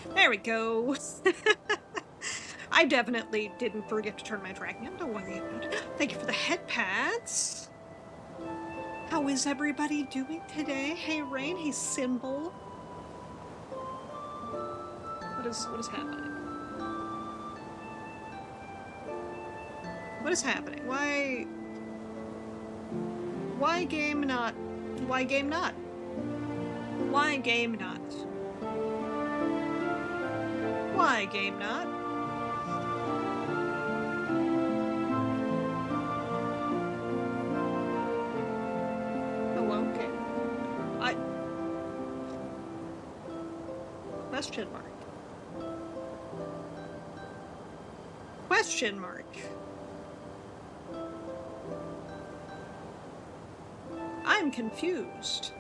There we go. I definitely didn't forget to turn my tracking on. Don't worry about it. Thank you for the head pads. How is everybody doing today? Hey Rain, hey Symbol. What is happening? What is happening? Why game not? Why game not? Why game not? Why game not? Oh, okay. Question mark. Question mark. I'm confused.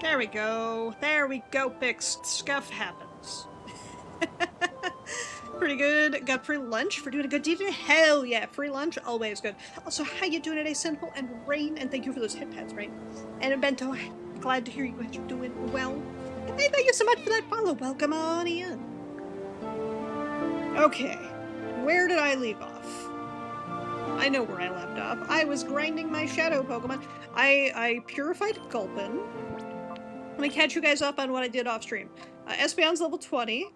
There we go. There we go, fixed. Scuff happens. Pretty good. Got free lunch for doing a good deed. Hell yeah, free lunch, always good. Also, how you doing today, Simple and Rain? And thank you for those hit pads, Rain. And Bento, glad to hear you guys are doing well. And hey, thank you so much for that follow. Welcome on in. Okay, where did I leave off? I know where I left off. I was grinding my shadow Pokemon. I purified Gulpin. Let me catch you guys up on what I did off stream. Espeon's level 20.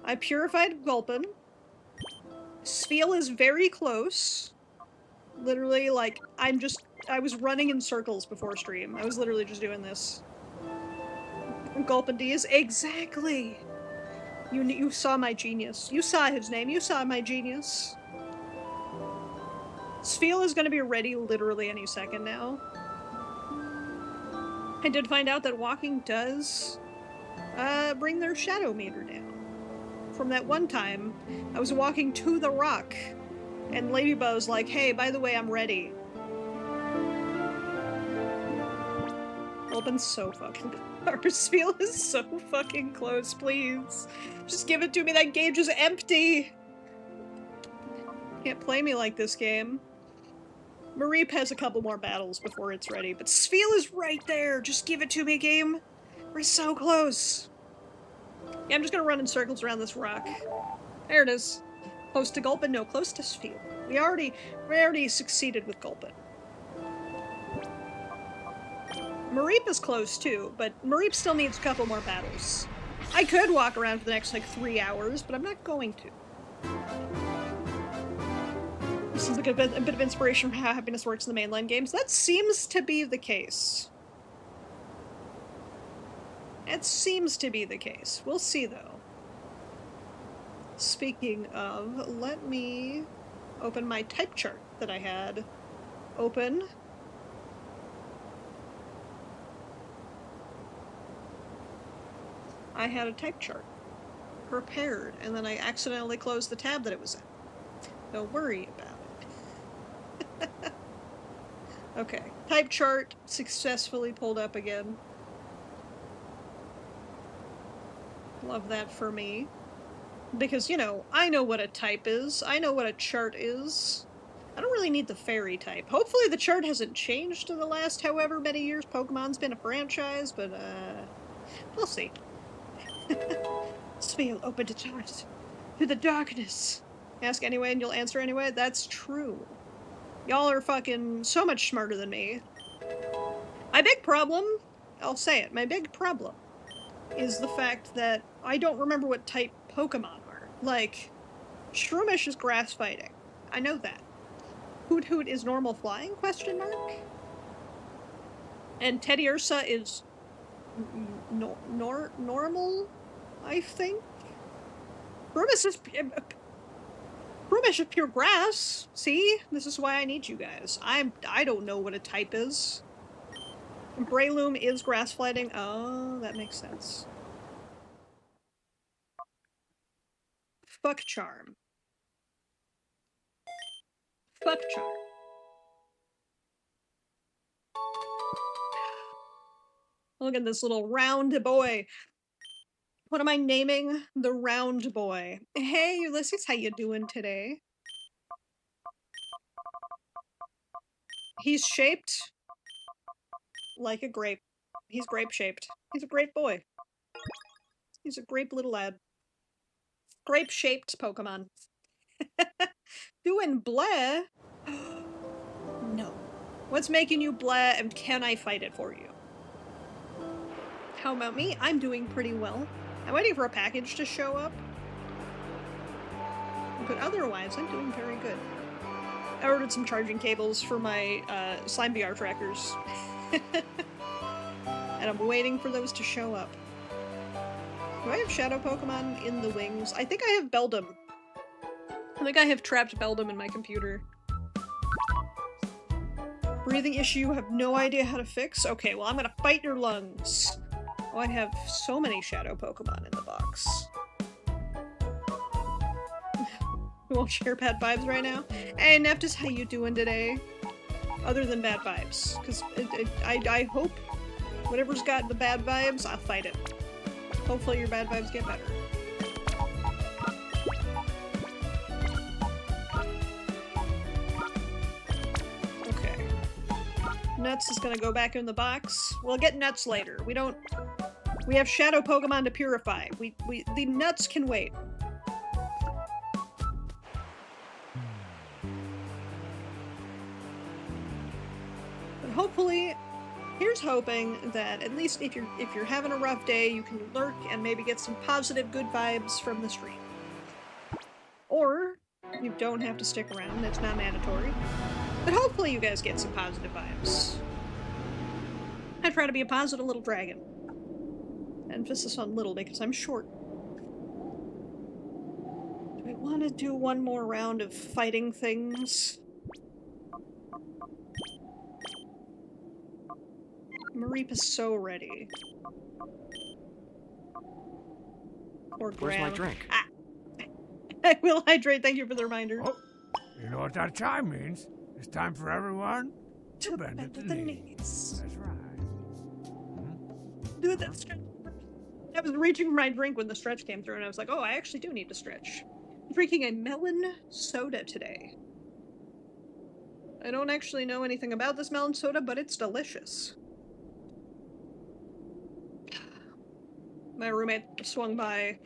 I purified Gulpin. Spheal is very close. Literally, like, I was running in circles before stream. I was literally just doing this. Gulpin D is exactly. You saw my genius. You saw his name. You saw my genius. Spheal is gonna be ready literally any second now. I did find out that walking does bring their shadow meter down. From that one time, I was walking to the rock, and Ladybug's like, hey, by the way, I'm ready. Gulpin's so fucking close. Spheal is so fucking close, please. Just give it to me, that gauge is empty! Can't play me like this game. Mareep has a couple more battles before it's ready, but Spheal is right there! Just give it to me, game! We're so close! Yeah, I'm just gonna run in circles around this rock. There it is. Close to Gulpin? No, close to Spheal. We already succeeded with Gulpin. Mareep is close too, but Mareep still needs a couple more battles. I could walk around for the next, like, 3 hours, but I'm not going to. This is like a bit of inspiration for how happiness works in the mainline games. That seems to be the case. It seems to be the case. We'll see, though. Speaking of, let me open my type chart that I had open. I had a type chart prepared, and then I accidentally closed the tab that it was in. Don't worry about it. Okay, type chart successfully pulled up again. Love that for me. Because, you know, I know what a type is. I know what a chart is. I don't really need the fairy type. Hopefully the chart hasn't changed in the last however many years Pokemon's been a franchise, but, we'll see. Spheal, open to chart. To the darkness. Ask anyway and you'll answer anyway? That's true. Y'all are fucking so much smarter than me. My big problem, I'll say it, my big problem is the fact that I don't remember what type Pokemon are. Like, Shroomish is grass fighting. I know that. Hoot Hoot is normal flying, question mark? And Teddy Ursa is normal, I think? Shroomish is pure grass. See? This is why I need you guys. I don't know what a type is. Breloom is grass fighting. Oh, that makes sense. Fuck Charm. Fuck Charm. Look at this little round boy. What am I naming? The round boy. Hey, Ulysses, how you doing today? He's shaped like a grape. He's grape-shaped. He's a great boy. He's a grape little lad. Grape-shaped Pokemon. Doing blah? No. What's making you blah, and can I fight it for you? How about me? I'm doing pretty well. I'm waiting for a package to show up. But otherwise, I'm doing very good. I ordered some charging cables for my Slime VR trackers. And I'm waiting for those to show up. Do I have Shadow Pokemon in the wings? I think I have Beldum. I think I have trapped Beldum in my computer. Breathing issue, have no idea how to fix? Okay, well I'm gonna fight your lungs. Oh, I have so many Shadow Pokemon in the box. We won't share bad vibes right now. Hey Neptus, how you doing today? Other than bad vibes. Because I hope whatever's got the bad vibes, I'll fight it. Hopefully your bad vibes get better. Okay. Nuts is gonna go back in the box. We'll get Nuts later. We have Shadow Pokemon to purify. The Nuts can wait. But hopefully, here's hoping that at least if you're having a rough day, you can lurk and maybe get some positive good vibes from the stream. Or you don't have to stick around, it's not mandatory. But hopefully you guys get some positive vibes. I try to be a positive little dragon. Emphasis on little because I'm short. Do I want to do one more round of fighting things? Mareep is so ready. Or Where's Graham. my drink? Ah. I will hydrate, thank you for the reminder. Oh, you know what that chime means? It's time for everyone to bend at the knees. That's right. Do that stretch. I was reaching for my drink when the stretch came through and I was like, oh, I actually do need to stretch. I'm drinking a melon soda today. I don't actually know anything about this melon soda, but it's delicious. My roommate swung by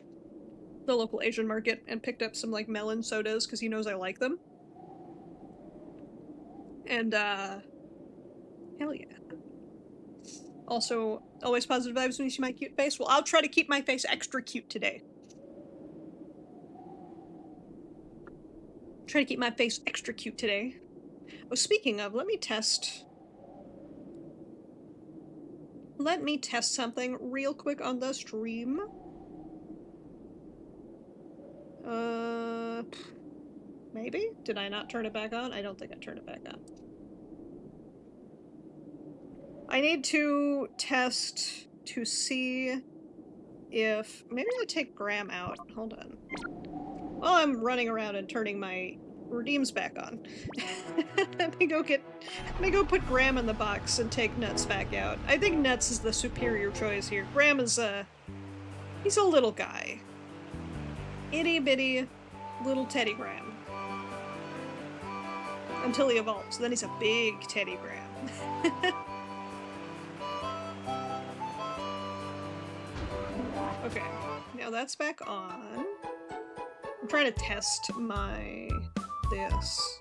the local Asian market and picked up some like melon sodas because he knows I like them. And hell yeah. Also, always positive vibes when you see my cute face. Well, I'll try to keep my face extra cute today. Try to keep my face extra cute today. Oh, speaking of, let me test something real quick on the stream. Maybe? Did I not turn it back on? I don't think I turned it back on. I need to test to see if... Maybe I take Graham out. Hold on. While I'm running around and turning my redeems back on. Let me go put Graham in the box and take Nuts back out. I think Nuts is the superior choice here. Graham is he's a little guy. Itty bitty little Teddy Graham. Until he evolves. Then he's a big Teddy Graham. Okay, now that's back on. I'm trying to test this.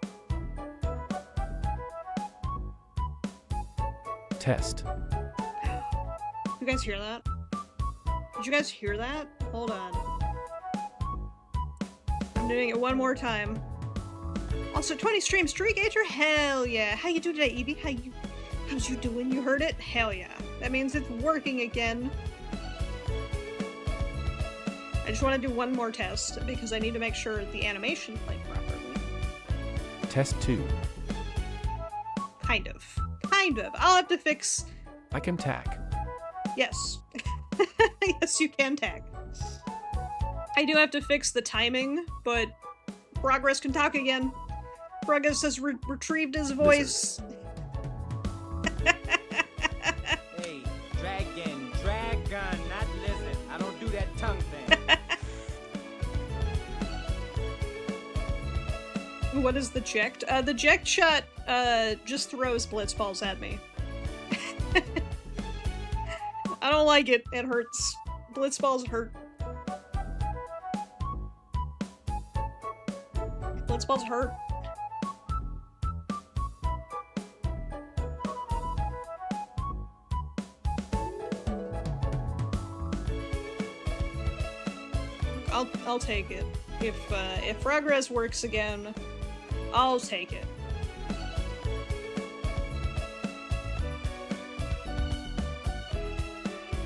Test. You guys hear that? Did you guys hear that? Hold on. I'm doing it one more time. Also, 20 stream streak, Ager? Hell yeah. How you doing today, Evie? How's you doing? You heard it? Hell yeah. That means it's working again. I just want to do one more test because I need to make sure the animation played properly. Test 2. Kind of. I'll have to fix... I can tack. Yes. Yes, you can tag. I do have to fix the timing, but Progress can talk again. Progress has retrieved his voice. Hey, dragon, not lizard. I don't do that tongue thing. What is the ject? The ject shot just throws blitz balls at me. I don't like it. It hurts. Blitzballs hurt. Blitzballs hurt. I'll take it. If Progress works again, I'll take it.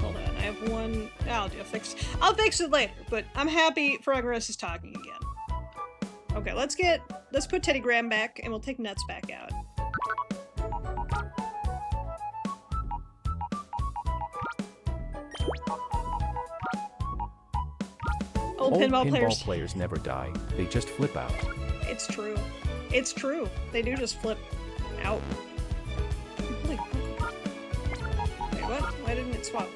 Hold on, I have one. I'll fix it later. But I'm happy Progress is talking again. Okay, let's put Teddy Graham back, and we'll take Nuts back out. Old pinball players never die. They just flip out. It's true. It's true. They do just flip out. Wait, what? Why didn't it swap?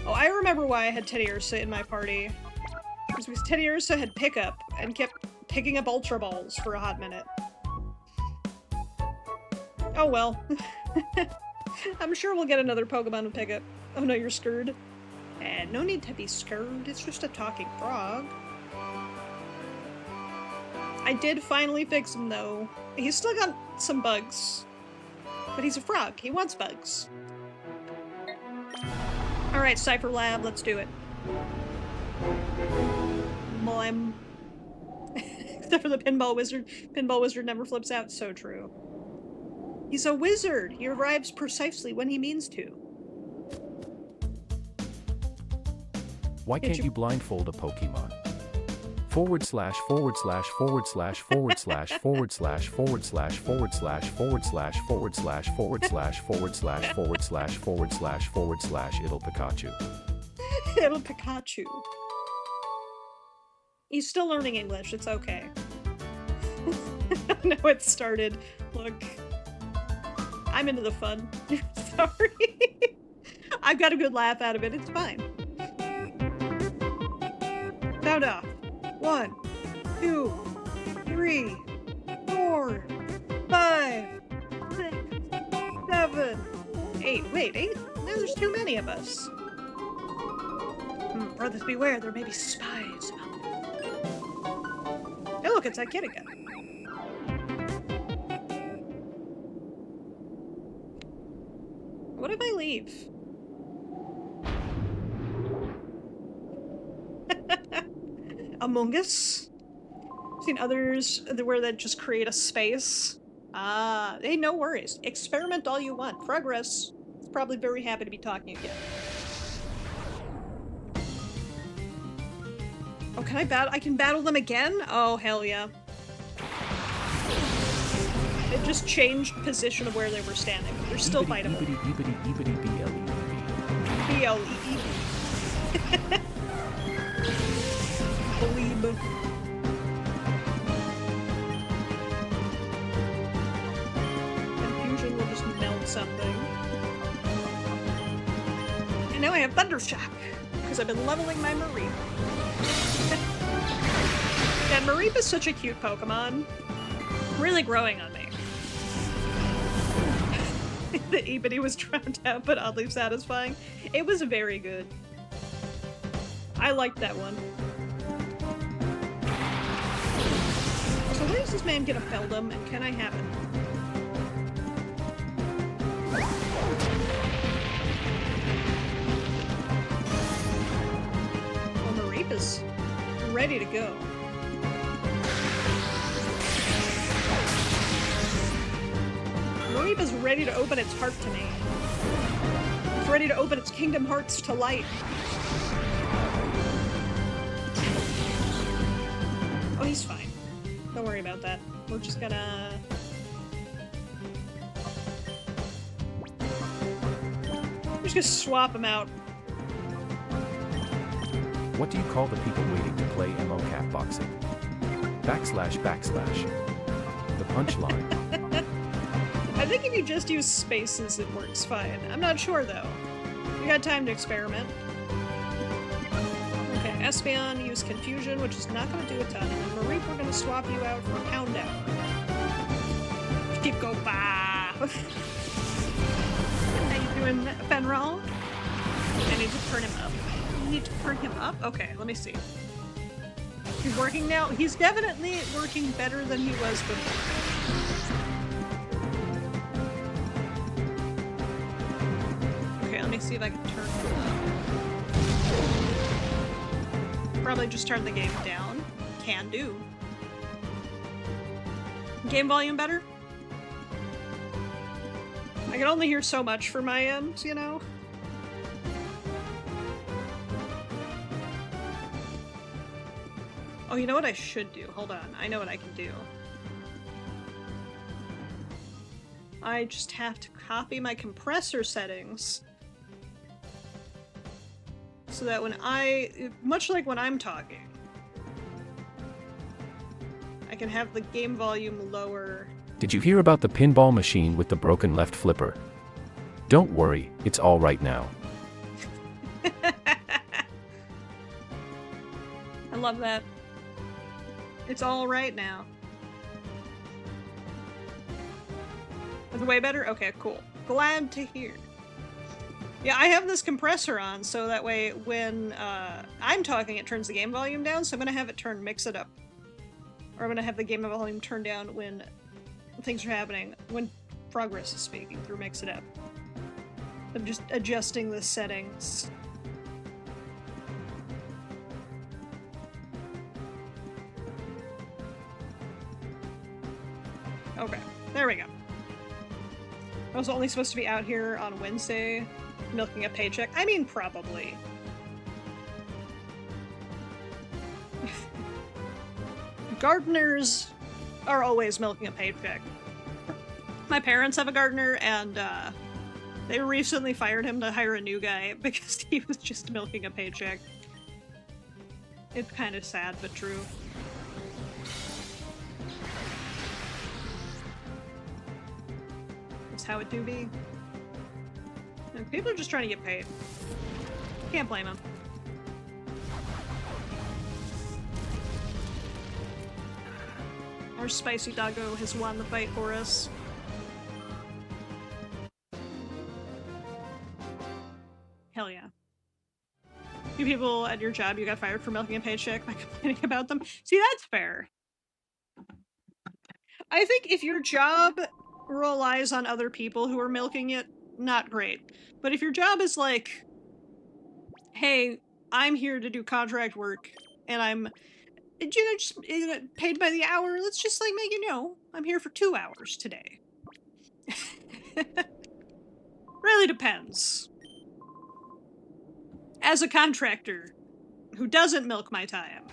Oh, I remember why I had Teddy Ursa in my party. It was because Teddy Ursa had pickup and kept picking up Ultra Balls for a hot minute. Oh well. I'm sure we'll get another Pokemon to pick up. Oh no, you're scared. And no need to be scared, it's just a talking frog. I did finally fix him though. He's still got some bugs. But he's a frog, he wants bugs. Alright, Cypher Lab, let's do it. Blam. Except for the Pinball Wizard. Pinball Wizard never flips out, so true. He's a wizard! He arrives precisely when he means to. Why can't you blindfold a Pokemon? // // // it'll Pikachu. It'll Pikachu. He's still learning English, it's okay. No, it started. Look. I'm into the fun. Sorry. I've got a good laugh out of it, it's fine. Count off. 1, 2, 3, 4, 5, 6, 7, 8. Wait, 8? No, there's too many of us. Brothers beware, there may be spies. Oh, look, it's that kid again. What if I leave? Among Us? I've seen others where they just create a space. Ah, hey, no worries. Experiment all you want. Progress is probably very happy to be talking again. Oh, can I battle? I can battle them again? Oh, hell yeah. It just changed position of where they were standing. They're still fightable. B-L-E-E. Bleeb. Confusion will just melt something. And now I have Thundershock, because I've been leveling my Mareep. And Mareep is such a cute Pokemon. Really growing on me. The Ebony was drowned out, but oddly satisfying. It was very good. I liked that one. So where is this man gonna Feldum, and can I have it? Well, Mareep is ready to go. Mareep is ready to open its heart to me. It's ready to open its Kingdom Hearts to light. Oh, he's fine. Don't worry about that. We're just gonna... We're just gonna swap him out. What do you call the people waiting to play MO-Cat boxing? / The punchline. I think if you just use spaces, it works fine. I'm not sure, though. We got time to experiment. Okay, Espeon, use Confusion, which is not going to do a ton. And Mareep, we're going to swap you out for Pound Out. Keep go, bye! How you doing, Fenral? I need to turn him up. You need to turn him up? Okay, let me see. He's working now? He's definitely working better than he was before. Okay, let me see if I can turn him up. Probably just turn the game down. Can do. Game volume better? I can only hear so much from my end, you know? Oh, you know what I should do? Hold on. I know what I can do. I just have to copy my compressor settings. So that when much like when I'm talking, I can have the game volume lower. Did you hear about the pinball machine with the broken left flipper? Don't worry, it's all right now. I love that. It's all right now. Is it way better? Okay, cool. Glad to hear. Yeah, I have this compressor on, so that way when I'm talking, it turns the game volume down, so I'm gonna have it mix it up. Or I'm gonna have the game volume turned down when things are happening, when Progress is speaking through Mix It Up. I'm just adjusting the settings. Okay, there we go. I was only supposed to be out here on Wednesday, milking a paycheck. I mean, probably. Gardeners are always milking a paycheck. My parents have a gardener, and they recently fired him to hire a new guy because he was just milking a paycheck. It's kind of sad, but true. That's how it do be. And people are just trying to get paid. Can't blame them. Our spicy doggo has won the fight for us. Hell yeah. You people at your job, you got fired for milking a paycheck by complaining about them? See, that's fair. I think if your job relies on other people who are milking it, not great. But if your job is like, hey, I'm here to do contract work, and I'm, just paid by the hour, let's just like make it, I'm here for 2 hours today. Really depends. As a contractor who doesn't milk my time,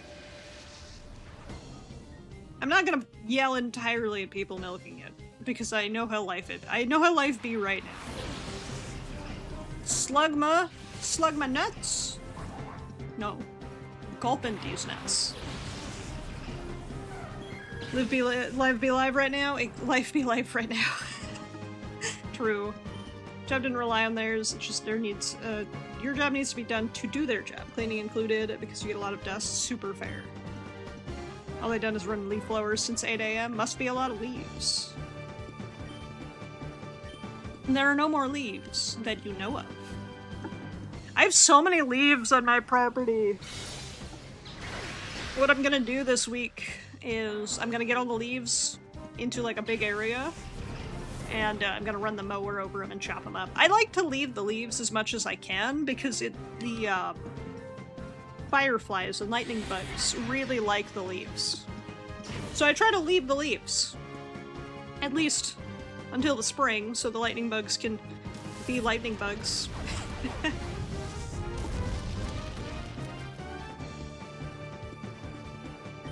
I'm not gonna yell entirely at people milking it, because I know how life be right now. Slug my nuts? No. Gulpin' these nuts. Live be live right now? Life be life right now. True. Job didn't rely on theirs, it's just their needs. Your job needs to be done to do their job. Cleaning included, because you get a lot of dust. Super fair. All they've done is run leaf blowers since 8 AM. Must be a lot of leaves. And there are no more leaves that you know of. I have so many leaves on my property. What I'm gonna do this week is I'm gonna get all the leaves into like a big area, and I'm gonna run the mower over them and chop them up. I like to leave the leaves as much as I can because the fireflies and lightning bugs really like the leaves. So I try to leave the leaves. At least until the spring, so the lightning bugs can be lightning bugs.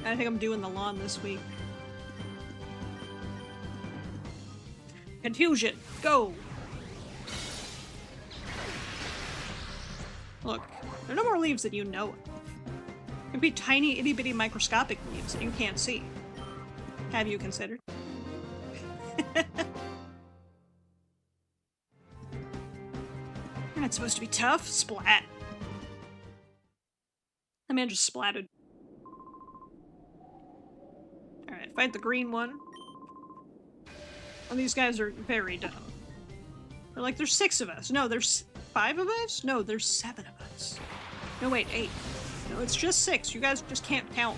I think I'm doing the lawn this week. Confusion, go! Look, there are no more leaves that you know of. It could be tiny, itty-bitty microscopic leaves that you can't see. Have you considered? You're not supposed to be tough. Splat. The man just splatted. Alright, fight the green one. And these guys are very dumb. They're like, there's 6 of us. No, there's 5 of us? No, there's 7 of us. No, wait, 8. No, it's just 6. You guys just can't count.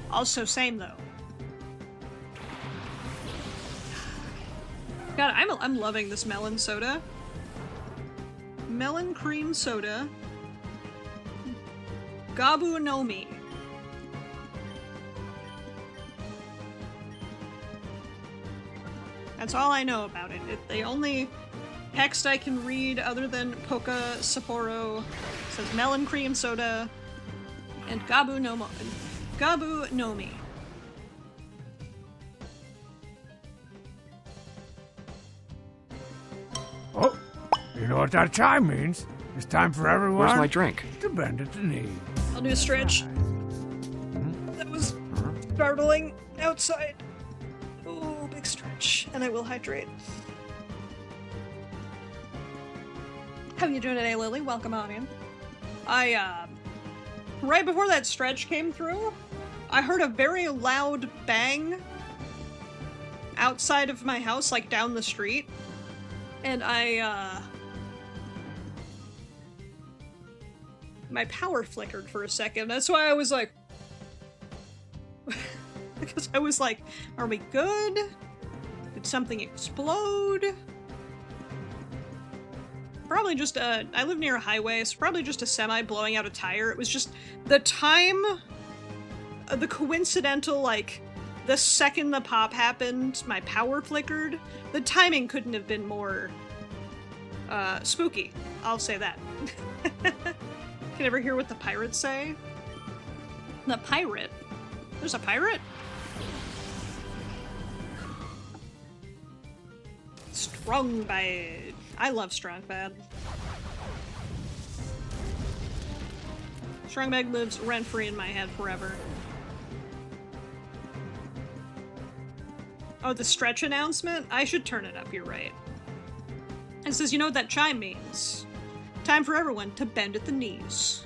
Also, same though. God, I'm loving this melon soda. Melon cream soda. Gabu no Mi. That's all I know about it. The only text I can read other than Poka Sapporo says melon cream soda and Gabu no Mi. Oh, you know what that chime means? It's time for everyone Where's my drink? to bend at the knee. I'll do a stretch. That was startling outside. Ooh, big stretch. And I will hydrate. How you doing today, Lily? Welcome on in. Right before that stretch came through, I heard a very loud bang outside of my house, like down the street. And my power flickered for a second. That's why I was like, because I was like, are we good? Did something explode? Probably just I live near a highway, so probably just a semi blowing out a tire. It was just the time, the coincidental, like, the second the pop happened, my power flickered. The timing couldn't have been more spooky. I'll say that. Can ever hear what the pirates say? The pirate? There's a pirate? Strong Bad. I love Strong Bad. Strong Bad lives rent-free in my head forever. Oh, the stretch announcement? I should turn it up, you're right. It says, you know what that chime means? Time for everyone to bend at the knees.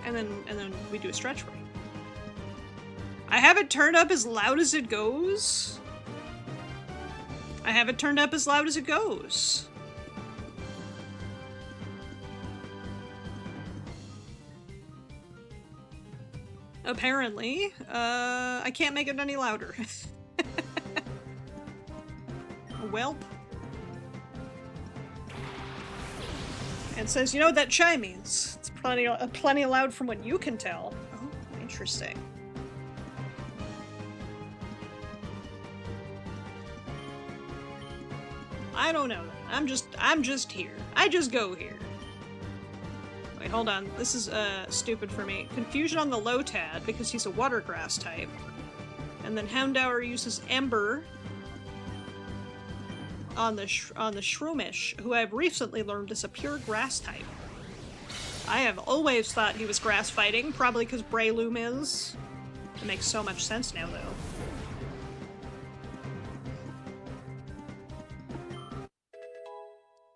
And then we do a stretch break. I have it turned up as loud as it goes. I have it turned up as loud as it goes. Apparently, I can't make it any louder. Welp. And it says, you know what that chime means? It's plenty loud from what you can tell. Oh, interesting. I don't know. I'm just here. I just go here. Wait, hold on. This is stupid for me. Confusion on the Lotad because he's a water grass type. And then Houndour uses Ember on the Shroomish, who I've recently learned is a pure grass type. I have always thought he was grass fighting, probably because Breloom is. It makes so much sense now, though.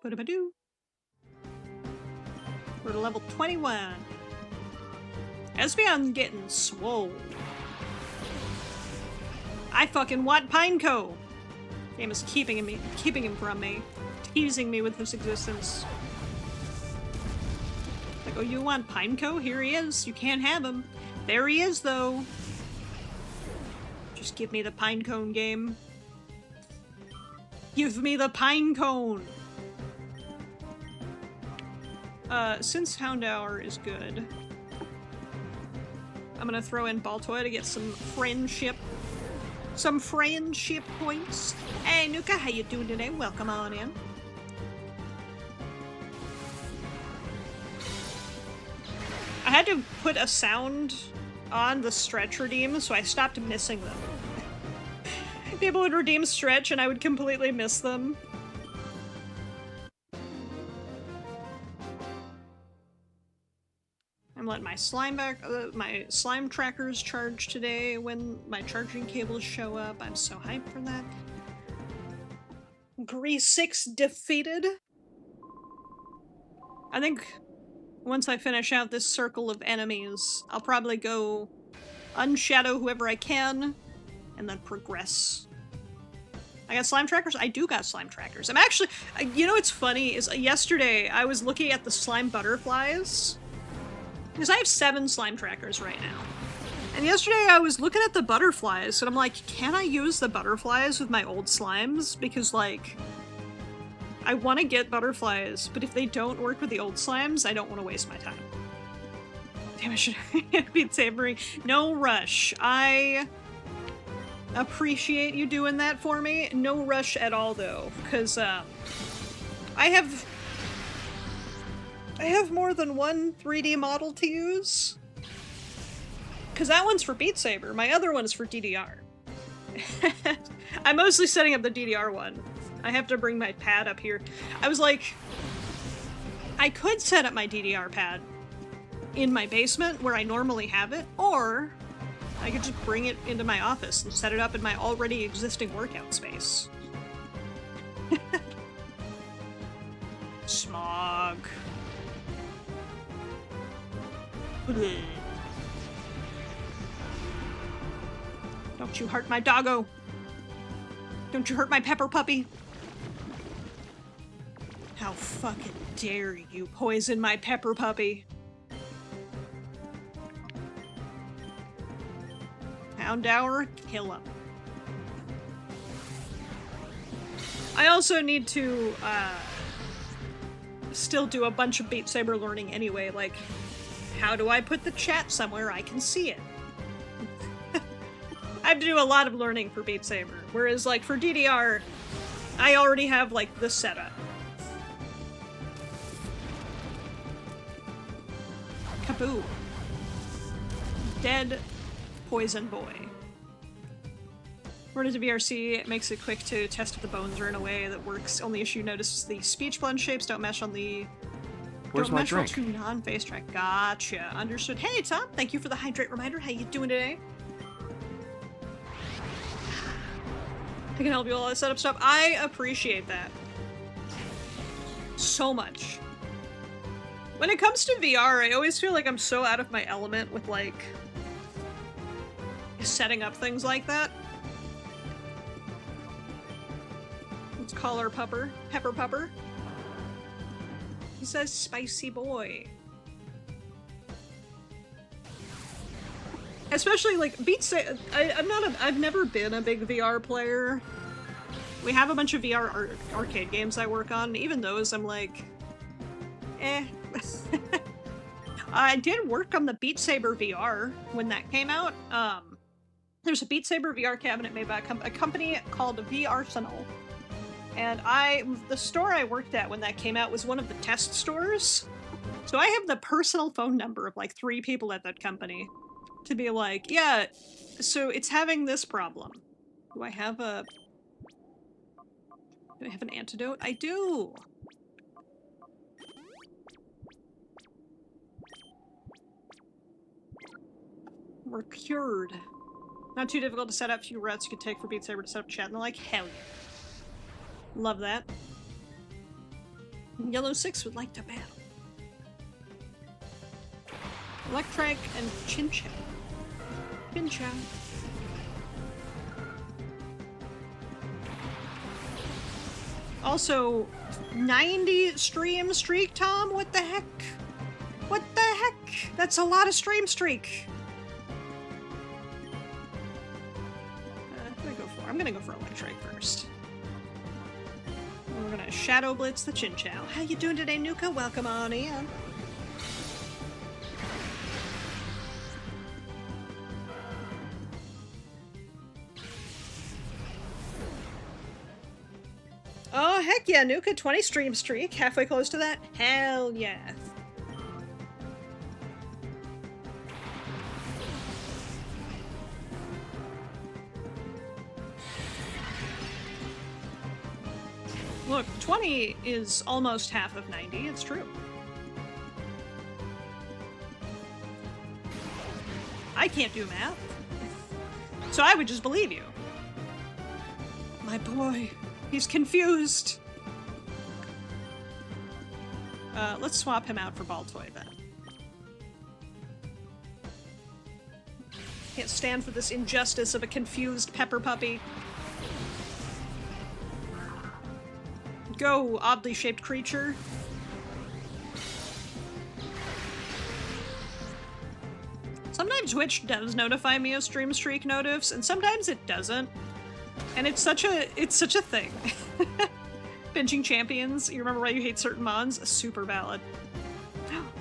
Ba-da-ba-doo. We're to level 21. Espeon getting swole. I fucking want Pineco. Game is keeping him from me, teasing me with his existence. Like, oh, you want Pineco? Here he is. You can't have him. There he is, though. Just give me the Pinecone game. Give me the Pinecone. Since Houndour is good, I'm gonna throw in Baltoy to get some friendship points. Hey, Nuka, how you doing today? Welcome on in. I had to put a sound on the stretch redeem, so I stopped missing them. People would redeem stretch and I would completely miss them. I'm letting my my slime trackers charge today when my charging cables show up. I'm so hyped for that. Grease 6 defeated. I think once I finish out this circle of enemies, I'll probably go unshadow whoever I can, and then progress. I got slime trackers? I do got slime trackers. I'm actually, you know what's funny is yesterday I was looking at the slime butterflies, because I have 7 slime trackers right now. And yesterday I was looking at the butterflies and I'm like, can I use the butterflies with my old slimes? Because like, I want to get butterflies, but if they don't work with the old slimes, I don't want to waste my time. Damn, I should be savoring. No rush. I appreciate you doing that for me. No rush at all, though, because I have more than one 3D model to use. Because that one's for Beat Saber. My other one is for DDR. I'm mostly setting up the DDR one. I have to bring my pad up here. I was like, I could set up my DDR pad in my basement where I normally have it, or I could just bring it into my office and set it up in my already existing workout space. Smog. Bleh. Don't you hurt my doggo. Don't you hurt my pepper puppy. How fucking dare you poison my pepper puppy. Houndour, kill him. I also need to still do a bunch of Beat Saber learning anyway, like, how do I put the chat somewhere I can see it? I have to do a lot of learning for Beat Saber, whereas like for DDR, I already have like the setup. Kaboo. Dead poison boy. Word is a VRC, it makes it quick to test if the bones are in a way that works. Only issue notice the speech blend shapes don't mesh on the... Where's my drink? Don't mesh on non-face track. Gotcha. Understood. Hey, Tom. Thank you for the hydrate reminder. How you doing today? I can help you with all that setup stuff. I appreciate that so much. When it comes to VR, I always feel like I'm so out of my element with, like, setting up things like that. Let's call her Pepper Pupper. He says spicy boy. Especially like I've never been a big VR player. We have a bunch of VR arcade games I work on, and even those I'm like, eh. I did work on the Beat Saber VR when that came out. There's a Beat Saber VR cabinet made by a company called VR-Arsenal. And the store I worked at when that came out was one of the test stores. So I have the personal phone number of like 3 people at that company to be like, yeah, so it's having this problem. Do I have an antidote? I do! We're cured. Not too difficult to set up. Few routes you could take for Beat Saber to set up chat, and they're like, hell yeah. Love that. Yellow 6 would like to battle. Electric and Chinchow. Chinchow. Also, 90 stream streak, Tom? What the heck? What the heck? That's a lot of stream streak. I'm gonna go for electric first. We're gonna Shadow Blitz the Chinchow. How you doing today, Nuka? Welcome on in. Oh, heck yeah, Nuka, 20 stream streak. Halfway close to that? Hell yeah. Look, 20 is almost half of 90, it's true. I can't do math. So I would just believe you. My boy, he's confused. Let's swap him out for Baltoy then. Can't stand for this injustice of a confused pepper puppy. Go, oddly shaped creature. Sometimes Twitch does notify me of stream streak notifs, and sometimes it doesn't. And it's such a thing. Benching champions, you remember why you hate certain mons? Super valid.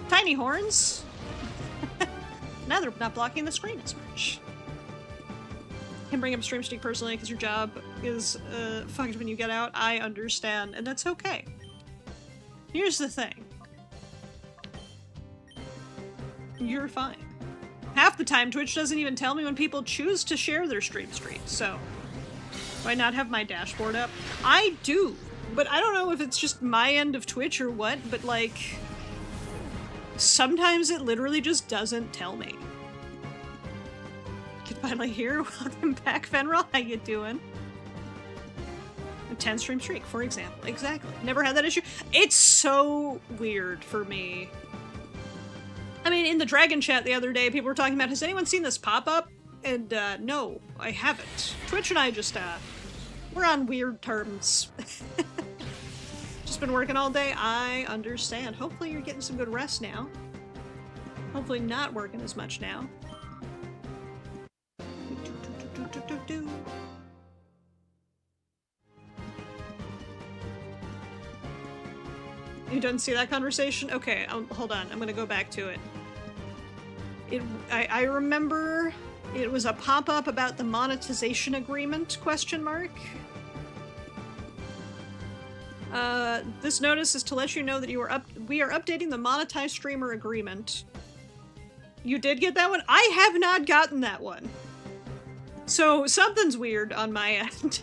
Tiny horns. Now they're not blocking the screen as much. Can bring up stream streak personally because your job is fucked when you get out. I understand, and that's okay. Here's the thing. You're fine. Half the time, Twitch doesn't even tell me when people choose to share their stream streak, so do I not have my dashboard up? I do, but I don't know if it's just my end of Twitch or what, but like, sometimes it literally just doesn't tell me. Get finally here. Welcome back, Fenral. How you doing? A 10 stream streak, for example. Exactly. Never had that issue. It's so weird for me. I mean, in the Dragon chat the other day, people were talking about, has anyone seen this pop-up? And, no, I haven't. Twitch and I just, we're on weird terms. Just been working all day. I understand. Hopefully you're getting some good rest now. Hopefully not working as much now. You didn't see that conversation? Okay, hold on. I'm gonna go back to it. I remember it was a pop-up about the monetization agreement, question mark. This notice is to let you know that we are updating the monetized streamer agreement. You did get that one? I have not gotten that one. So something's weird on my end.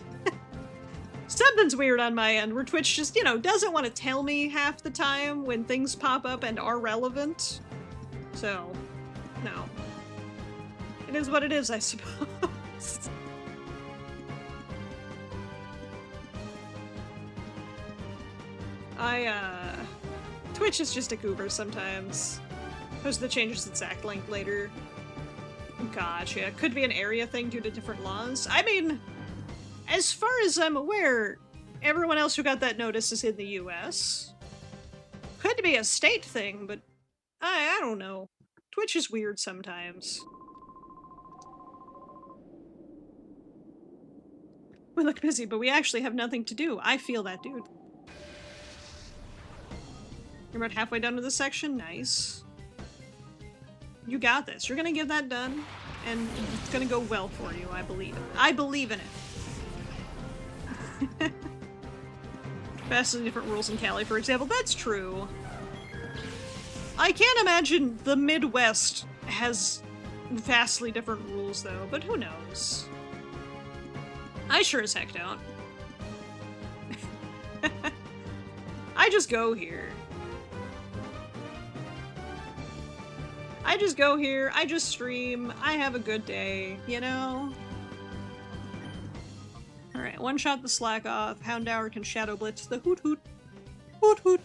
Something's weird on my end where Twitch just, you know, doesn't want to tell me half the time when things pop up and are relevant. So, no. It is what it is, I suppose. Twitch is just a goober sometimes. Post the changes to Zach link later. Gotcha. Could be an area thing due to different laws. I mean, as far as I'm aware, everyone else who got that notice is in the US. Could be a state thing, but I don't know. Twitch is weird sometimes. We look busy, but we actually have nothing to do. I feel that, dude. You're about halfway done with this section? Nice. You got this. You're gonna get that done, and it's gonna go well for you, I believe. I believe in it. Vastly different rules in Cali, for example. That's true. I can't imagine the Midwest has vastly different rules, though, but who knows? I sure as heck don't. I just go here. I just go here, I just stream, I have a good day, you know? Alright, one shot the slack off, Houndour can shadow blitz the hoot hoot. Hoot hoot.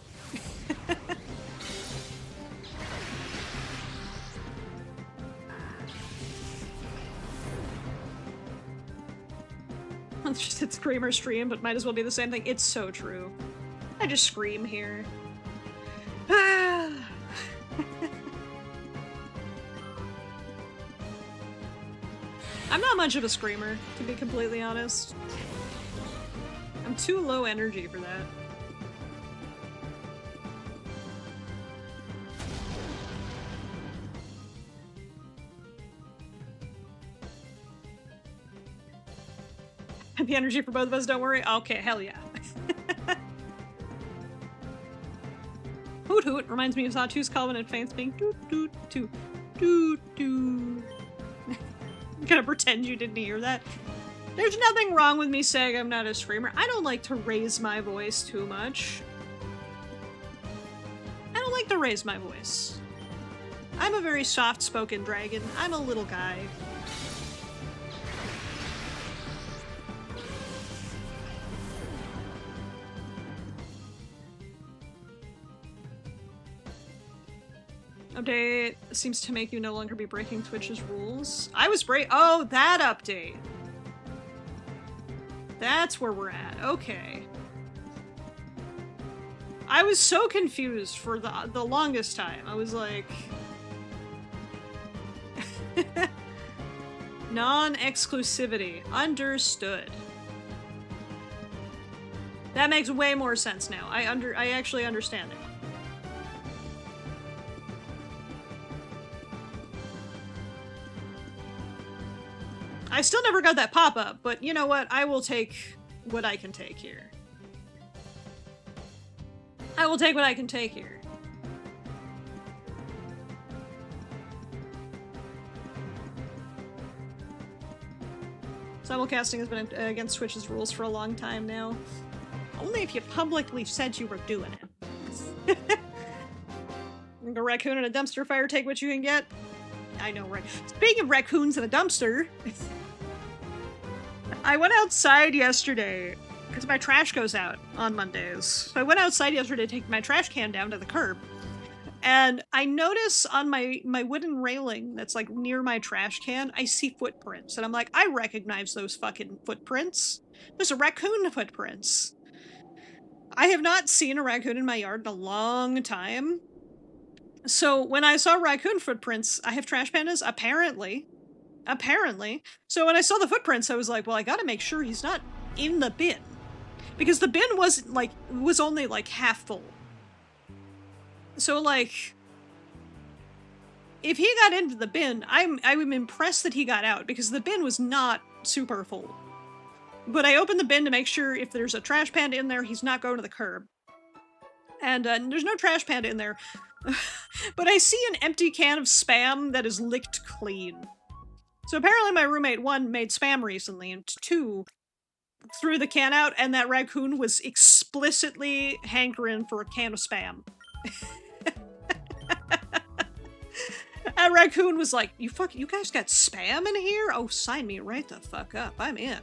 It's just a screamer stream, but might as well be the same thing. It's so true. I just scream here. I'm not much of a screamer, to be completely honest. I'm too low energy for that. The energy for both of us, don't worry. Okay, hell yeah. Hoot hoot reminds me of Sawtooth's Covenant fans being doot doot toot doot doot. I'm gonna pretend you didn't hear that. There's nothing wrong with me saying I'm not a screamer. I don't like to raise my voice too much. I don't like to raise my voice. I'm a very soft-spoken dragon. I'm a little guy. Update seems to make you no longer be breaking Twitch's rules. I was oh, that update. That's where we're at. Okay. I was so confused for the longest time. I was like... Non-exclusivity. Understood. That makes way more sense now. I actually understand it. I still never got that pop-up, but you know what? I will take what I can take here. I will take what I can take here. Simulcasting has been against Twitch's rules for a long time now. Only if you publicly said you were doing it. A raccoon and a dumpster fire, take what you can get. I know, right? Speaking of raccoons and a dumpster, I went outside yesterday because my trash goes out on Mondays. So I went outside yesterday to take my trash can down to the curb. And I notice on my wooden railing that's like near my trash can, I see footprints. And I'm like, I recognize those fucking footprints. Those are raccoon footprints. I have not seen a raccoon in my yard in a long time. So when I saw raccoon footprints, I have trash pandas, apparently. So when I saw the footprints, I was like, well, I gotta make sure he's not in the bin. Because the bin was only like half full. So like, if he got into the bin, I'm impressed that he got out because the bin was not super full. But I opened the bin to make sure if there's a trash panda in there, he's not going to the curb. And there's no trash panda in there. But I see an empty can of Spam that is licked clean. So apparently my roommate, 1, made Spam recently, and 2, threw the can out, and that raccoon was explicitly hankering for a can of Spam. That raccoon was like, you guys got Spam in here? Oh, sign me right the fuck up. I'm in.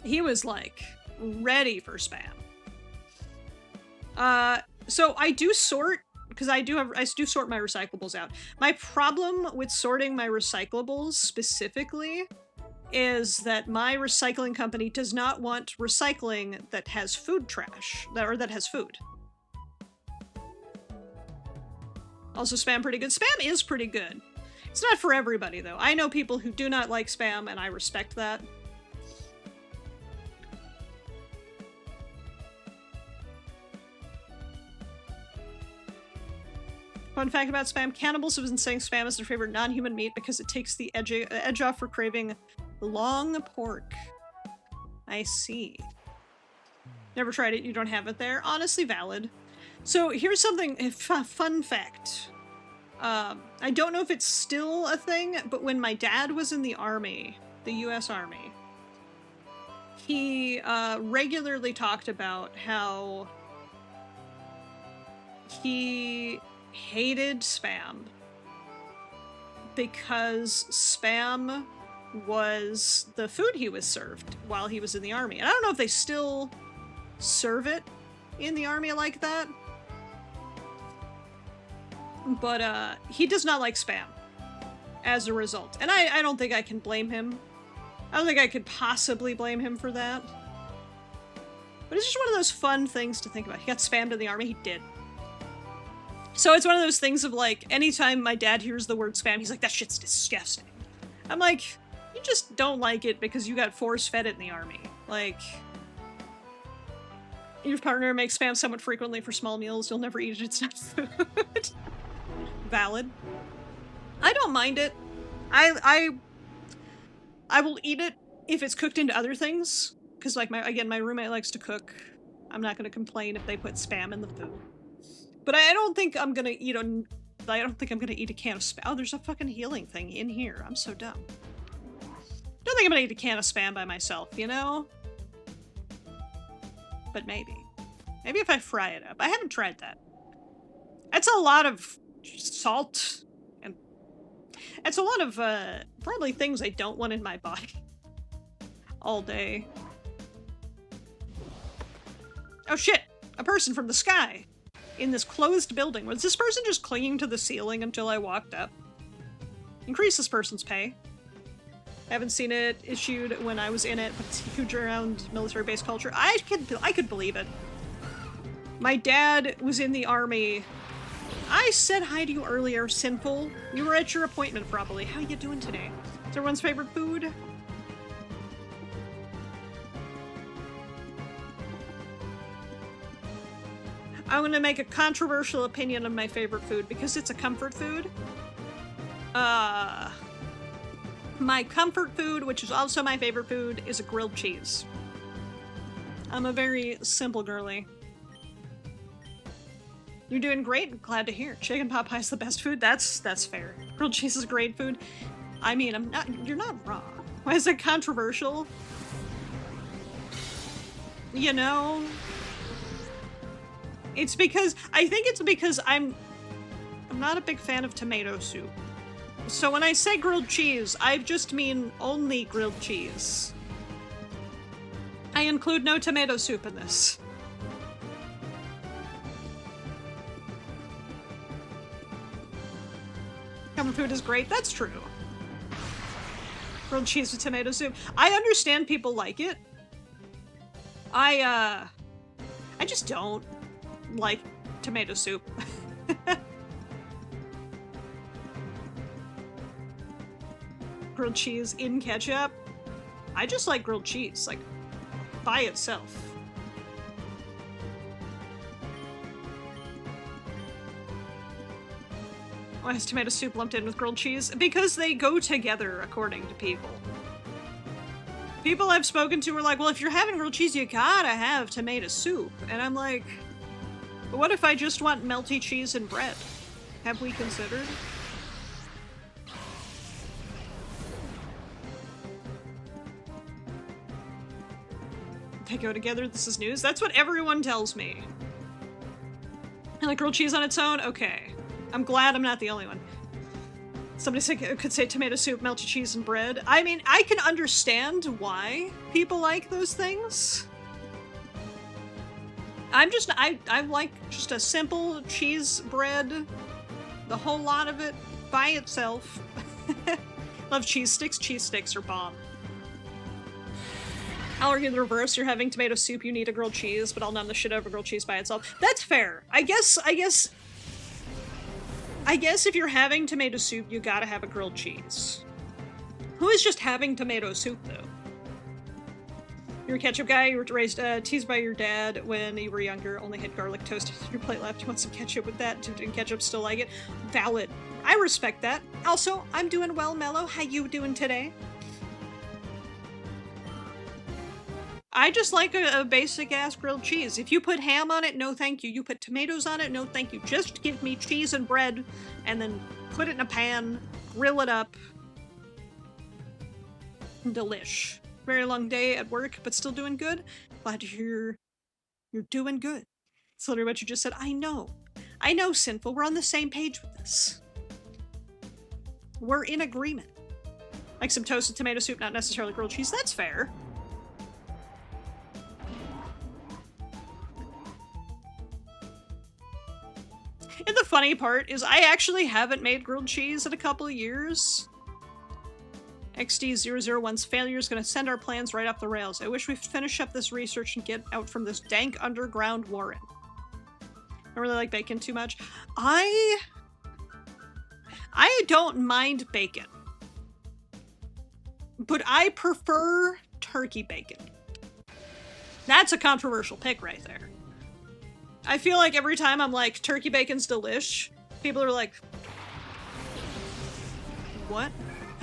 He was like ready for Spam. So I do sort, because I do sort my recyclables out. My problem with sorting my recyclables specifically is that my recycling company does not want recycling that has food trash, or that has food. Also, Spam pretty good. Spam is pretty good. It's not for everybody, though. I know people who do not like Spam, and I respect that. Fun fact about Spam, cannibals have been saying Spam is their favorite non-human meat because it takes the edge off for craving long pork. I see. Never tried it, you don't have it there. Honestly valid. So here's something, a fun fact. I don't know if it's still a thing, but when my dad was in the Army, the US Army, he regularly talked about how he hated Spam because Spam was the food he was served while he was in the Army. And I don't know if they still serve it in the Army like that, but he does not like Spam as a result. And I don't think I can blame him. I don't think I could possibly blame him for that. But it's just one of those fun things to think about. He got spammed in the Army, he did. So it's one of those things of like, anytime my dad hears the word Spam, he's like, that shit's disgusting. I'm like, you just don't like it because you got force-fed it in the Army. Like, your partner makes Spam somewhat frequently for small meals, you'll never eat it, it's not food. Valid. I don't mind it. I will eat it if it's cooked into other things. Because like, my roommate likes to cook. I'm not going to complain if they put Spam in the food. But I don't think I'm gonna eat a can of Spam. Oh, there's a fucking healing thing in here. I'm so dumb. Don't think I'm gonna eat a can of Spam by myself, you know? But maybe. Maybe if I fry it up. I haven't tried that. That's a lot of salt. And it's a lot of, probably things I don't want in my body. All day. Oh shit! a person from the sky in this closed building. Was this person just clinging to the ceiling until I walked up? Increase this person's pay. I haven't seen it issued when I was in it, but it's huge around military-based culture. I could believe it. My dad was in the army. I said hi to you earlier, Sinful. You were at your appointment, probably. How you doing today? Is everyone's favorite food? I'm gonna make a controversial opinion of my favorite food because it's a comfort food. My comfort food, which is also my favorite food, is a grilled cheese. I'm a very simple girly. You're doing great. Glad to hear. Chicken pot pie is the best food. That's fair. Grilled cheese is great food. I mean, you're not wrong. Why is it controversial? You know, I think it's because I'm not a big fan of tomato soup. So when I say grilled cheese, I just mean only grilled cheese. I include no tomato soup in this. Comfort food is great. That's true. Grilled cheese with tomato soup. I understand people like it. I just don't like tomato soup. Grilled cheese in ketchup. I just like grilled cheese, like, by itself. Why is tomato soup lumped in with grilled cheese? Because they go together, according to people. People I've spoken to are like, well, if you're having grilled cheese, you gotta have tomato soup. And I'm like, but what if I just want melty cheese and bread? Have we considered? They go together, this is news. That's what everyone tells me. And like grilled cheese on its own? Okay. I'm glad I'm not the only one. Somebody could say tomato soup, melted cheese, and bread. I mean, I can understand why people like those things. I like just a simple cheese bread. The whole lot of it by itself. Love cheese sticks. Cheese sticks are bomb. I'll argue the reverse. You're having tomato soup, you need a grilled cheese, but I'll numb the shit over grilled cheese by itself. That's fair. I guess if you're having tomato soup, you gotta have a grilled cheese. Who is just having tomato soup, though? You're a ketchup guy, you were raised, teased by your dad when you were younger, only had garlic toast on your plate left. You want some ketchup with that? And ketchup still like it? Valid. I respect that. Also, I'm doing well, Mello. How you doing today? I just like a basic-ass grilled cheese. If you put ham on it, no thank you. You put tomatoes on it, no thank you. Just give me cheese and bread, and then put it in a pan, grill it up. Delish. Very long day at work, but still doing good? Glad to hear you're doing good. It's literally what you just said. I know. I know, Sinful. We're on the same page with this. We're in agreement. Like some toasted tomato soup, not necessarily grilled cheese. That's fair. And the funny part is I actually haven't made grilled cheese in a couple of years. XD001's failure is going to send our plans right off the rails. I wish we'd finish up this research and get out from this dank underground warren. I really like bacon too much. I don't mind bacon. But I prefer turkey bacon. That's a controversial pick right there. I feel like every time I'm like, turkey bacon's delish, people are like, what?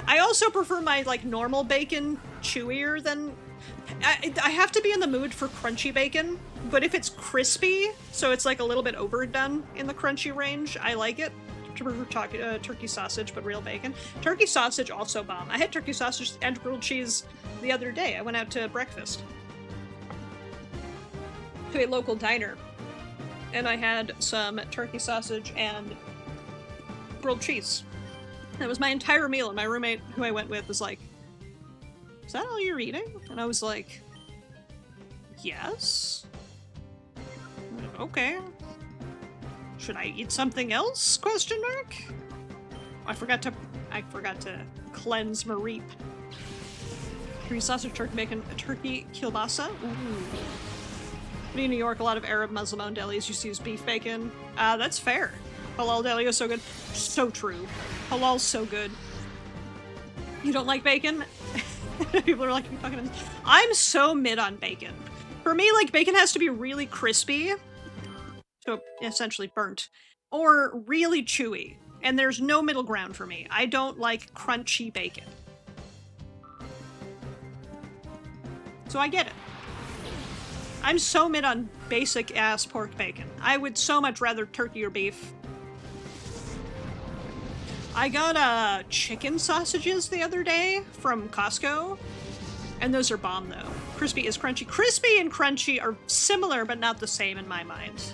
I also prefer my, like, normal bacon chewier than... I have to be in the mood for crunchy bacon, but if it's crispy, so it's, like, a little bit overdone in the crunchy range, I like it. I prefer turkey sausage, but real bacon. Turkey sausage also bomb. I had turkey sausage and grilled cheese the other day. I went out to breakfast to a local diner. And I had some turkey sausage and grilled cheese. That was my entire meal, and my roommate, who I went with, was like, is that all you're eating? And I was like, yes. Okay. Should I eat something else? Question mark. I forgot to cleanse Mareep. Green sausage, turkey bacon, turkey kielbasa. Ooh. But in New York, a lot of Arab Muslim-owned delis used to use beef bacon. That's fair. Halal deli is so good. So true. Halal's so good. You don't like bacon? People are like, you fucking... I'm so mid on bacon. For me, like, bacon has to be really crispy, so essentially burnt, or really chewy. And there's no middle ground for me. I don't like crunchy bacon. So I get it. I'm so mid on basic ass pork bacon. I would so much rather turkey or beef. I got chicken sausages the other day from Costco, and those are bomb though. Crispy is crunchy. Crispy and crunchy are similar, but not the same in my mind.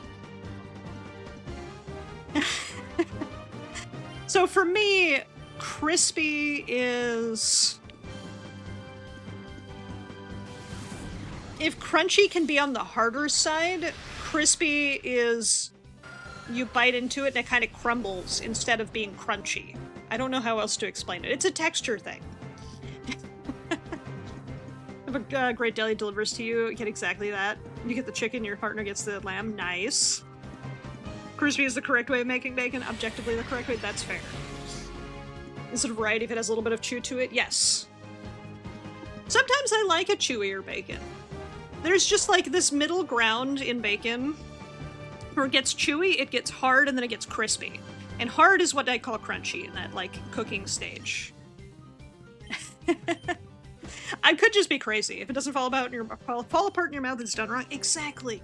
So for me, crispy is... If crunchy can be on the harder side, crispy is you bite into it and it kind of crumbles instead of being crunchy. I don't know how else to explain it. It's a texture thing. If a great deli delivers to you, you get exactly that. You get the chicken, your partner gets the lamb. Nice. Crispy is the correct way of making bacon. Objectively the correct way. That's fair. Is it a variety if it has a little bit of chew to it? Yes. Sometimes I like a chewier bacon. There's just like this middle ground in bacon where it gets chewy, it gets hard, and then it gets crispy. And hard is what I call crunchy in that like cooking stage. I could just be crazy. If it doesn't fall apart in your mouth, it's done wrong. Exactly.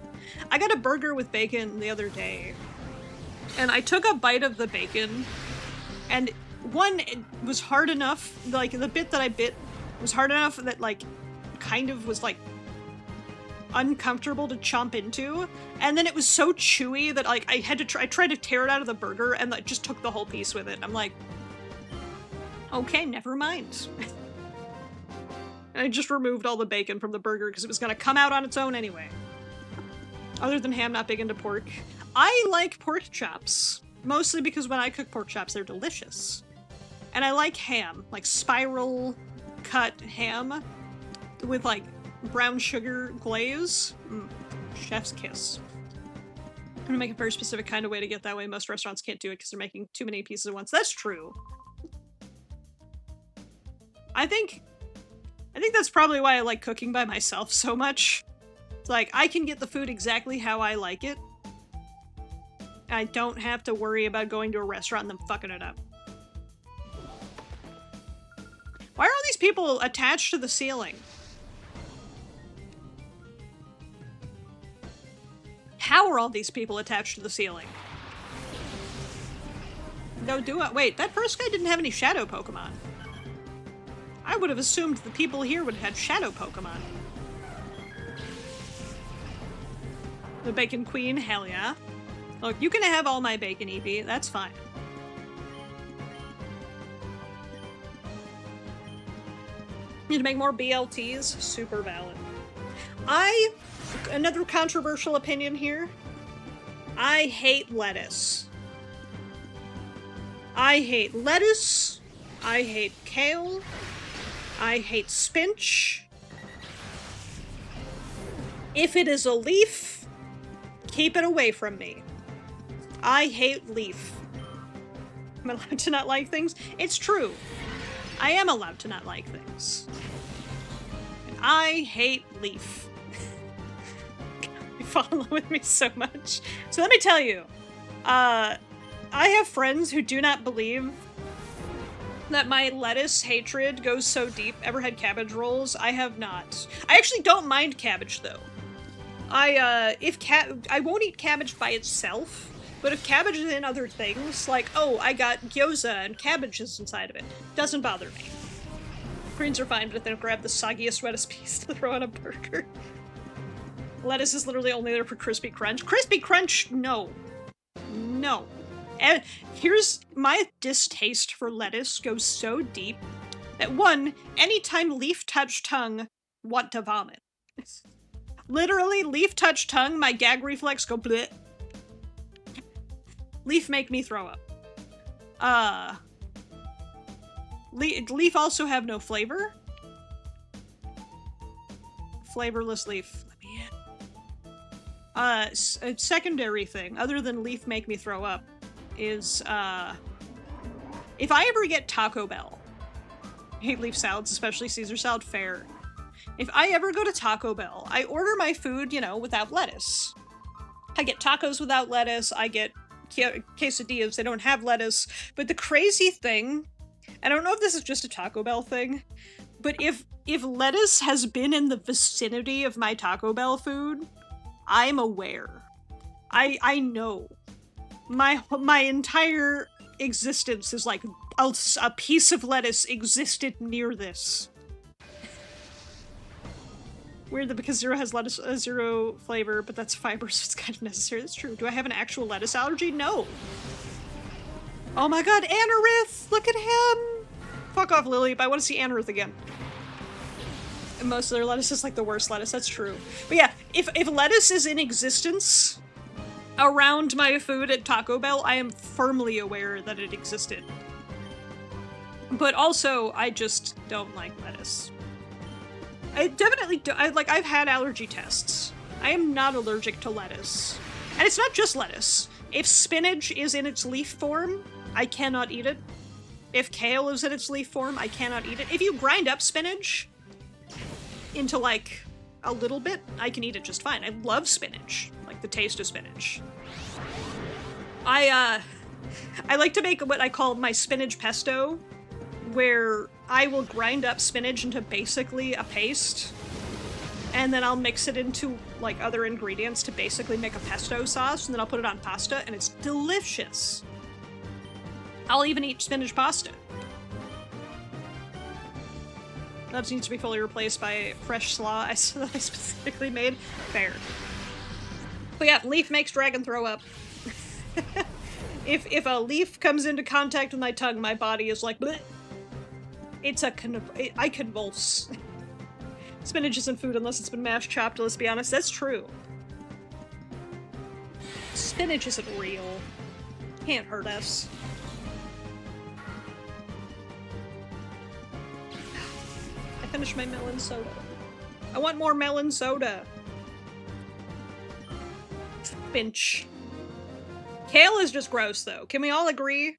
I got a burger with bacon the other day, and I took a bite of the bacon, and one, it was hard enough, like the bit that I bit was hard enough that like kind of was like uncomfortable to chomp into, and then it was so chewy that like I tried to tear it out of the burger, and it just took the whole piece with it. I'm like, okay, never mind. And I just removed all the bacon from the burger because it was gonna come out on its own anyway. Other than ham, not big into pork. I like pork chops, mostly because when I cook pork chops, they're delicious. And I like ham, like spiral cut ham with like brown sugar glaze. Chef's kiss. I'm gonna make a very specific kind of way to get that way. Most restaurants can't do it because they're making too many pieces at once. That's true. I think that's probably why I like cooking by myself so much. It's like, I can get the food exactly how I like it. I don't have to worry about going to a restaurant and them fucking it up. Why are all these people attached to the ceiling? How are all these people attached to the ceiling? No, wait, that first guy didn't have any shadow Pokemon. I would have assumed the people here would have had shadow Pokemon. The Bacon Queen, hell yeah. Look, you can have all my bacon, Eevee, that's fine. Need to make more BLTs? Super valid. Another controversial opinion here. I hate lettuce. I hate lettuce. I hate kale. I hate spinach. If it is a leaf, keep it away from me. I hate leaf. I'm allowed to not like things? It's true. I am allowed to not like things. And I hate leaf. You fall in love with me so much. So let me tell you, I have friends who do not believe that my lettuce hatred goes so deep. Ever had cabbage rolls? I have not. I actually don't mind cabbage though. I won't eat cabbage by itself, but if cabbage is in other things, like, oh, I got gyoza and cabbage is inside of it, doesn't bother me. Greens are fine, but if they don't grab the soggiest, wettest piece to throw on a burger. Lettuce is literally only there for crispy crunch. Crispy crunch? No. No. And here's my distaste for lettuce goes so deep that one, anytime leaf touch tongue, want to vomit. Literally, leaf touch tongue, my gag reflex go bleh. Leaf make me throw up. Leaf also have no flavor. Flavorless leaf. Let me in. A secondary thing, other than leaf make me throw up, is, if I ever get Taco Bell, I hate leaf salads, especially Caesar salad, fair. If I ever go to Taco Bell, I order my food, you know, without lettuce. I get tacos without lettuce, I get quesadillas, they don't have lettuce, but the crazy thing, I don't know if this is just a Taco Bell thing, but if lettuce has been in the vicinity of my Taco Bell food, I'm aware. I know. My entire existence is like a piece of lettuce existed near this. Weird that because zero has lettuce, zero flavor, but that's fiber, so it's kind of necessary. That's true. Do I have an actual lettuce allergy? No. Oh my god, Anorith! Look at him! Fuck off, Lily, but I want to see Anorith again. And most of their lettuce is like the worst lettuce, that's true. But yeah, if lettuce is in existence around my food at Taco Bell, I am firmly aware that it existed. But also, I just don't like lettuce. I definitely do. I've had allergy tests. I am not allergic to lettuce. And it's not just lettuce. If spinach is in its leaf form, I cannot eat it. If kale is in its leaf form, I cannot eat it. If you grind up spinach into, like, a little bit, I can eat it just fine. I love spinach. Like, the taste of spinach. I like to make what I call my spinach pesto, where I will grind up spinach into basically a paste, and then I'll mix it into, like, other ingredients to basically make a pesto sauce, and then I'll put it on pasta, and it's delicious. I'll even eat spinach pasta. That needs to be fully replaced by fresh slaw I specifically made. Fair. But yeah, leaf makes dragon throw up. If a leaf comes into contact with my tongue, my body is like, bleh. I convulse. Spinach isn't food unless it's been mashed, chopped, let's be honest. That's true. Spinach isn't real. Can't hurt us. I finished my melon soda. I want more melon soda. Finch. Kale is just gross, though. Can we all agree?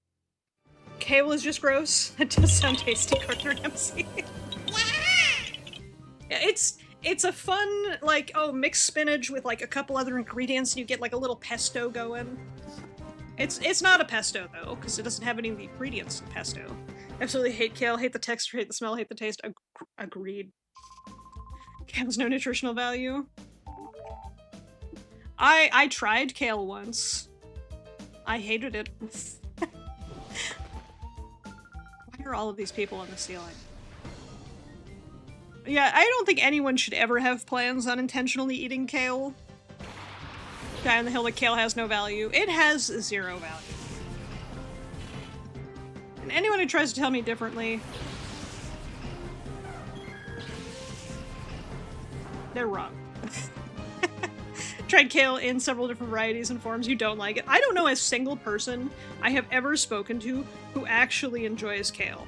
Kale is just gross. That does sound tasty, Gordon Ramsay. Yeah, it's a fun, like, oh, mix spinach with, like, a couple other ingredients and you get, like, a little pesto going. It's not a pesto, though, because it doesn't have any of the ingredients in pesto. Absolutely hate kale, hate the texture, hate the smell, hate the taste. Agreed. Kale has no nutritional value. I tried kale once. I hated it. Why are all of these people on the ceiling? Yeah, I don't think anyone should ever have plans on intentionally eating kale. Die on the hill that kale has no value. It has zero value. And anyone who tries to tell me differently, they're wrong. Tried kale in several different varieties and forms. You don't like it. I don't know a single person I have ever spoken to who actually enjoys kale.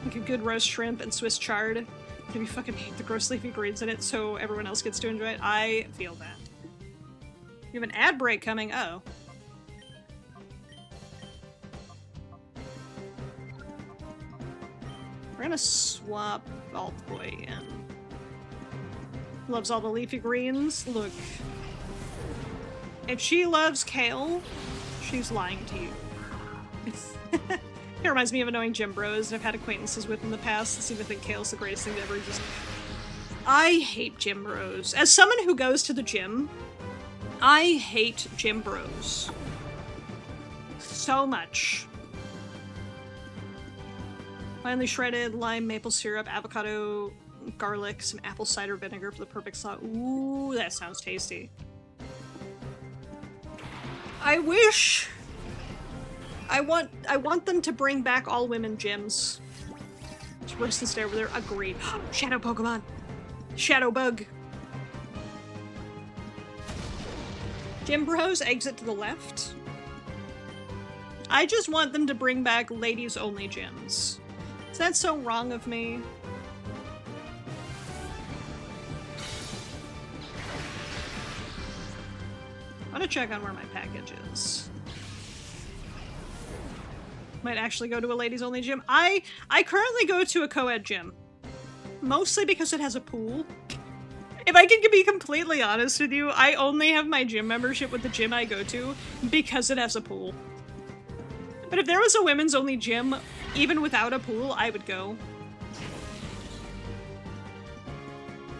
Like a good roast shrimp and Swiss chard. Maybe fucking hate the gross leafy greens in it so everyone else gets to enjoy it. I feel that. You have an ad break coming. Oh. We're gonna swap Alt Boy in. Loves all the leafy greens. Look. If she loves kale, she's lying to you. It reminds me of annoying gym bros I've had acquaintances with in the past that seem to think kale's the greatest thing to ever exist. I hate gym bros. As someone who goes to the gym, I hate gym bros. So much. Finely shredded lime, maple syrup, avocado, garlic, some apple cider vinegar for the perfect sauce. Ooh, that sounds tasty. I wish... I want them to bring back all women gyms. It's worse than stay over there. Agreed. Shadow Pokemon. Shadow Bug. Gym Bros, exit to the left. I just want them to bring back ladies only gyms. Is that so wrong of me? I want to check on where my package is. Might actually go to a ladies only gym. I currently go to a co-ed gym. Mostly because it has a pool. If I can be completely honest with you, I only have my gym membership with the gym I go to because it has a pool. But if there was a women's only gym, even without a pool, I would go.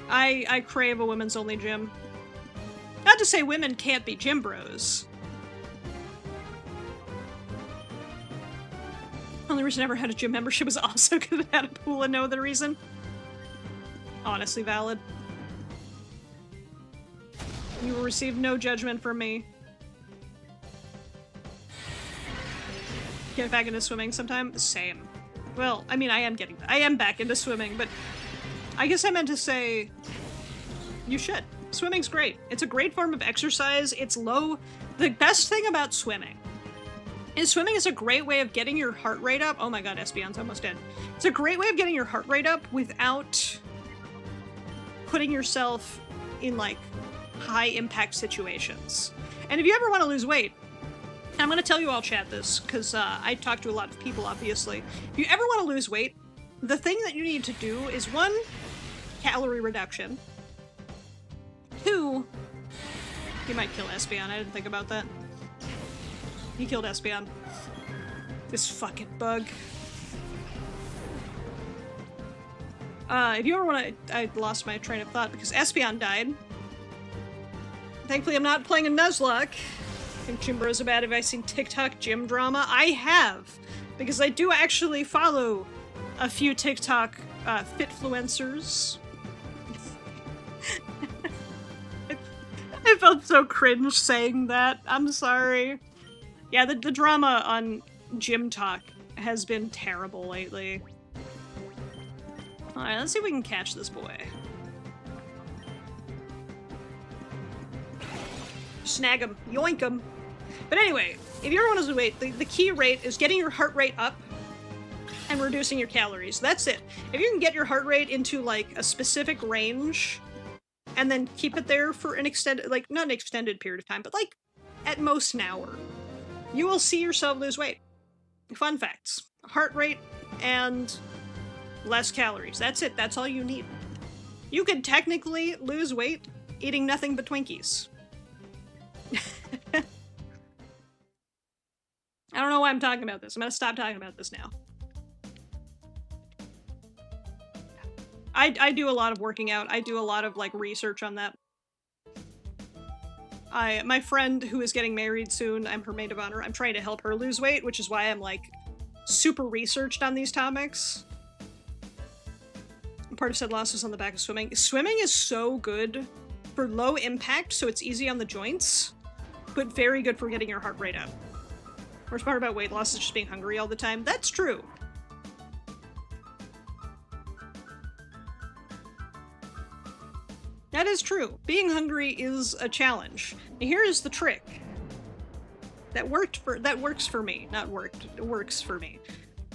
I crave a women's only gym. Not to say women can't be gym bros. Only reason I ever had a gym membership was also because it had a pool and no other reason. Honestly valid. You will receive no judgment from me. Get back into swimming sometime? Same. Well, I mean, I am back into swimming, but I guess I meant to say you should. Swimming's great. It's a great form of exercise. It's low. The best thing about swimming is swimming is a great way of getting your heart rate up. Oh my god, Espeon's almost dead. It's a great way of getting your heart rate up without putting yourself in, like, high impact situations. And if you ever want to lose weight, I'm going to tell you all chat this, because I talk to a lot of people, obviously. If you ever want to lose weight, the thing that you need to do is 1, calorie reduction. 2, you might kill Espeon. I didn't think about that. He killed Espeon. This fucking bug. If you ever want to... I lost my train of thought because Espeon died. Thankfully, I'm not playing a Nuzlocke. I think Gym Bros are bad. Have I seen TikTok gym drama? I have! Because I do actually follow a few TikTok fitfluencers. I felt so cringe saying that. I'm sorry. Yeah, the drama on Gym Talk has been terrible lately. Alright, let's see if we can catch this boy. Snag him. Yoink him. But anyway, if you ever want to lose weight, the key rate is getting your heart rate up and reducing your calories. That's it. If you can get your heart rate into, like, a specific range and then keep it there for an extended, like, not an extended period of time, but, like, at most an hour, you will see yourself lose weight. Fun facts. Heart rate and less calories. That's it. That's all you need. You could technically lose weight eating nothing but Twinkies. I don't know why I'm talking about this. I'm gonna stop talking about this now. I do a lot of working out. I do a lot of, like, research on that. My friend who is getting married soon, I'm her maid of honor, I'm trying to help her lose weight, which is why I'm, like, super researched on these topics. Part of said loss is on the back of swimming. Swimming is so good for low impact, so it's easy on the joints, but very good for getting your heart rate up. Worst part about weight loss is just being hungry all the time. That's true. That is true. Being hungry is a challenge. Now, here's the trick. That works for me. Not worked. It works for me.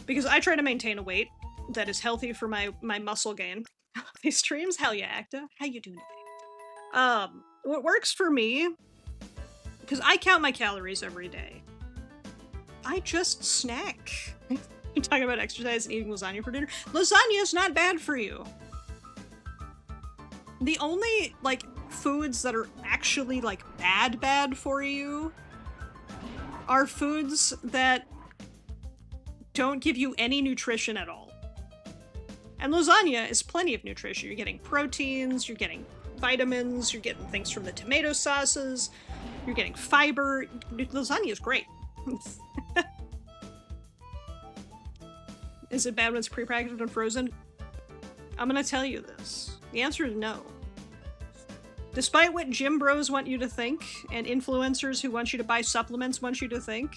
Because I try to maintain a weight that is healthy for my muscle gain. These streams? Hell yeah, Acta. How you doing today? What works for me, because I count my calories every day, I just snack. You're talking about exercise and eating lasagna for dinner? Lasagna is not bad for you. The only, like, foods that are actually, like, bad for you are foods that don't give you any nutrition at all. And lasagna is plenty of nutrition. You're getting proteins, you're getting vitamins, you're getting things from the tomato sauces, you're getting fiber. Lasagna is great. Is it bad when it's pre-packaged and frozen? I'm gonna tell you this. The answer is no. Despite what gym bros want you to think, and influencers who want you to buy supplements want you to think,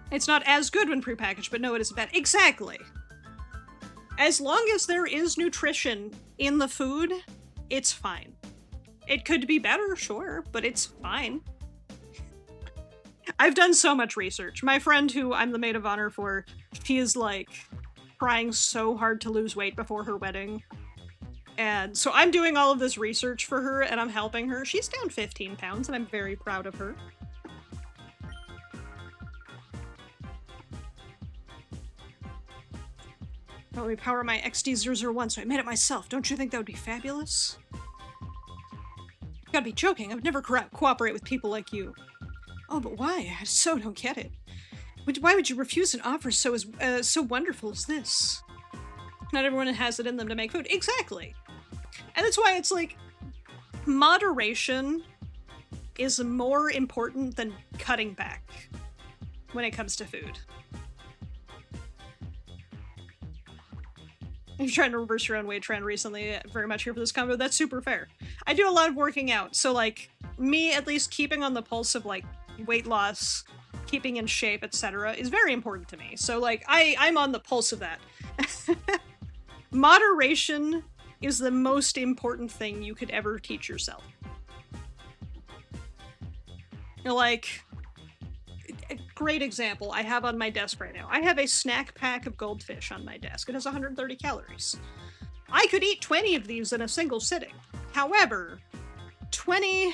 it's not as good when pre-packaged, but no, it isn't bad. Exactly! As long as there is nutrition in the food, it's fine. It could be better, sure, but it's fine. I've done so much research. My friend who I'm the maid of honor for, she is like trying so hard to lose weight before her wedding. And so I'm doing all of this research for her and I'm helping her. She's down 15 pounds and I'm very proud of her. Let me power my XD001, so I made it myself. Don't you think that would be fabulous? You gotta be joking. I would never cooperate with people like you. Oh, but why? I so don't get it. Why would you refuse an offer so wonderful as this? Not everyone has it in them to make food. Exactly. And that's why it's like, moderation is more important than cutting back when it comes to food. You're trying to reverse your own weight trend recently, very much here for this combo. That's super fair. I do a lot of working out, so like, me at least keeping on the pulse of like weight loss, keeping in shape, etc. is very important to me. So like, I'm on the pulse of that. Moderation is the most important thing you could ever teach yourself. You know, like, a great example I have on my desk right now. I have a snack pack of goldfish on my desk. It has 130 calories. I could eat 20 of these in a single sitting. However, 20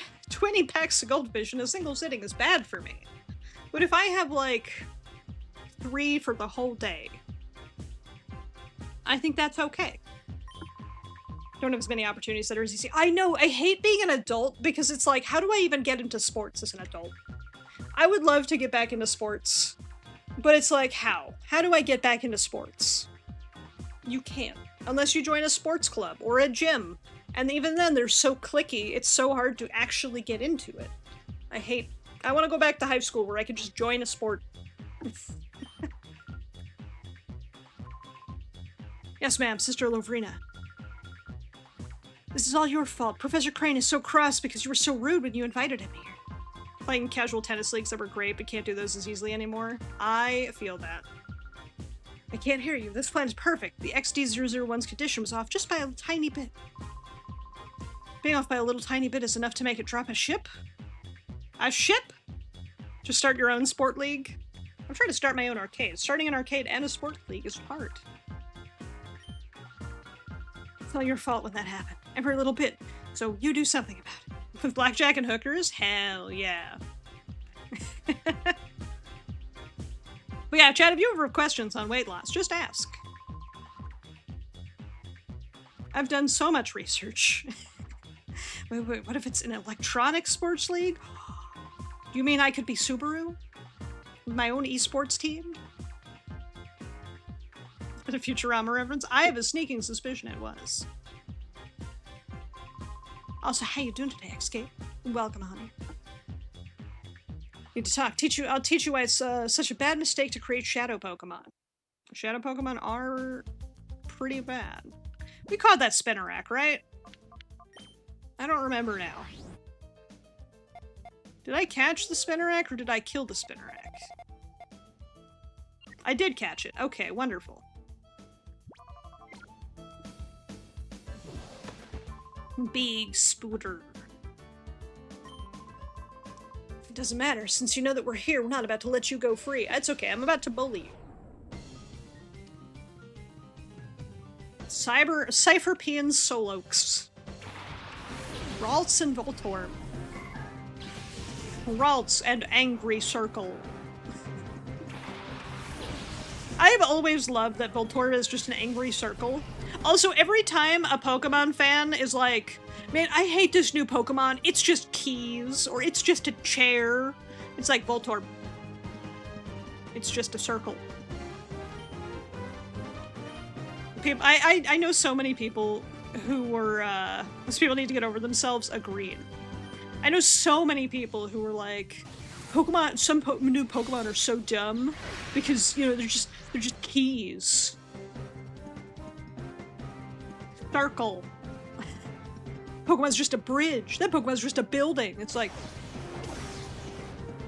packs of goldfish in a single sitting is bad for me. But if I have like 3 for the whole day, I think that's okay. Don't have as many opportunities that are as easy. I know, I hate being an adult because it's like, how do I even get into sports as an adult? I would love to get back into sports, but it's like, how? How do I get back into sports? You can't, unless you join a sports club or a gym. And even then, they're so cliquey, it's so hard to actually get into it. I want to go back to high school where I could just join a sport. Yes, ma'am, Sister Lovrina. This is all your fault. Professor Crane is so cross because you were so rude when you invited him here. Playing casual tennis leagues that were great, but can't do those as easily anymore. I feel that. I can't hear you. This plan is perfect. The XD001's condition was off just by a tiny bit. Being off by a little tiny bit is enough to make it drop a ship? A ship? Just start your own sport league? I'm trying to start my own arcade. Starting an arcade and a sport league is hard. It's all your fault when that happened. Every little bit. So you do something about it. With blackjack and hookers? Hell yeah. But yeah, chat, if you ever have questions on weight loss, just ask. I've done so much research. Wait, what if it's an electronic sports league? Do you mean I could be Subaru? With my own esports team? A Futurama reference? I have a sneaking suspicion it was. Also, how you doing today, Escape? Welcome, honey. Need to talk. I'll teach you why it's such a bad mistake to create shadow Pokemon. Shadow Pokemon are pretty bad. We called that Spinnerack, right? I don't remember now. Did I catch the Spinnerack or did I kill the Spinnerack? I did catch it. Okay, wonderful. Big Spooter. It doesn't matter. Since you know that we're here, we're not about to let you go free. It's okay. I'm about to bully you. Cypherpean Solox. Ralts and Voltorb. Ralts and Angry Circle. I've always loved that Voltorb is just an angry circle. Also, every time a Pokemon fan is like, man, I hate this new Pokemon, it's just keys, or it's just a chair. It's like, Voltorb. It's just a circle. I know so many people who were, those people need to get over themselves, agreed. I know so many people who were like, Pokemon, some new Pokemon are so dumb because, you know, they're just keys. Circle. Pokemon's just a bridge. That Pokemon's just a building. It's like,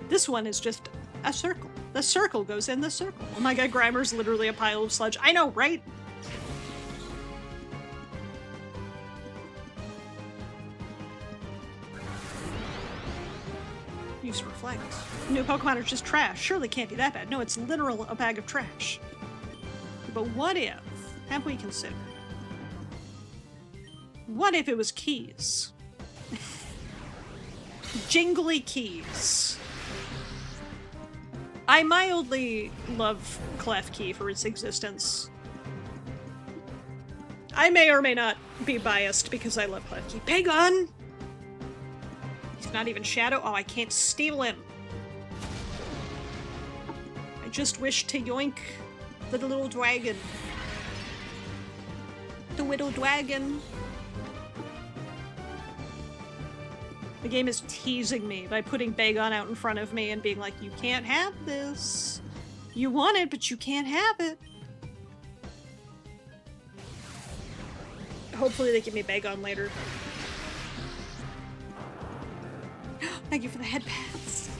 this one is just a circle. The circle goes in the circle. Oh my god, Grimer's literally a pile of sludge. I know, right? New Pokemon are just trash. Surely can't be that bad. No, it's literal a bag of trash. But what if, have we considered, what if it was keys? Jingly keys. I mildly love Klefki for its existence. I may or may not be biased because I love Klefki. Pagon! He's not even Shadow. Oh, I can't steal him. I just wish to yoink the little dragon. The little dragon. The game is teasing me by putting Bagon out in front of me and being like, you can't have this. You want it, but you can't have it. Hopefully they give me Bagon later. Thank you for the headpads.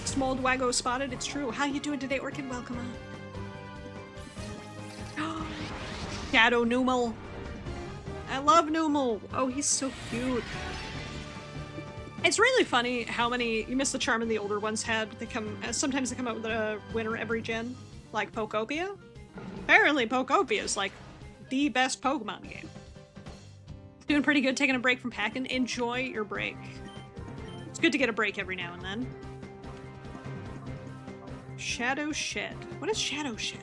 Small Dwago spotted, it's true. How you doing today, Orchid? Welcome on. Shadow Numel. I love Numel. Oh, he's so cute. It's really funny how many you miss the charm in the older ones had. They come sometimes they come out with a winner every gen, like Pokopia. Apparently Pokopia is like the best Pokemon game. Doing pretty good, taking a break from packing. Enjoy your break. It's good to get a break every now and then. Shadow Shed. What is Shadow Shed?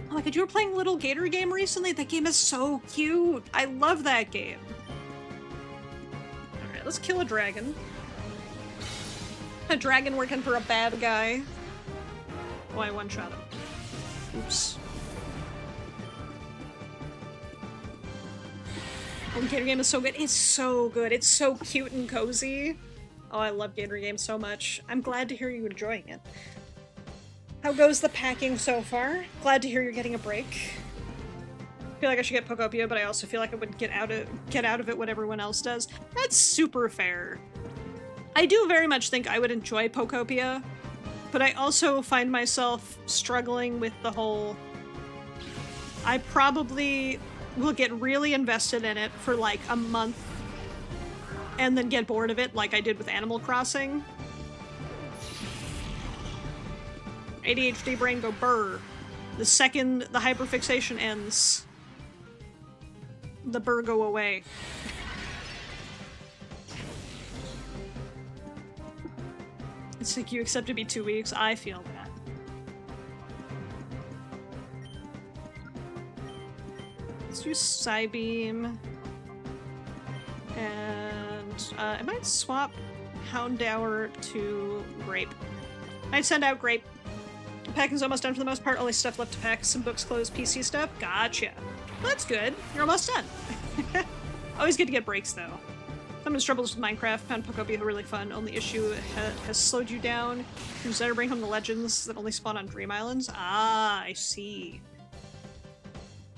Oh my god, you were playing Little Gator Game recently? That game is so cute. I love that game. Alright, let's kill a dragon. A dragon working for a bad guy. Oh, I one-shot him. Oops. Oh, Gator Game is so good. It's so good. It's so cute and cozy. Oh, I love Gator Game so much. I'm glad to hear you enjoying it. How goes the packing so far? Glad to hear you're getting a break. I feel like I should get Pokopia, but I also feel like I would get out of it what everyone else does. That's super fair. I do very much think I would enjoy Pokopia, but I also find myself struggling with the whole... I probably will get really invested in it for like a month and then get bored of it like I did with Animal Crossing. ADHD brain go burr. The second the hyperfixation ends, the burr go away. It's like you accept to be 2 weeks. I feel that. Let's do Psybeam. And I might swap Houndour to Grape. I'd send out Grape. Packing's almost done for the most part. Only stuff left to pack. Some books, clothes, PC stuff. Gotcha. Well, that's good. You're almost done. Always good to get breaks, though. Someone's troubles with Minecraft. Found Pokopia really fun. Only issue has slowed you down. Consider bring home the legends that only spawn on Dream Islands. Ah, I see.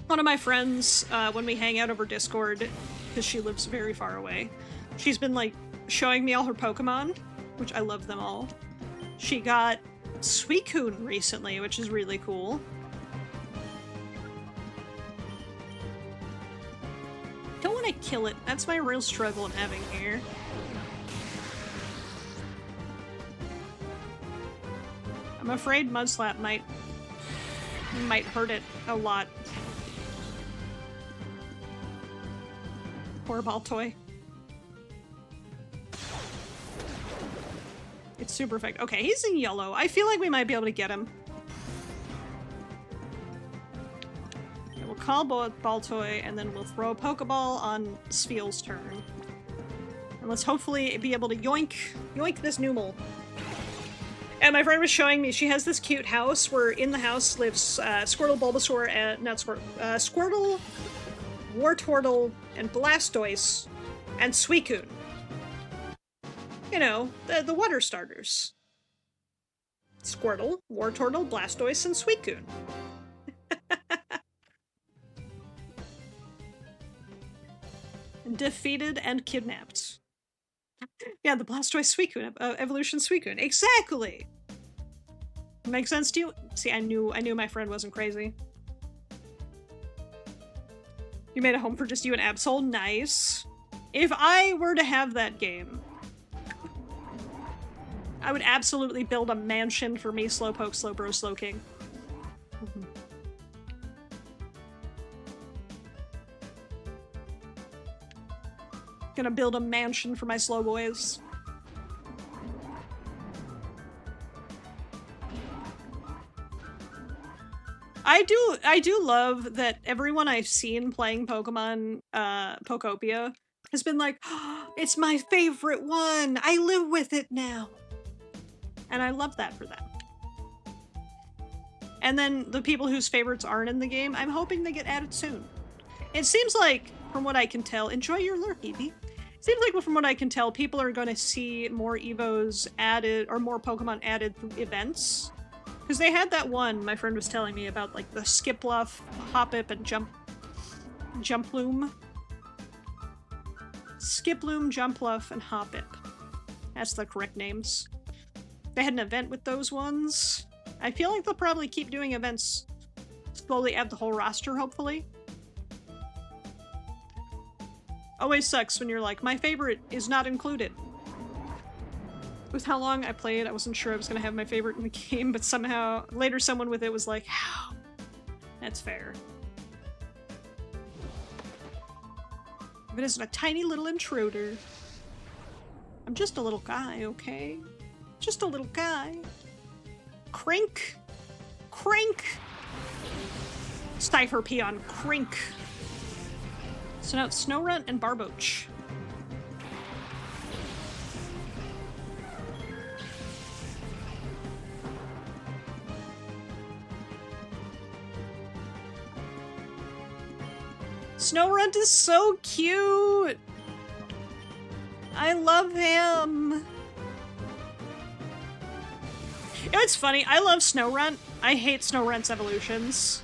One of my friends, when we hang out over Discord, because she lives very far away, she's been, like, showing me all her Pokemon, which I love them all. She got Suicune recently, which is really cool. Don't want to kill it. That's my real struggle I'm having here. I'm afraid Mudslap might hurt it a lot. Poor Baltoy. It's super effective. Okay, he's in yellow. I feel like we might be able to get him. We'll call Baltoy, and then we'll throw a Pokeball on Spheel's turn. And let's hopefully be able to yoink this Numel. And my friend was showing me, she has this cute house where in the house lives Squirtle, Bulbasaur, and not Squirtle, Squirtle, Wartortle, and Blastoise, and Suicune. You know, the water starters. Squirtle, Wartortle, Blastoise, and Suicune. Defeated and kidnapped. Yeah, the Blastoise Suicune, evolution Suicune. Exactly! Makes sense to you? See, I knew my friend wasn't crazy. You made a home for just you and Absol? Nice. If I were to have that game, I would absolutely build a mansion for me, Slowpoke, Slowbro, Slowking. Gonna build a mansion for my slow boys. I do love that everyone I've seen playing Pokemon Pokopia has been like, oh, it's my favorite one. I live with it now. And I love that for them. And then the people whose favorites aren't in the game, I'm hoping they get added soon. It seems like, from what I can tell, enjoy your lurk, Eevee. Seems like from what I can tell, people are going to see more Evos added, or more Pokemon added through events. Because they had that one my friend was telling me about, like the Skipluff, Hoppip, and Jumplume. Skiploom, Jumpluff, and Hoppip. That's the correct names. They had an event with those ones. I feel like they'll probably keep doing events, slowly add the whole roster, hopefully. Always sucks when you're like, my favorite is not included. With how long I played, I wasn't sure I was going to have my favorite in the game, but somehow later someone with it was like, how? That's fair. If it isn't a tiny little intruder. I'm just a little guy, okay? Just a little guy. Crink. Crink. Stiffer Peon. Crink. So now it's Snorunt and Barboach. Snorunt is so cute! I love him! You know, it's funny, I love Snorunt. I hate Snorunt's evolutions.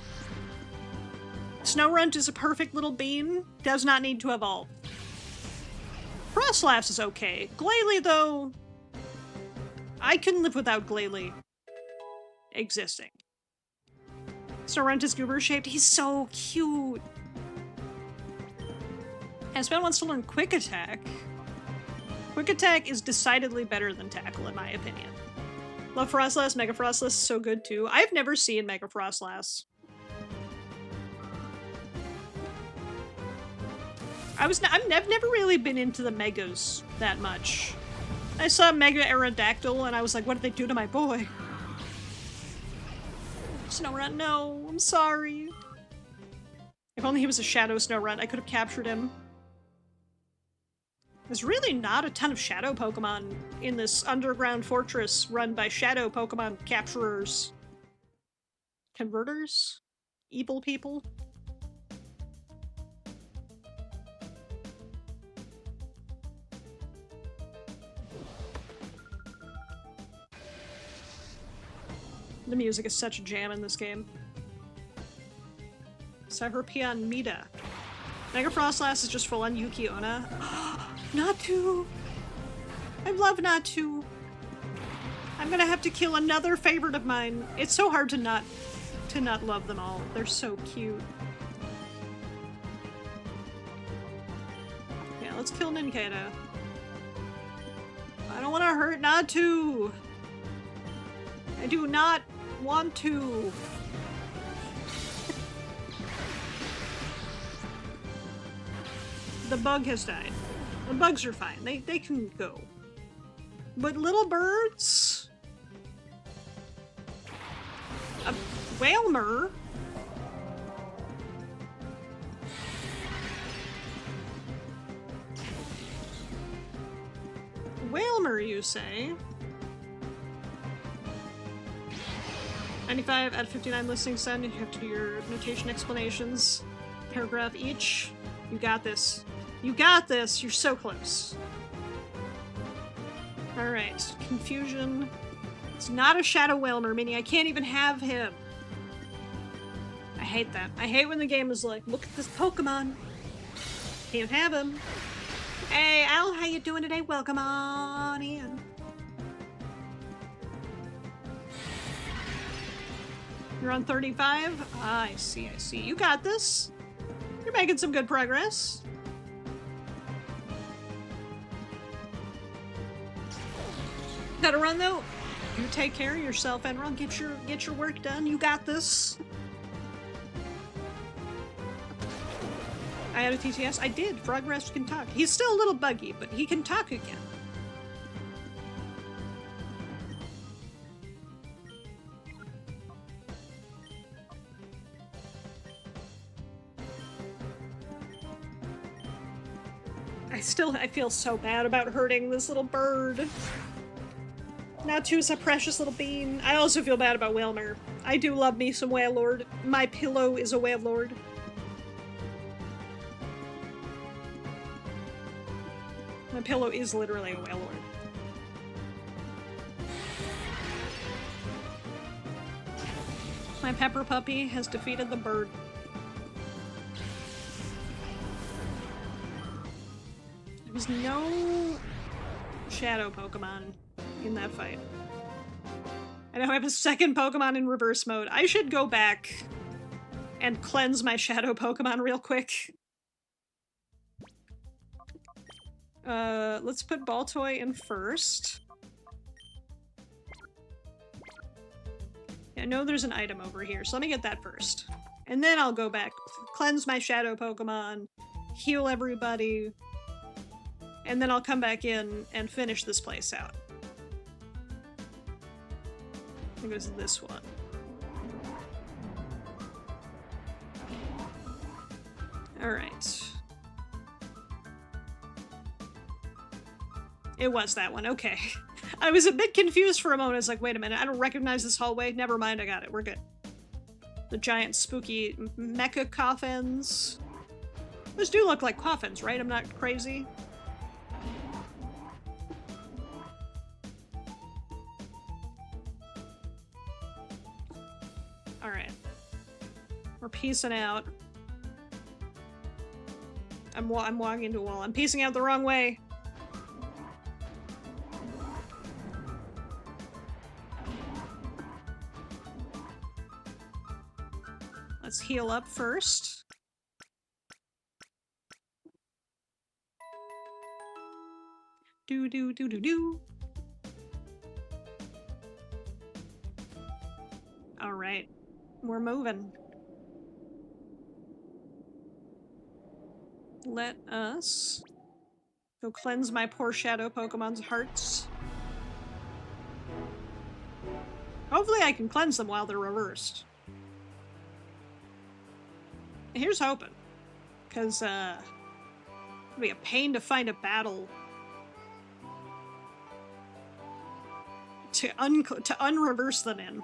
Snorunt is a perfect little bean, does not need to evolve. Frostlass is okay. Glalie, though, I couldn't live without Glalie existing. Snorunt is goober-shaped. He's so cute. And Sven wants to learn Quick Attack. Quick Attack is decidedly better than Tackle, in my opinion. Love Frostlass. Mega Frostlass is so good, too. I've never seen Mega Frostlass. I've never really been into the Megas that much. I saw Mega Aerodactyl, and I was like, what did they do to my boy? Snorunt, no. I'm sorry. If only he was a Shadow Snorunt, I could have captured him. There's really not a ton of Shadow Pokemon in this underground fortress run by Shadow Pokemon capturers. Converters? Evil people? The music is such a jam in this game. Cyberpeon Mida. Mega Frostlass is just full on Yuki-Onna. Natu! I love Natu! I'm gonna have to kill another favorite of mine. It's so hard to not love them all. They're so cute. Yeah, let's kill Nincada. I don't want to hurt Natu! I do not want to! The bug has died. The bugs are fine. They can go. But little birds? A Whalmer? Whalmer, you say? 95 out of 59 listening send. You have to do your notation explanations. Paragraph each. You got this. You got this! You're so close. Alright. Confusion. It's not a Shadow Whalmer, meaning I can't even have him. I hate that. I hate when the game is like, look at this Pokemon. Can't have him. Hey, Al, how you doing today? Welcome on in. You're on 35? Ah, I see, I see. You got this. You're making some good progress. Gotta run though. You take care of yourself, Enron. Get your work done. You got this. I had a TTS. I did. Frogrest can talk. He's still a little buggy, but he can talk again. I feel so bad about hurting this little bird. Natu's a precious little bean. I also feel bad about Wilmer. I do love me some Whale Lord. My pillow is a Whale Lord. My pillow is literally a Whale Lord. My pepper puppy has defeated the bird. There was no shadow Pokemon in that fight. I now have a second Pokemon in reverse mode. I should go back and cleanse my shadow Pokemon real quick. Let's put Baltoy in first. I know there's an item over here, so let me get that first. And then I'll go back, cleanse my shadow Pokemon, heal everybody, and then I'll come back in and finish this place out. I think it was this one. Alright. It was that one, okay. I was a bit confused for a moment. I was like, wait a minute, I don't recognize this hallway. Never mind, I got it. We're good. The giant spooky mecha coffins. Those do look like coffins, right? I'm not crazy. Alright. We're peacing out. I'm walking into a wall. I'm peacing out the wrong way. Let's heal up first. Do do do do do. All right, we're moving. Let us go cleanse my poor shadow Pokemon's hearts. Hopefully I can cleanse them while they're reversed. Here's hoping, because it'll be a pain to find a battle to unreverse them in.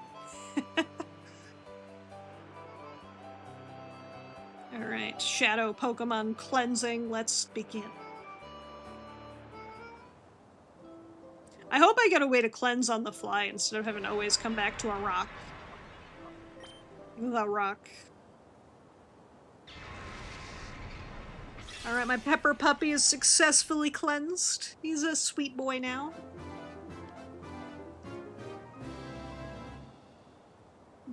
Alright, shadow Pokemon cleansing, let's begin. I hope I get a way to cleanse on the fly instead of having to always come back to a rock. The rock. Alright, my pepper puppy is successfully cleansed. He's a sweet boy now.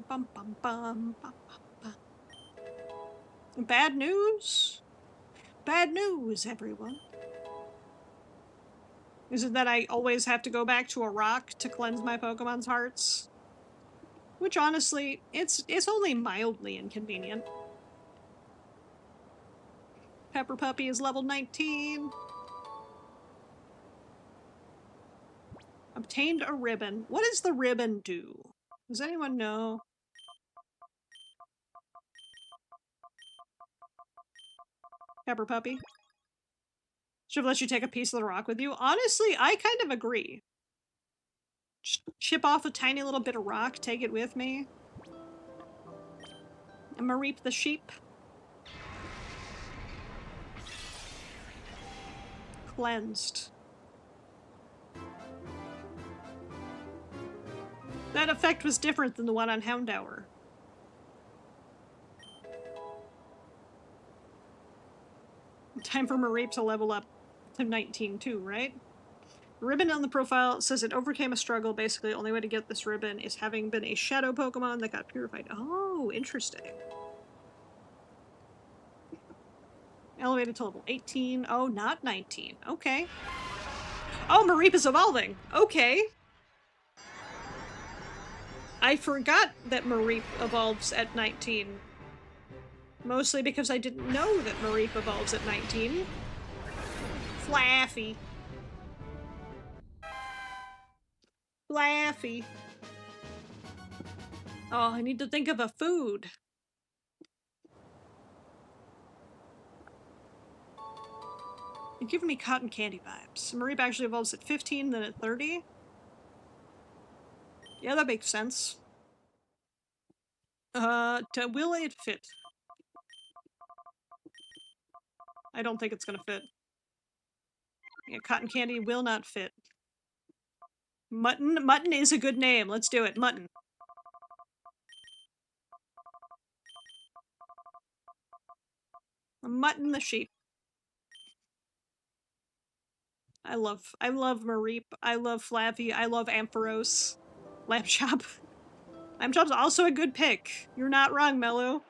Bum, bum, bum, bum, bum, bum. Bad news? Bad news, everyone. Is it that I always have to go back to a rock to cleanse my Pokemon's hearts? Which honestly, it's only mildly inconvenient. Pepper Puppy is level 19. Obtained a ribbon. What does the ribbon do? Does anyone know? Pepper Puppy? Should have let you take a piece of the rock with you. Honestly, I kind of agree. Just chip off a tiny little bit of rock, take it with me. And Mareep the sheep. Cleansed. That effect was different than the one on Houndour. Time for Mareep to level up to 19 too, right? The ribbon on the profile says it overcame a struggle. Basically, the only way to get this ribbon is having been a shadow Pokemon that got purified. Oh, interesting. Elevated to level 18. Oh, not 19. Okay. Oh, Mareep is evolving. Okay. I forgot that Mareep evolves at 19. Mostly because I didn't know that Mareep evolves at 19. Flaffy. Flaffy. Oh, I need to think of a food. You're giving me cotton candy vibes. Mareep actually evolves at 15, then at 30. Yeah, that makes sense. Will it fit? I don't think it's gonna fit. Yeah, cotton candy will not fit. Mutton? Mutton is a good name. Let's do it. Mutton. Mutton the sheep. I love Mareep. I love Flappy. I love Ampharos. Lamb chop. Lamb chop's also a good pick. You're not wrong, Mello.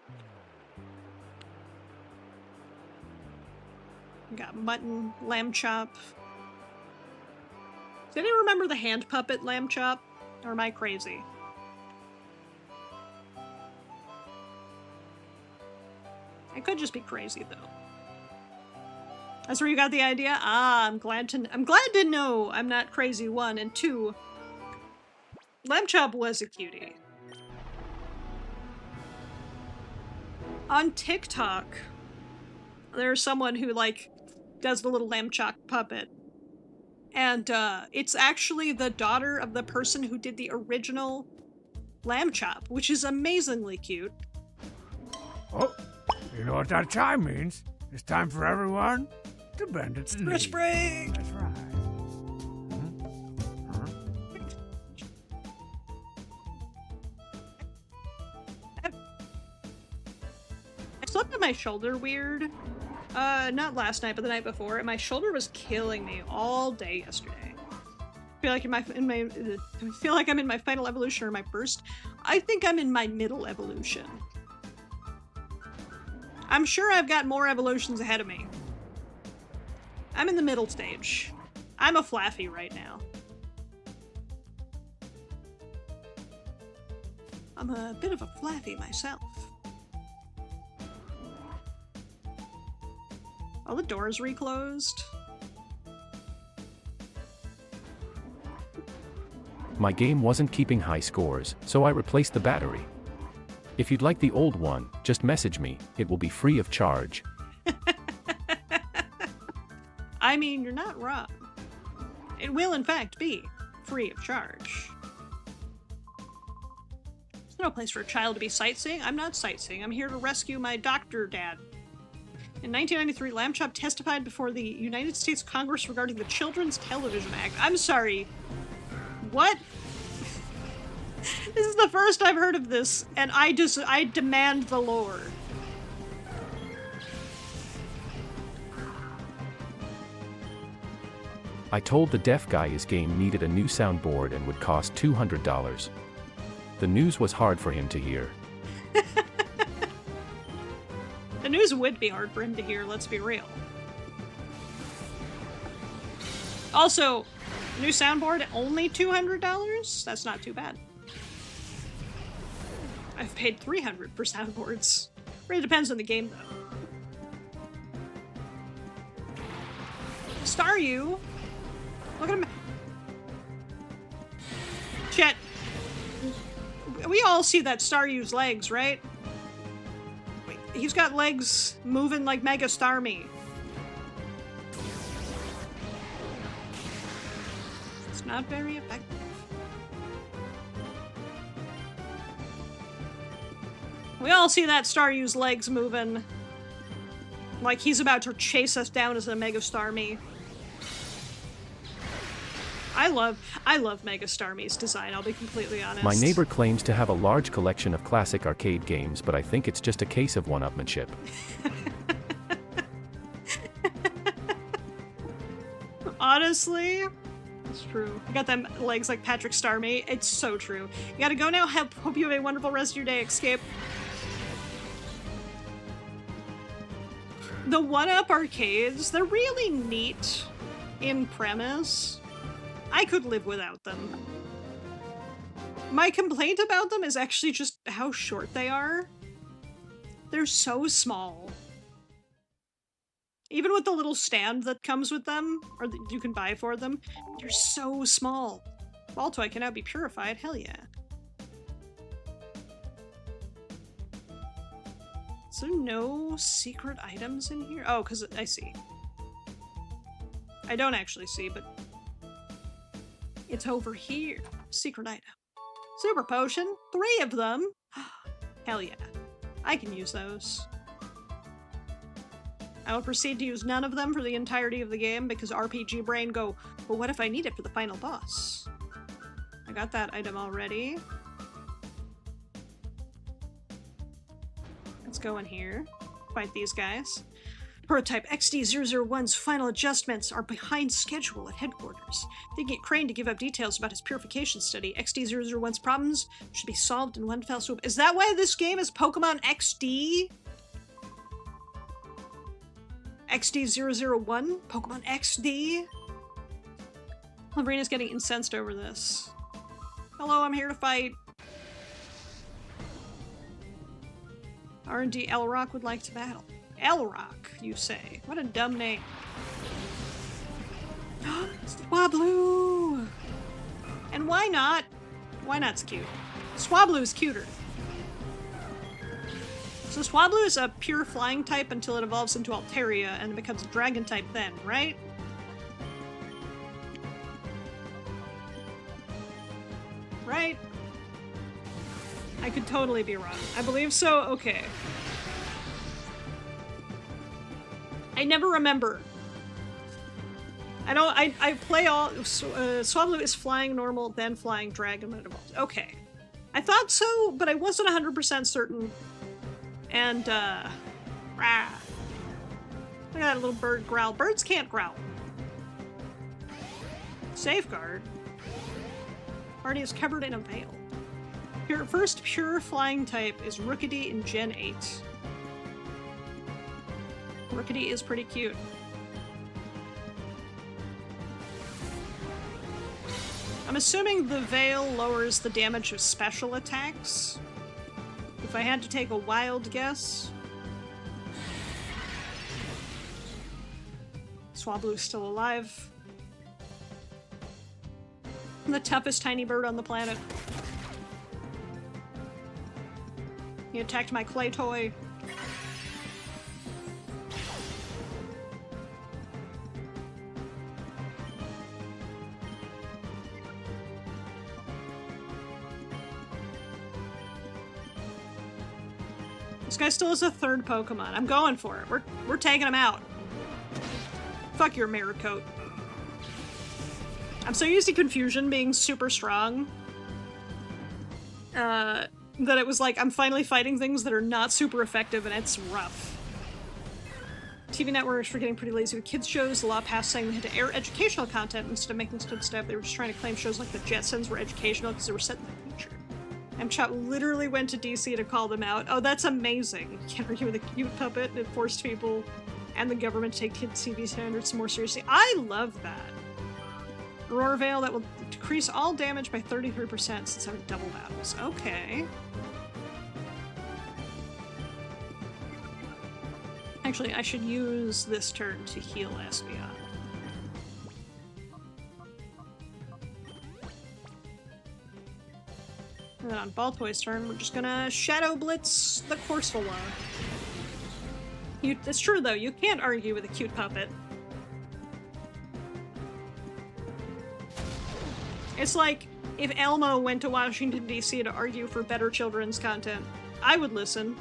We got mutton, lamb chop. Does anyone remember the hand puppet lamb chop? Or am I crazy? I could just be crazy though. That's where you got the idea? Ah, I'm glad to know I'm not crazy, 1, and 2. Lamb chop was a cutie. On TikTok, there's someone who like does the little lamb chop puppet. And it's actually the daughter of the person who did the original lamb chop, which is amazingly cute. Oh, you know what that chime means? It's time for everyone to bend its knee. Spray! That's right. I slept on my shoulder weird. Not last night, but the night before, and my shoulder was killing me all day yesterday. I feel like I feel like I'm in my final evolution or my first. I think I'm in my middle evolution. I'm sure I've got more evolutions ahead of me. I'm in the middle stage. I'm a Flaffy right now. I'm a bit of a Flaffy myself. All the doors reclosed. My game wasn't keeping high scores, so I replaced the battery. If you'd like the old one, just message me. It will be free of charge. I mean, you're not wrong. It will, in fact, be free of charge. There's no place for a child to be sightseeing. I'm not sightseeing. I'm here to rescue my doctor dad. In 1993, Lamb Chop testified before the United States Congress regarding the Children's Television Act. I'm sorry. What? This is the first I've heard of this, and I demand the lore. I told the deaf guy his game needed a new soundboard and would cost $200. The news was hard for him to hear. The news would be hard for him to hear, let's be real. Also, new soundboard, only $200? That's not too bad. I've paid $300 for soundboards. Really depends on the game, though. Staryu? Look at him. Chet. We all see that Staryu's legs, right? Wait, he's got legs moving like Mega Starmie. It's not very effective. We all see that Staryu's legs moving like he's about to chase us down as a Mega Starmie. I love Mega Starmie's design, I'll be completely honest. My neighbor claims to have a large collection of classic arcade games, but I think it's just a case of one-upmanship. Honestly, it's true. You got them legs like Patrick Starmie. It's so true. You gotta go now. Hope you have a wonderful rest of your day, Escape. The 1-up arcades, they're really neat in premise. I could live without them. My complaint about them is actually just how short they are. They're so small. Even with the little stand that comes with them, or that you can buy for them, they're so small. Baltoy can now be purified, hell yeah. Is there no secret items in here? Oh, because I see. I don't actually see, but it's over here. Secret item. Super potion, 3 of them. Hell yeah. I can use those. I will proceed to use none of them for the entirety of the game because RPG brain go, well, what if I need it for the final boss? I got that item already. Let's go in here. Fight these guys. Prototype XD001's final adjustments are behind schedule at headquarters. They get Crane to give up details about his purification study. XD001's problems should be solved in one fell swoop. Is that why this game is Pokemon XD? XD001? Pokemon XD? Lavrina's getting incensed over this. Hello, I'm here to fight. R&D Elrock would like to battle. Elrock, you say? What a dumb name. Swablu! And why not? Why not's cute? Swablu is cuter. So Swablu is a pure flying type until it evolves into Altaria and becomes a dragon type then, right? Right? I could totally be wrong. I believe so? Okay. I never remember. I play all... Swablu is flying normal, then flying dragon when it evolves. Okay. I thought so, but I wasn't 100% certain. And, rah. Look at that little bird growl. Birds can't growl. Safeguard. Party is covered in a veil. First pure flying type is Rookidee in Gen 8. Rookidee is pretty cute. I'm assuming the veil lowers the damage of special attacks. If I had to take a wild guess. Swablu's still alive. The toughest tiny bird on the planet. He attacked my clay toy. This guy still has a third Pokemon. I'm going for it. We're taking him out. Fuck your mirror coat. I'm so used to Confusion being super strong. That it was like, I'm finally fighting things that are not super effective and it's rough. TV networks were getting pretty lazy with kids shows. The law passed saying they had to air educational content instead of making good stuff. They were just trying to claim shows like the Jetsons were educational because they were set in the future. MCHOT literally went to DC to call them out. Oh, that's amazing. You can't argue with a cute puppet. It forced people and the government to take kids' TV standards more seriously. I love that. Aurora Veil that will decrease all damage by 33% since having double battles. Okay. Actually, I should use this turn to heal Espeon. And then on Baltoy's turn, we're just gonna Shadow Blitz the Corsola. It's true though, you can't argue with a cute puppet. It's like if Elmo went to Washington, D.C. to argue for better children's content. I would listen.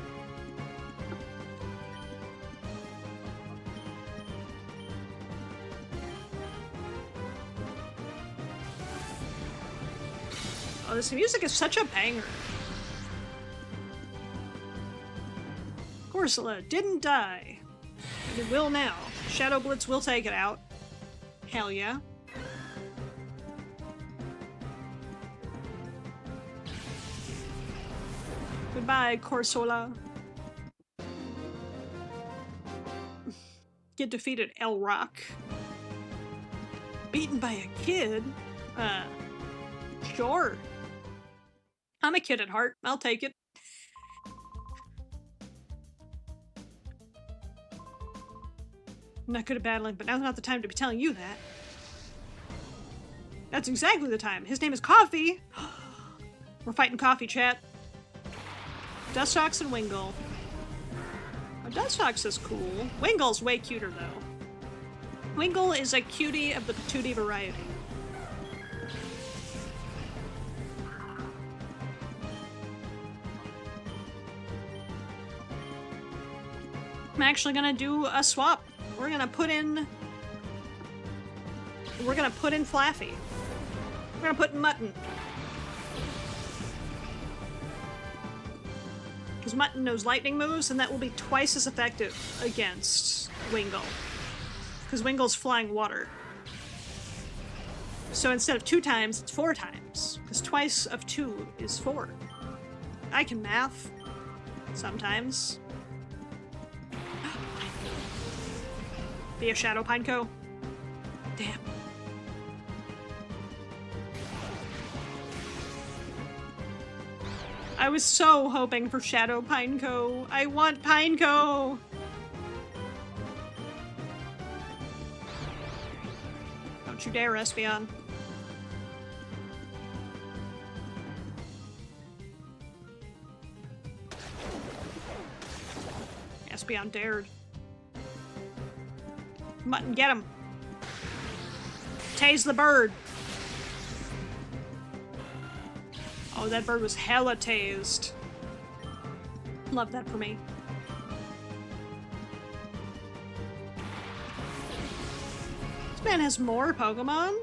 Oh, this music is such a banger. Corsola didn't die. But it will now. Shadow Blitz will take it out. Hell yeah. Goodbye, Corsola. Get defeated, El Rock. Beaten by a kid? Sure. I'm a kid at heart. I'll take it. I'm not good at battling, but now's not the time to be telling you that. That's exactly the time. His name is Coffee. We're fighting Coffee, chat. Dustox and Wingull. Oh, Dustox is cool. Wingull's way cuter, though. Wingull is a cutie of the patootie variety. I'm actually gonna do a swap. We're gonna put in Flaffy. We're gonna put in Mutton. Because Mutton knows lightning moves, and that will be twice as effective against Wingull. Because Wingull's flying water. So instead of 2 times, it's 4 times. Because twice of 2 is 4. I can math. Sometimes. Be a Shadow Pineco. Damn. I was so hoping for Shadow Pineco. I want Pineco! Don't you dare, Espeon. Espeon dared. Mutton, get him. Tase the bird. Oh, that bird was hella tased. Love that for me. This man has more Pokemon?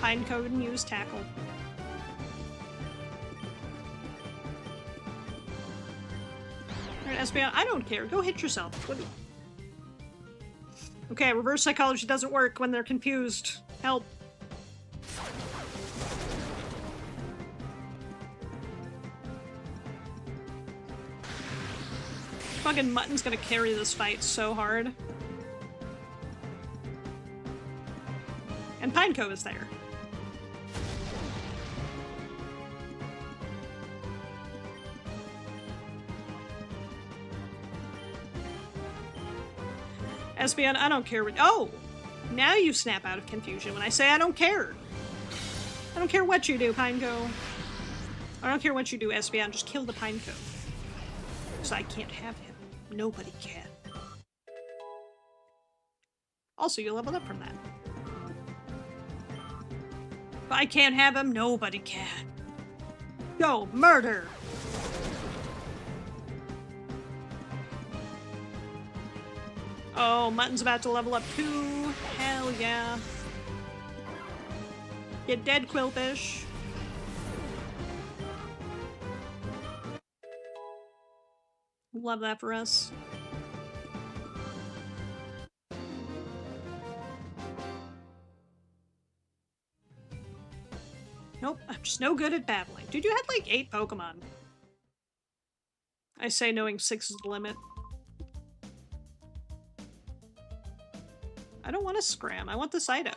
Pineco and use Tackle. Espeon, I don't care. Go hit yourself. Okay, reverse psychology doesn't work when they're confused. Help. Fucking Mutton's gonna carry this fight so hard. And Pineco is there. Espeon, I don't care what— oh! Now you snap out of confusion when I say I don't care. I don't care what you do, Pineco. I don't care what you do, Espeon. Just kill the Pineco. Because I can't have him. Nobody can. Also, you leveled up from that. If I can't have him, nobody can. Go, murder! Oh, Mutton's about to level up too. Hell yeah. Get dead, Quillfish. Love that for us. Nope, I'm just no good at battling. Dude, you had like 8 Pokemon. I say knowing 6 is the limit. I don't want a Scram. I want this item.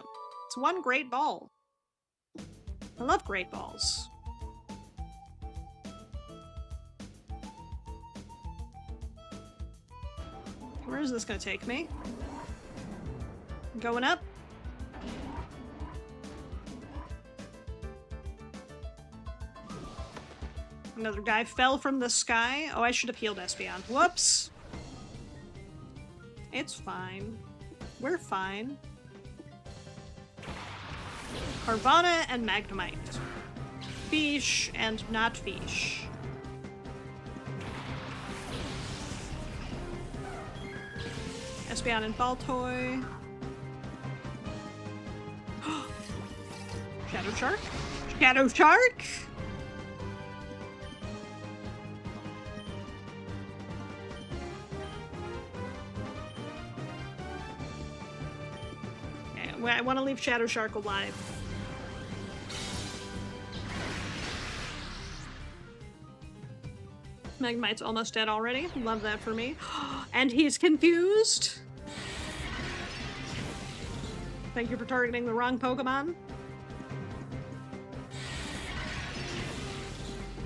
It's 1 Great Ball. I love Great Balls. Where is this gonna take me? Going up? Another guy fell from the sky. Oh, I should have healed Espeon. Whoops! It's fine. We're fine. Carvana and Magnemite. Fish and not fish. Espeon and Baltoy. Shadow Shark? Shadow Shark? I want to leave Shadow Shark alive. Magnemite's almost dead already. Love that for me. And he's confused. Thank you for targeting the wrong Pokemon.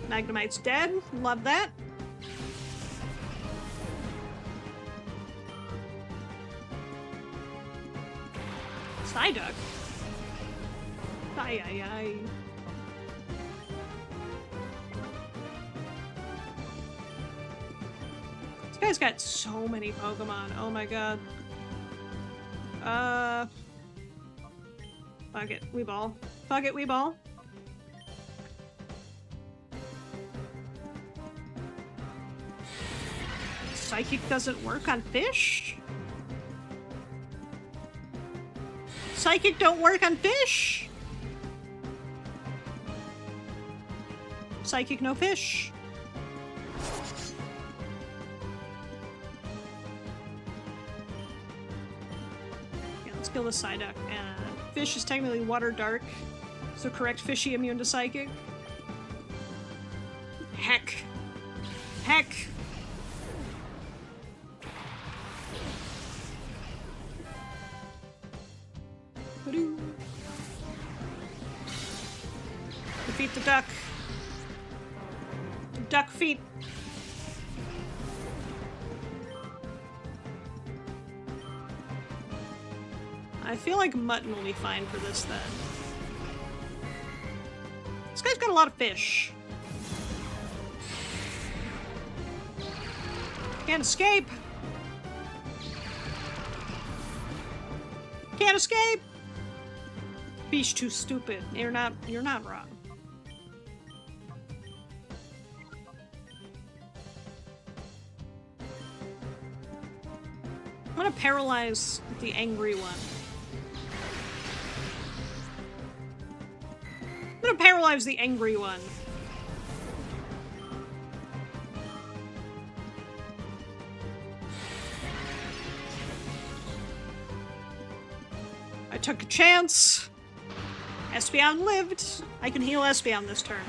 Magnemite's dead. Love that. Psyduck. Ay, ay, ay. This guy's got so many Pokemon. Oh my god. Fuck it, Weeball. Fuck it, Weeball. Psychic doesn't work on fish? Psychic don't work on fish? Psychic no fish. Yeah, let's kill the Psyduck. And fish is technically water dark, so correct fishy immune to psychic. Heck. Heck. Defeat the duck. Duck feet. I feel like mutton will be fine for this then. This guy's got a lot of fish. Can't escape. Can't escape. Fish too stupid. You're not wrong. I'm gonna paralyze the angry one. I'm gonna paralyze the angry one. I took a chance. Espeon lived. I can heal Espeon this turn.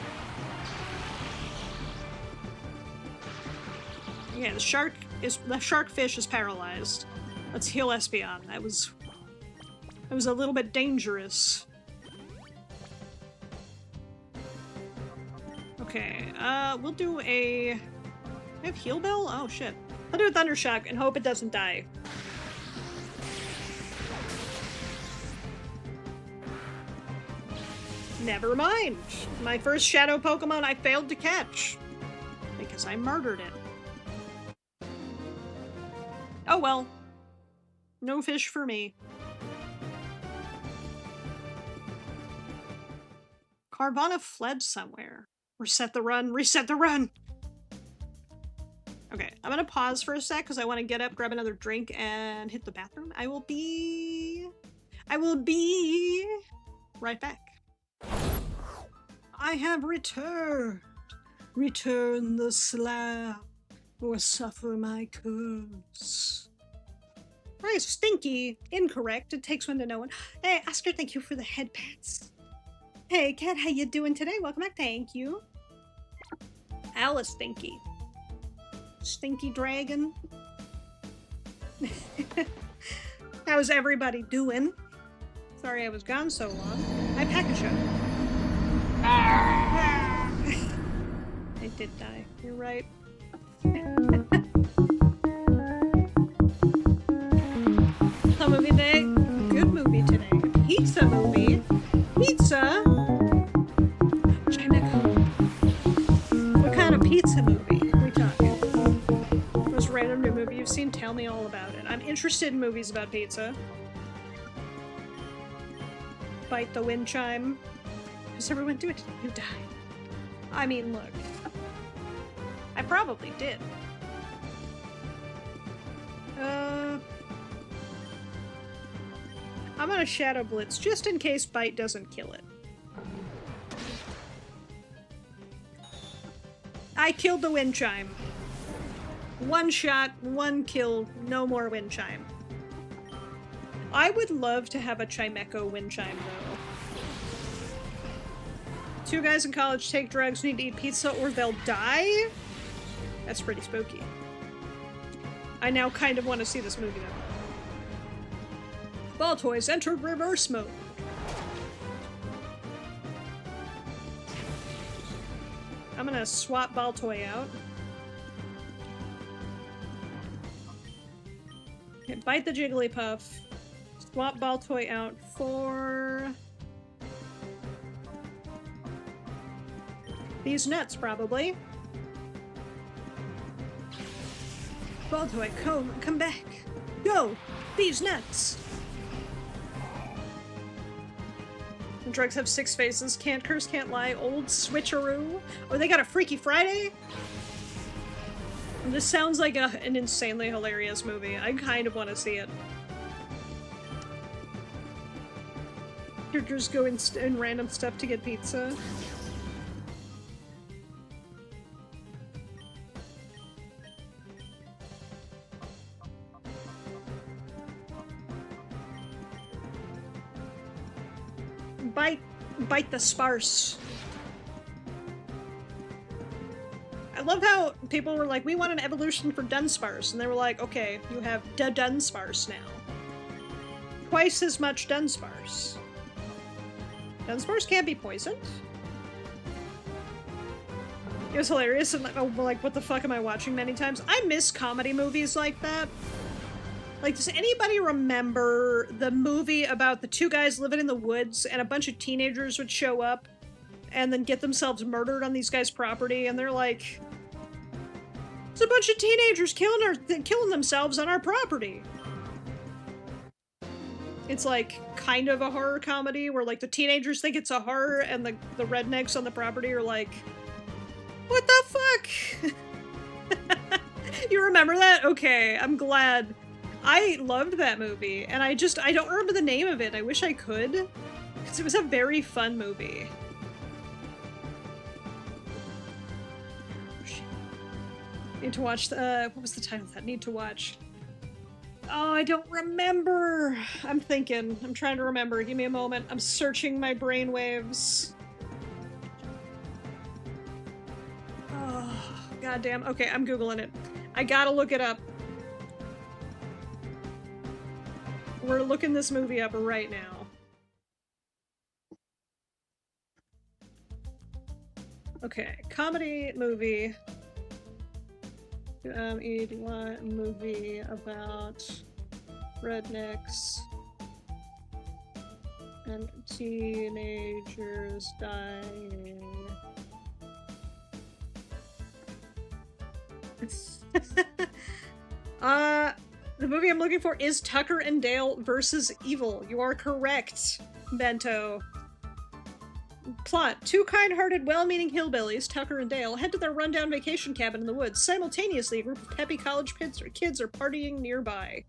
Yeah, the shark fish is paralyzed. Let's heal Espeon. That was a little bit dangerous. Okay, we'll do a... I have Heal Bell? Oh shit. I'll do a Thunder Shock and hope it doesn't die. Never mind. My first Shadow Pokemon I failed to catch. Because I murdered it. Oh well. No fish for me. Carvana fled somewhere. Reset the run, reset the run! Okay, I'm gonna pause for a sec because I want to get up, grab another drink, and hit the bathroom. I will be right back. I have returned. Return the slab, or suffer my curse. Right, Stinky. Incorrect. It takes one to know one. Hey, Oscar, thank you for the head pats. Hey, Kat, how you doing today? Welcome back. Thank you. Alice Stinky. Stinky Dragon. How's everybody doing? Sorry I was gone so long. I package it. I did die. You're right. Some movie today. Good movie today. Pizza movie. Pizza. What kind of pizza movie are we talking? Most random new movie you've seen? Tell me all about it. I'm interested in movies about pizza. Bite the wind chime. Does everyone do it? You die. I mean, look. I probably did. I'm gonna Shadow Blitz just in case Bite doesn't kill it. I killed the wind chime. One shot, one kill, no more wind chime. I would love to have a Chimecho wind chime though. Two guys in college take drugs, need to eat pizza or they'll die? That's pretty spooky. I now kind of want to see this movie though. Ball toys entered reverse mode. I'm gonna swap ball toy out. Okay, bite the Jigglypuff. Swap ball toy out for these nuts, probably. Ball toy, come back. Go! These nuts! Drugs have 6 faces. Can't curse, can't lie. Old switcheroo. Oh, they got a Freaky Friday? This sounds like an insanely hilarious movie. I kind of want to see it. Characters go in random stuff to get pizza. Bite the sparse. I love how people were like, we want an evolution for Dunsparce, and they were like, okay, you have Dunsparce now. Twice as much Dunsparce. Dunsparce can't be poisoned? It was hilarious, and like, what the fuck am I watching many times? I miss comedy movies like that. Like, does anybody remember the movie about the 2 guys living in the woods and a bunch of teenagers would show up and then get themselves murdered on these guys' property, and they're like, there's a bunch of teenagers killing themselves on our property. It's like kind of a horror comedy where like the teenagers think it's a horror and the rednecks on the property are like, what the fuck? You remember that? Okay, I'm glad. I loved that movie, and I don't remember the name of it. I wish I could, because it was a very fun movie. Oh, shit. Need to watch what was the title of that? Need to watch. Oh, I don't remember. I'm trying to remember. Give me a moment. I'm searching my brainwaves. Oh, goddamn. Okay, I'm Googling it. I gotta look it up. We're looking this movie up right now. Okay, comedy movie. Movie about rednecks and teenagers dying. The movie I'm looking for is Tucker and Dale versus Evil. You are correct, Bento. Plot. 2 kind-hearted, well-meaning hillbillies, Tucker and Dale, head to their rundown vacation cabin in the woods. Simultaneously, a group of peppy college kids are partying nearby.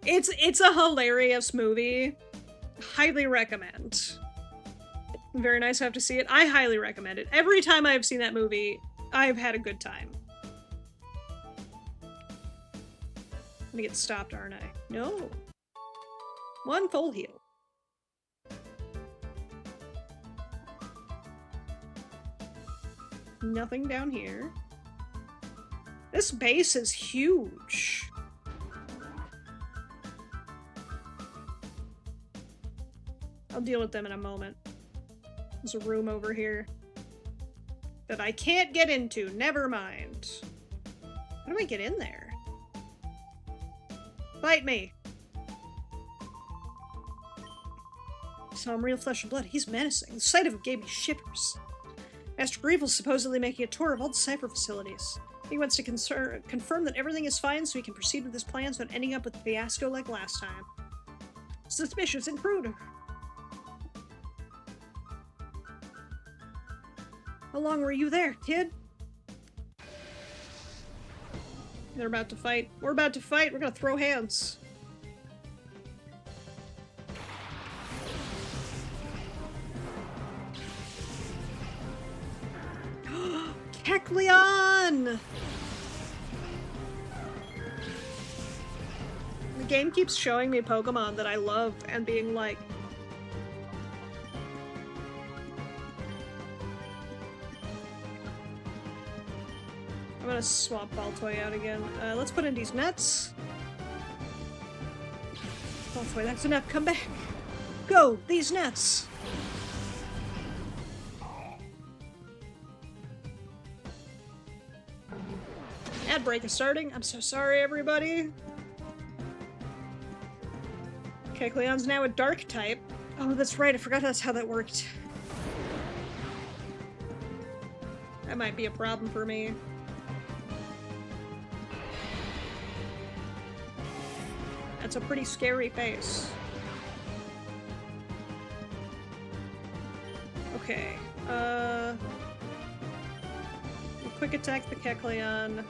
It's a hilarious movie. Highly recommend. Very nice to have to see it. I highly recommend it. Every time I've seen that movie, I've had a good time. I'm gonna get stopped, aren't I? No. 1 full heal. Nothing down here. This base is huge. I'll deal with them in a moment. There's a room over here that I can't get into. Never mind. How do I get in there? Bite me! Saw him real flesh and blood. He's menacing. The sight of him gave me shivers. Master Grievel's supposedly making a tour of all the cipher facilities. He wants to confirm that everything is fine so he can proceed with his plans without ending up with a fiasco like last time. Suspicious intruder. How long were you there, kid? They're about to fight. We're about to fight. We're gonna throw hands. Kecleon! The game keeps showing me Pokemon that I love and being like, I'm gonna swap Baltoy out again. Let's put in these nuts. Baltoy, that's enough. Come back. Go! These nuts! Ad break is starting. I'm so sorry, everybody. Okay, Cleon's now a dark type. Oh, that's right. I forgot that's how that worked. That might be a problem for me. That's a pretty scary face. Okay, we'll quick attack the Kecleon.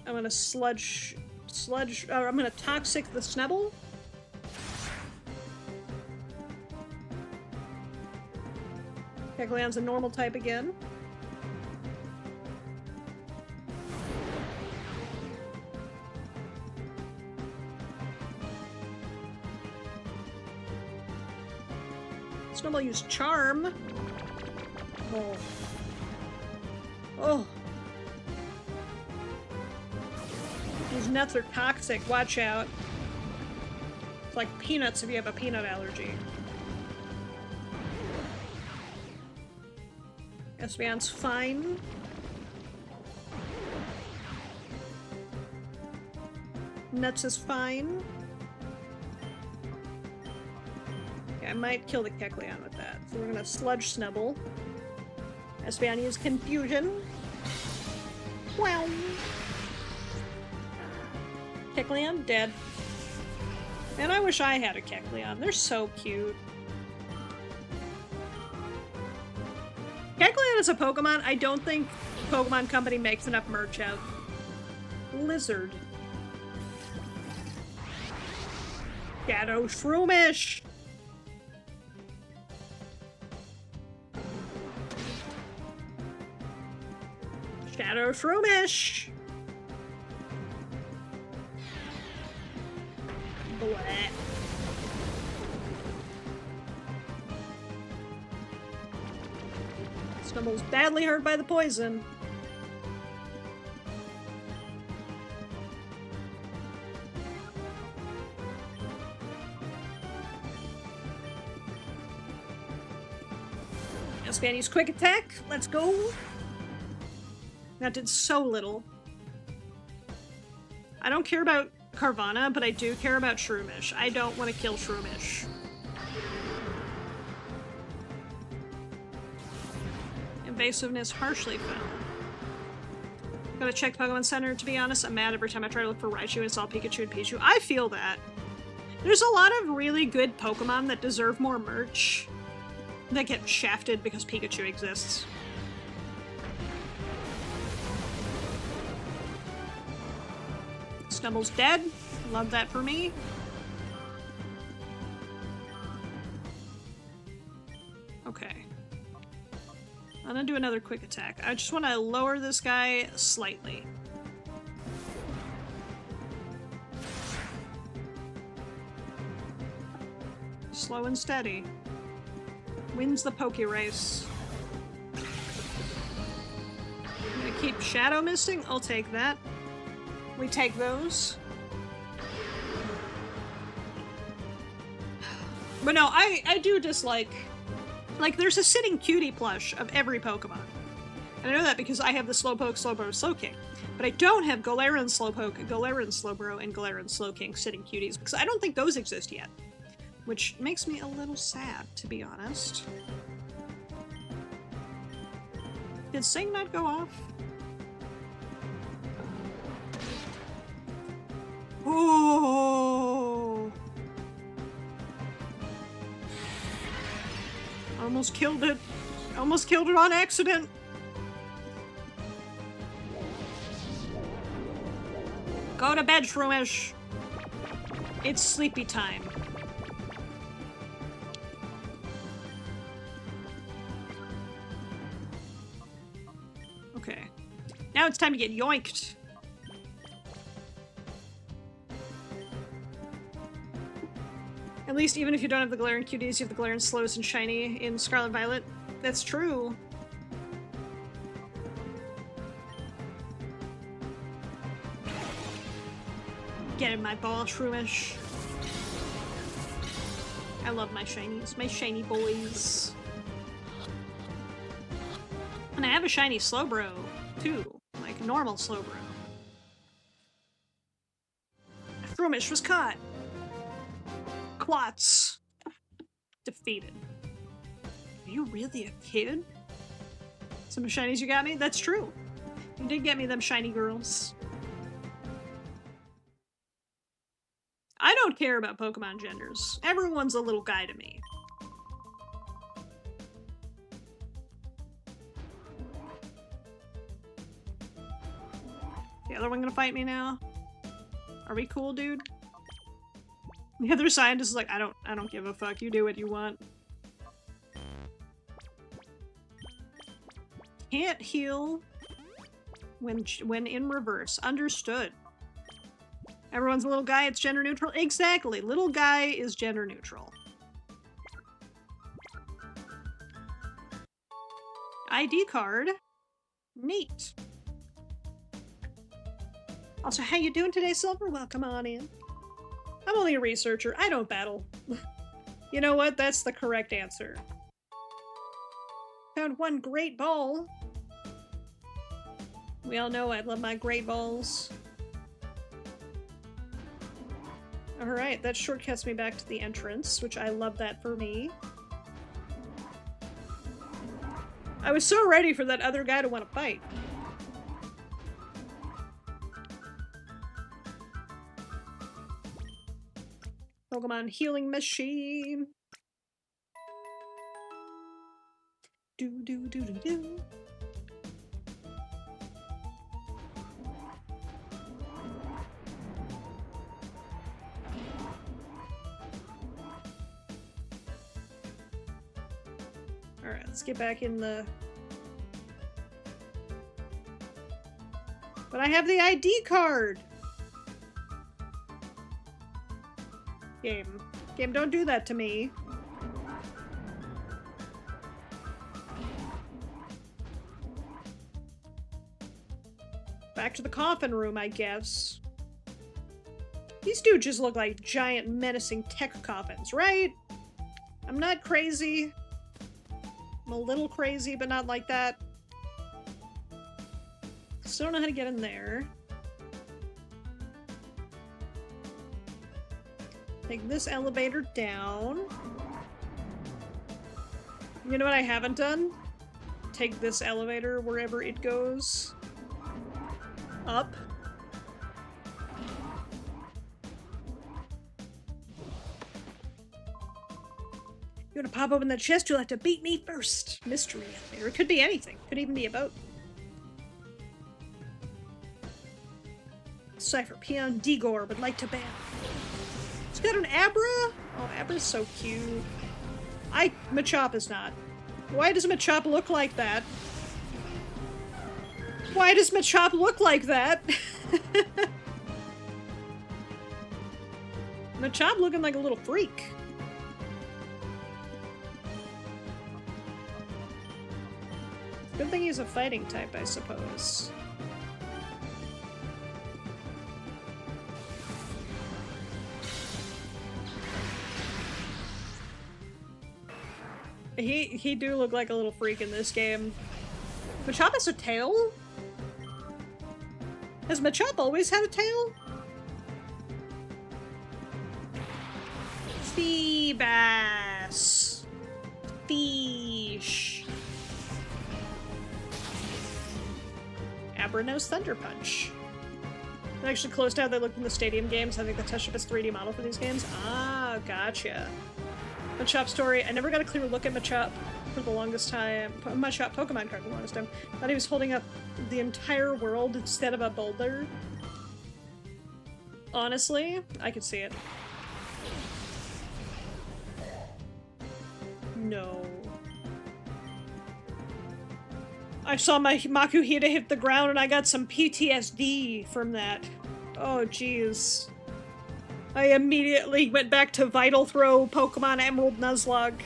I'm gonna I'm gonna toxic the Snubble. Kecleon's a normal type again. Snubble used Charm. Oh. Oh. These nuts are toxic. Watch out. It's like peanuts if you have a peanut allergy. Espeon's fine. Nuts is fine. Okay, I might kill the Kecleon with that. So we're gonna Sludge Snubble. Espeon used Confusion. Wow. Kecleon dead. Man, I wish I had a Kecleon. They're so cute. Kecleon is a Pokemon I don't think Pokemon Company makes enough merch of. Lizard. Shadow Shroomish! Shadow Shroomish! Bleh. Snubble's badly hurt by the poison. Espeon used Quick Attack. Let's go. That did so little. I don't care about Carvana, but I do care about Shroomish. I don't want to kill Shroomish. Invasiveness harshly found. Gotta check Pokemon Center, to be honest. I'm mad every time I try to look for Raichu and it's all Pikachu and Pichu. I feel that. There's a lot of really good Pokemon that deserve more merch that get shafted because Pikachu exists. Stubble's dead. Love that for me. Okay. I'm gonna do another quick attack. I just want to lower this guy slightly. Slow and steady. Wins the Poke Race. I'm gonna keep Shadow Misting. I'll take that. We take those. But no, I do dislike... Like, there's a sitting cutie plush of every Pokemon. And I know that because I have the Slowpoke, Slowbro, Slowking. But I don't have Galarian Slowpoke, Galarian Slowbro, and Galarian Slowking sitting cuties, because I don't think those exist yet. Which makes me a little sad, to be honest. Did Sing not go off? Oh! Almost killed it. Almost killed it on accident. Go to bed, Shroomish. It's sleepy time. Okay. Now it's time to get yoinked. At least even if you don't have the glare in QDs, you have the glare in slows and shiny in Scarlet Violet. That's true. Get in my ball, Shroomish. I love my shinies. My shiny boys. And I have a shiny Slowbro, too. Like, normal Slowbro. Shroomish was caught. Quats. Defeated. Are you really a kid? Some shinies you got me? That's true. You did get me them shiny girls. I don't care about Pokemon genders. Everyone's a little guy to me. The other one gonna fight me now? Are we cool, dude? The other scientist is like, I don't give a fuck. You do what you want. Can't heal when in reverse. Understood. Everyone's a little guy, it's gender neutral. Exactly. Little guy is gender neutral. ID card. Neat. Also, how you doing today, Silver? Welcome on in. I'm only a researcher. I don't battle. You know what? That's the correct answer. Found one great ball. We all know I love my great balls. Alright, that shortcuts me back to the entrance, which I love that for me. I was so ready for that other guy to want to fight. Pokemon healing machine. Do do do do do. Alright, let's get back in the... But I have the ID card! Game. Game, don't do that to me. Back to the coffin room, I guess. These dudes just look like giant menacing tech coffins, right? I'm not crazy. I'm a little crazy, but not like that. Still don't know how to get in there. Take this elevator down. You know what I haven't done? Take this elevator wherever it goes. Up. You wanna pop open that chest, you'll have to beat me first. Mystery elevator. It could be anything. Could even be a boat. Cypher, Peon, Digor would like to ban. It's got an Abra? Oh, Abra's so cute. Machop is not. Why does Machop look like that? Why does Machop look like that? Machop looking like a little freak. Good thing he's a fighting type, I suppose. He do look like a little freak in this game. Machop has a tail? Has Machop always had a tail? Feebas. Fish. Abra knows Thunder Punch. They actually closed out. They looked in the stadium games. I think they touched up his 3D model for these games. Ah, gotcha. Machop story. I never got a clear look at Machop for the longest time. Machop Pokemon card for the longest time. Thought he was holding up the entire world instead of a boulder. Honestly, I could see it. No. I saw my Makuhita hit the ground and I got some PTSD from that. Oh, jeez. I immediately went back to Vital Throw Pokemon Emerald Nuzlocke.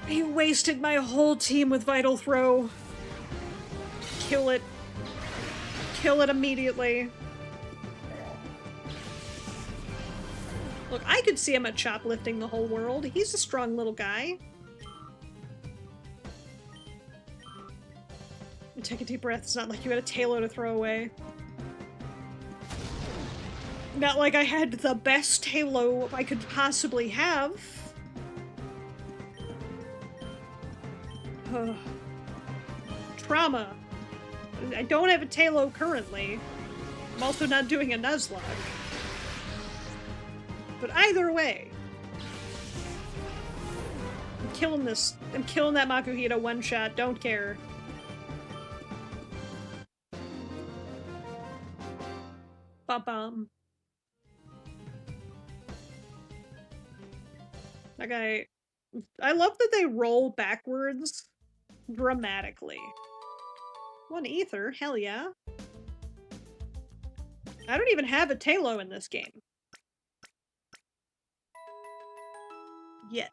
He wasted my whole team with Vital Throw. Kill it. Kill it immediately. Look, I could see him at shoplifting the whole world. He's a strong little guy. Take a deep breath. It's not like you had a Taillow to throw away. Not like I had the best Taillow I could possibly have. Trauma. I don't have a Taillow currently. I'm also not doing a Nuzlocke. But either way, I'm killing this. I'm killing that Makuhita one shot. Don't care. Bum. That I love that they roll backwards dramatically. One ether, hell yeah. I don't even have a Taillow in this game. Yet.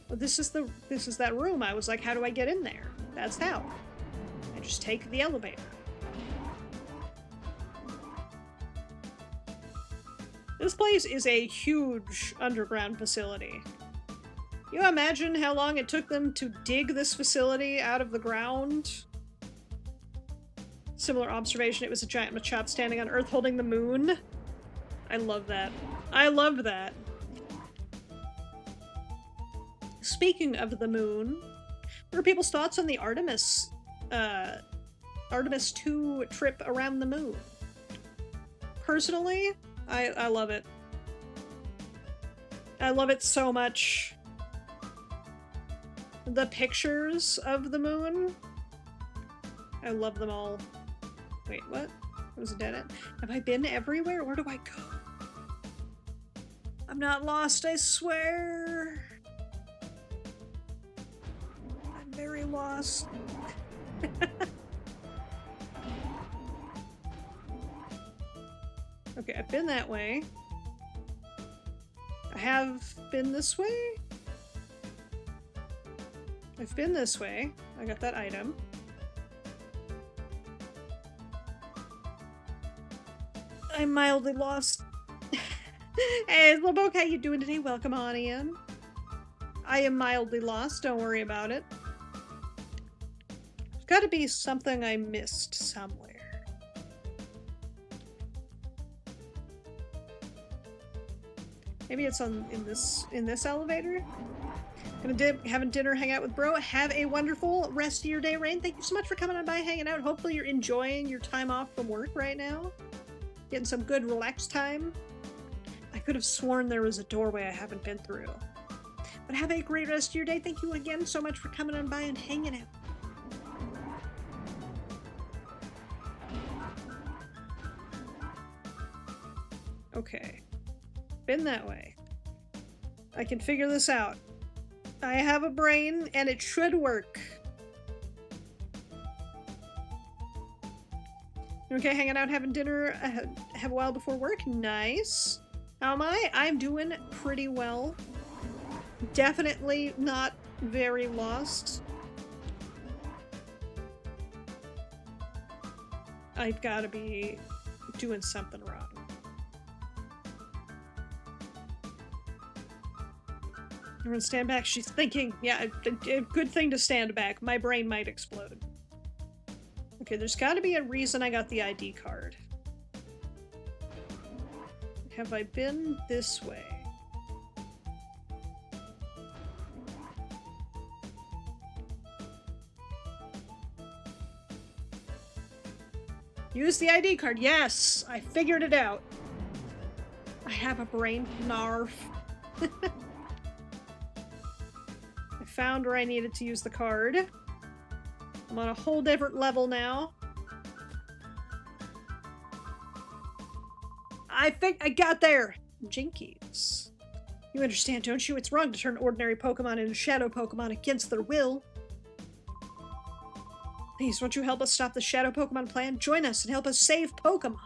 Well, this is that room. I was like, how do I get in there? That's how. I just take the elevator. This place is a huge underground facility. You imagine how long it took them to dig this facility out of the ground? Similar observation, it was a giant Machop standing on Earth holding the moon. I love that. I love that. Speaking of the moon, what are people's thoughts on the Artemis 2 trip around the moon? Personally, I love it. I love it so much. The pictures of the moon, I love them all. Wait, what? Was it dead end? Have I been everywhere? Where do I go? I'm not lost, I swear. I'm very lost. Okay, I've been that way. I have been this way? I've been this way. I got that item. I'm mildly lost. Hey, Slowpoke, how you doing today? Welcome on in. I am mildly lost, don't worry about it. There's gotta be something I missed somewhere. Maybe it's in this elevator? Gonna having dinner, hang out with bro. Have a wonderful rest of your day, Rain. Thank you so much for coming on by, hanging out. Hopefully you're enjoying your time off from work right now. Getting some good relaxed time. I could have sworn there was a doorway I haven't been through. But have a great rest of your day. Thank you again so much for coming on by and hanging out. Okay. Been that way. I can figure this out. I have a brain, and it should work. Okay, hanging out, having dinner, have a while before work. Nice. How am I? I'm doing pretty well. Definitely not very lost. I've got to be doing something wrong. Everyone stand back. She's thinking. Yeah, a good thing to stand back. My brain might explode. Okay, there's got to be a reason I got the ID card. Have I been this way? Use the ID card. Yes! I figured it out. I have a brain. Narf. I found where I needed to use the card. I'm on a whole different level now. I think I got there! Jinkies. You understand, don't you? It's wrong to turn ordinary Pokemon into shadow Pokemon against their will. Please, won't you help us stop the Shadow Pokemon plan? Join us and help us save Pokemon.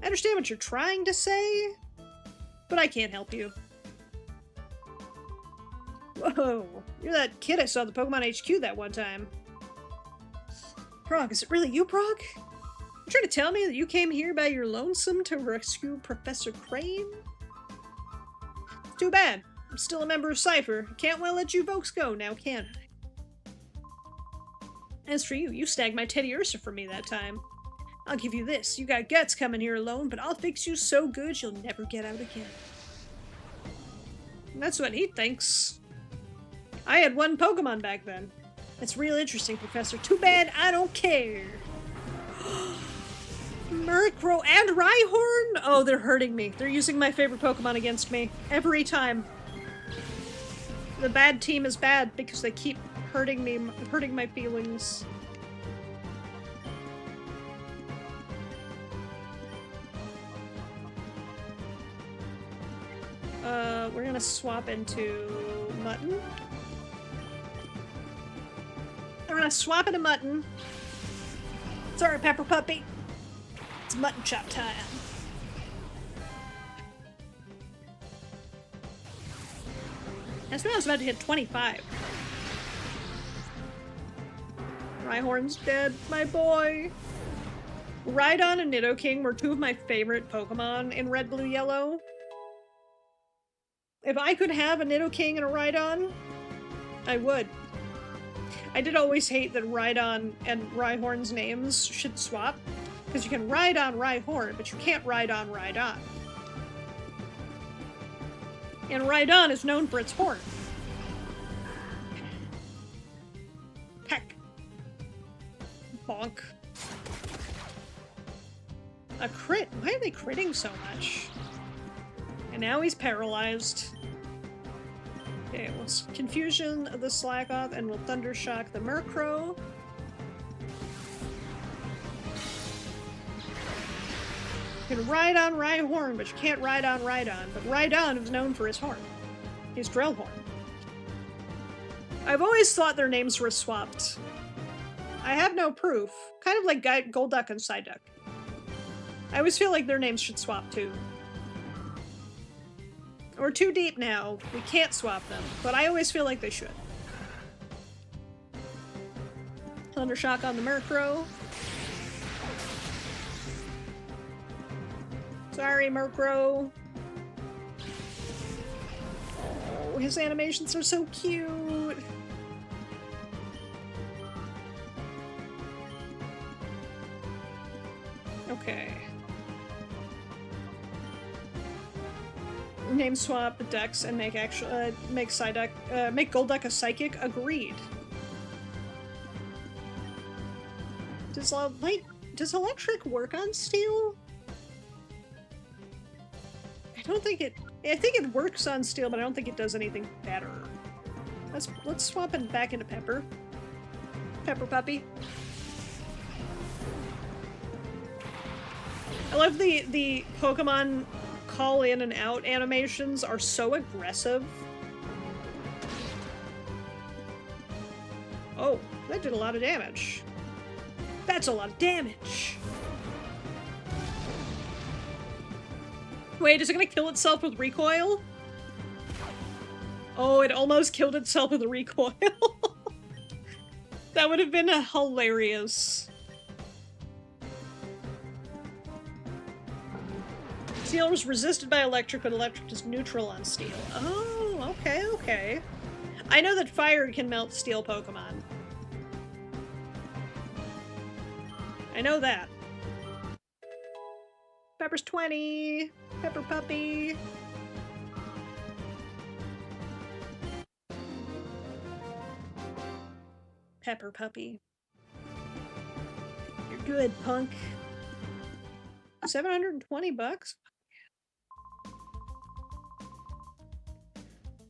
I understand what you're trying to say, but I can't help you. Whoa, you're that kid I saw at the Pokemon HQ that one time. Prog, is it really you, Prog? You trying to tell me that you came here by your lonesome to rescue Professor Crane? Too bad. I'm still a member of Cypher. Can't well let you folks go now, can I? As for you, you snagged my Teddy Ursa for me that time. I'll give you this. You got guts coming here alone, but I'll fix you so good you'll never get out again. And that's what he thinks. I had one Pokemon back then. That's real interesting, Professor. Too bad I don't care. Murkrow and Rhyhorn? Oh, they're hurting me. They're using my favorite Pokemon against me. Every time. The bad team is bad because they keep hurting me, hurting my feelings. We're gonna swap into Mutton. We're gonna swap into Mutton. Sorry, Pepper Puppy. It's mutton chop time. That's when I was about to hit 25. Rhyhorn's dead, my boy. Rhydon and Nidoking were two of my favorite Pokemon in Red, Blue, Yellow. If I could have a Nidoking and a Rhydon, I would. I did always hate that Rhydon and Rhyhorn's names should swap, because you can ride on Rhyhorn, but you can't ride on Rhydon. And Rhydon is known for its horn. Peck. Bonk. A crit? Why are they critting so much? And now he's paralyzed. Okay, let's Confusion the Slackoth, and we'll Thundershock the Murkrow. You can ride on Rhyhorn, but you can't ride on Rhydon. But Rhydon is known for his horn. His drill horn. I've always thought their names were swapped. I have no proof. Kind of like Golduck and Psyduck. I always feel like their names should swap too. We're too deep now. We can't swap them, but I always feel like they should. Thundershock on the Murkrow. Sorry, Murkrow. Oh, his animations are so cute. Okay. Name swap the Dex and make Psyduck, make Golduck a Psychic. Agreed. Does electric work on steel? I don't think it. I think it works on steel, but I don't think it does anything better. Let's swap it back into Pepper. Pepper Puppy. I love the Pokemon call in and out animations are so aggressive. Oh, that did a lot of damage. That's a lot of damage. Wait, is it gonna kill itself with recoil? Oh, it almost killed itself with a recoil. That would have been hilarious. Steel was resisted by electric, but electric is neutral on steel. Oh, okay, okay. I know that fire can melt steel Pokemon. I know that. Pepper's 20! Pepper Puppy! Pepper Puppy. You're good, punk. 720 bucks?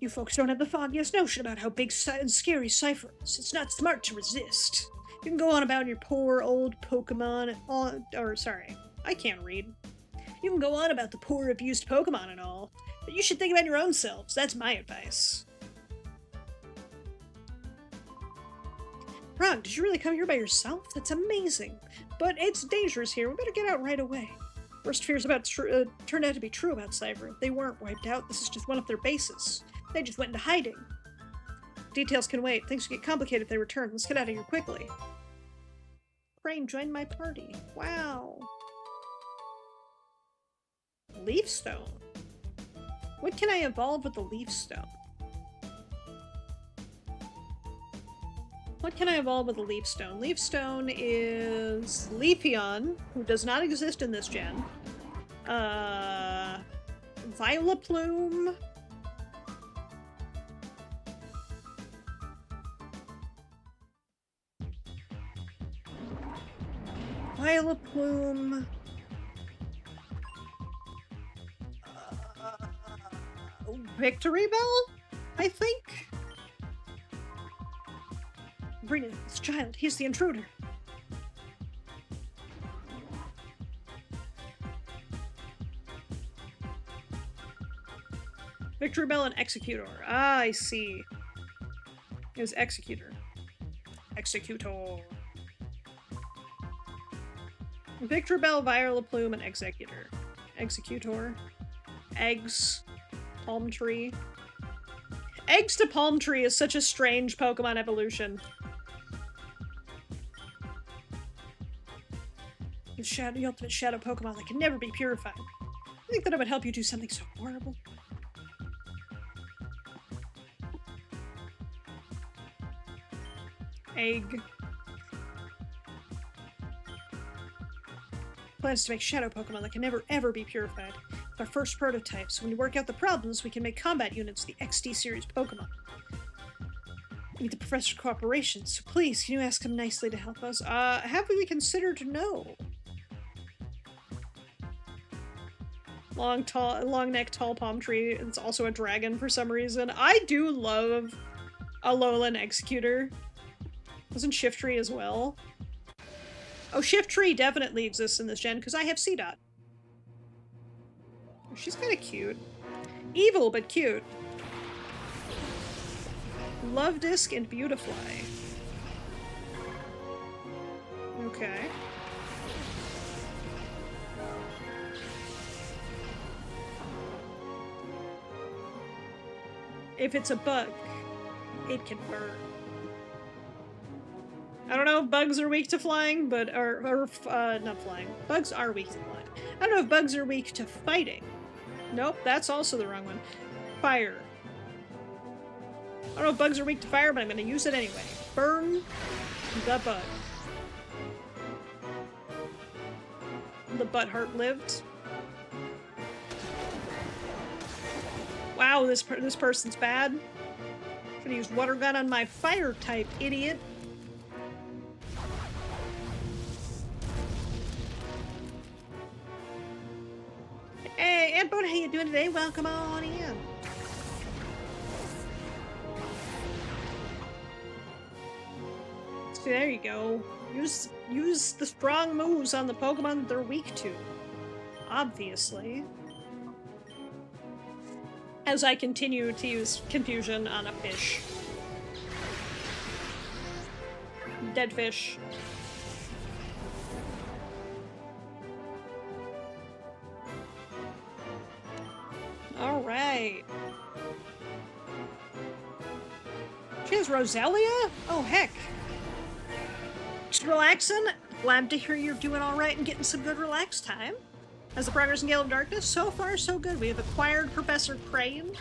You folks don't have the foggiest notion about how big and scary Cypher is. It's not smart to resist. You can go on about your poor old Pokemon sorry, I can't read. You can go on about the poor abused Pokemon and all, but you should think about your own selves. That's my advice. Rug, did you really come here by yourself? That's amazing. But it's dangerous here. We better get out right away. Worst fears about turned out to be true about Cyber. They weren't wiped out. This is just one of their bases. They just went into hiding. Details can wait. Things will get complicated if they return. Let's get out of here quickly. Crane joined my party. Wow. Leaf Stone. What can I evolve with the Leaf Stone? What can I evolve with a Leaf Stone? Leaf Stone is Leafeon, who does not exist in this gen. Vileplume. Vileplume. Victory Bell, I think? Bring it, this child. He's the intruder. Victory Bell and Executor. Ah, I see. It was Executor. Executor. Victory Bell, Vileplume, and Executor. Executor. Eggs. Palm Tree. Eggs to Palm Tree is such a strange Pokemon evolution. The ultimate shadow Pokemon that can never be purified. I think that I would help you do something so horrible. Egg. Plans to make shadow Pokemon that can never ever be purified. It's our first prototype, so when we work out the problems, we can make combat units, the XD series Pokemon. We need the professor's cooperation, so please, can you ask him nicely to help us? Have we considered no? Long neck, tall palm tree. It's also a dragon for some reason. I do love Alolan Executor. Wasn't Shiftry as well? Oh, Shiftry definitely exists in this gen because I have C-Dot. She's kind of cute. Evil, but cute. Love Disc and Beautifly. Okay. If it's a bug, it can burn. I don't know if bugs are weak to flying, but not flying. Bugs are weak to flying. I don't know if bugs are weak to fighting. Nope, that's also the wrong one. Fire. I don't know if bugs are weak to fire, but I'm going to use it anyway. Burn the bug. The butthurt lived. Wow, this person's bad. Should've used water gun on my fire type, idiot. Hey, Aunt Bone, how you doing today? Welcome on in. So there you go. Use the strong moves on the Pokemon that they're weak to. Obviously. As I continue to use Confusion on a fish. Dead fish. Alright. She has Roselia? Oh, heck. Just relaxing. Glad to hear you're doing alright and getting some good relax time. How's the progress in Gale of Darkness? So far, so good. We have acquired Professor Crane.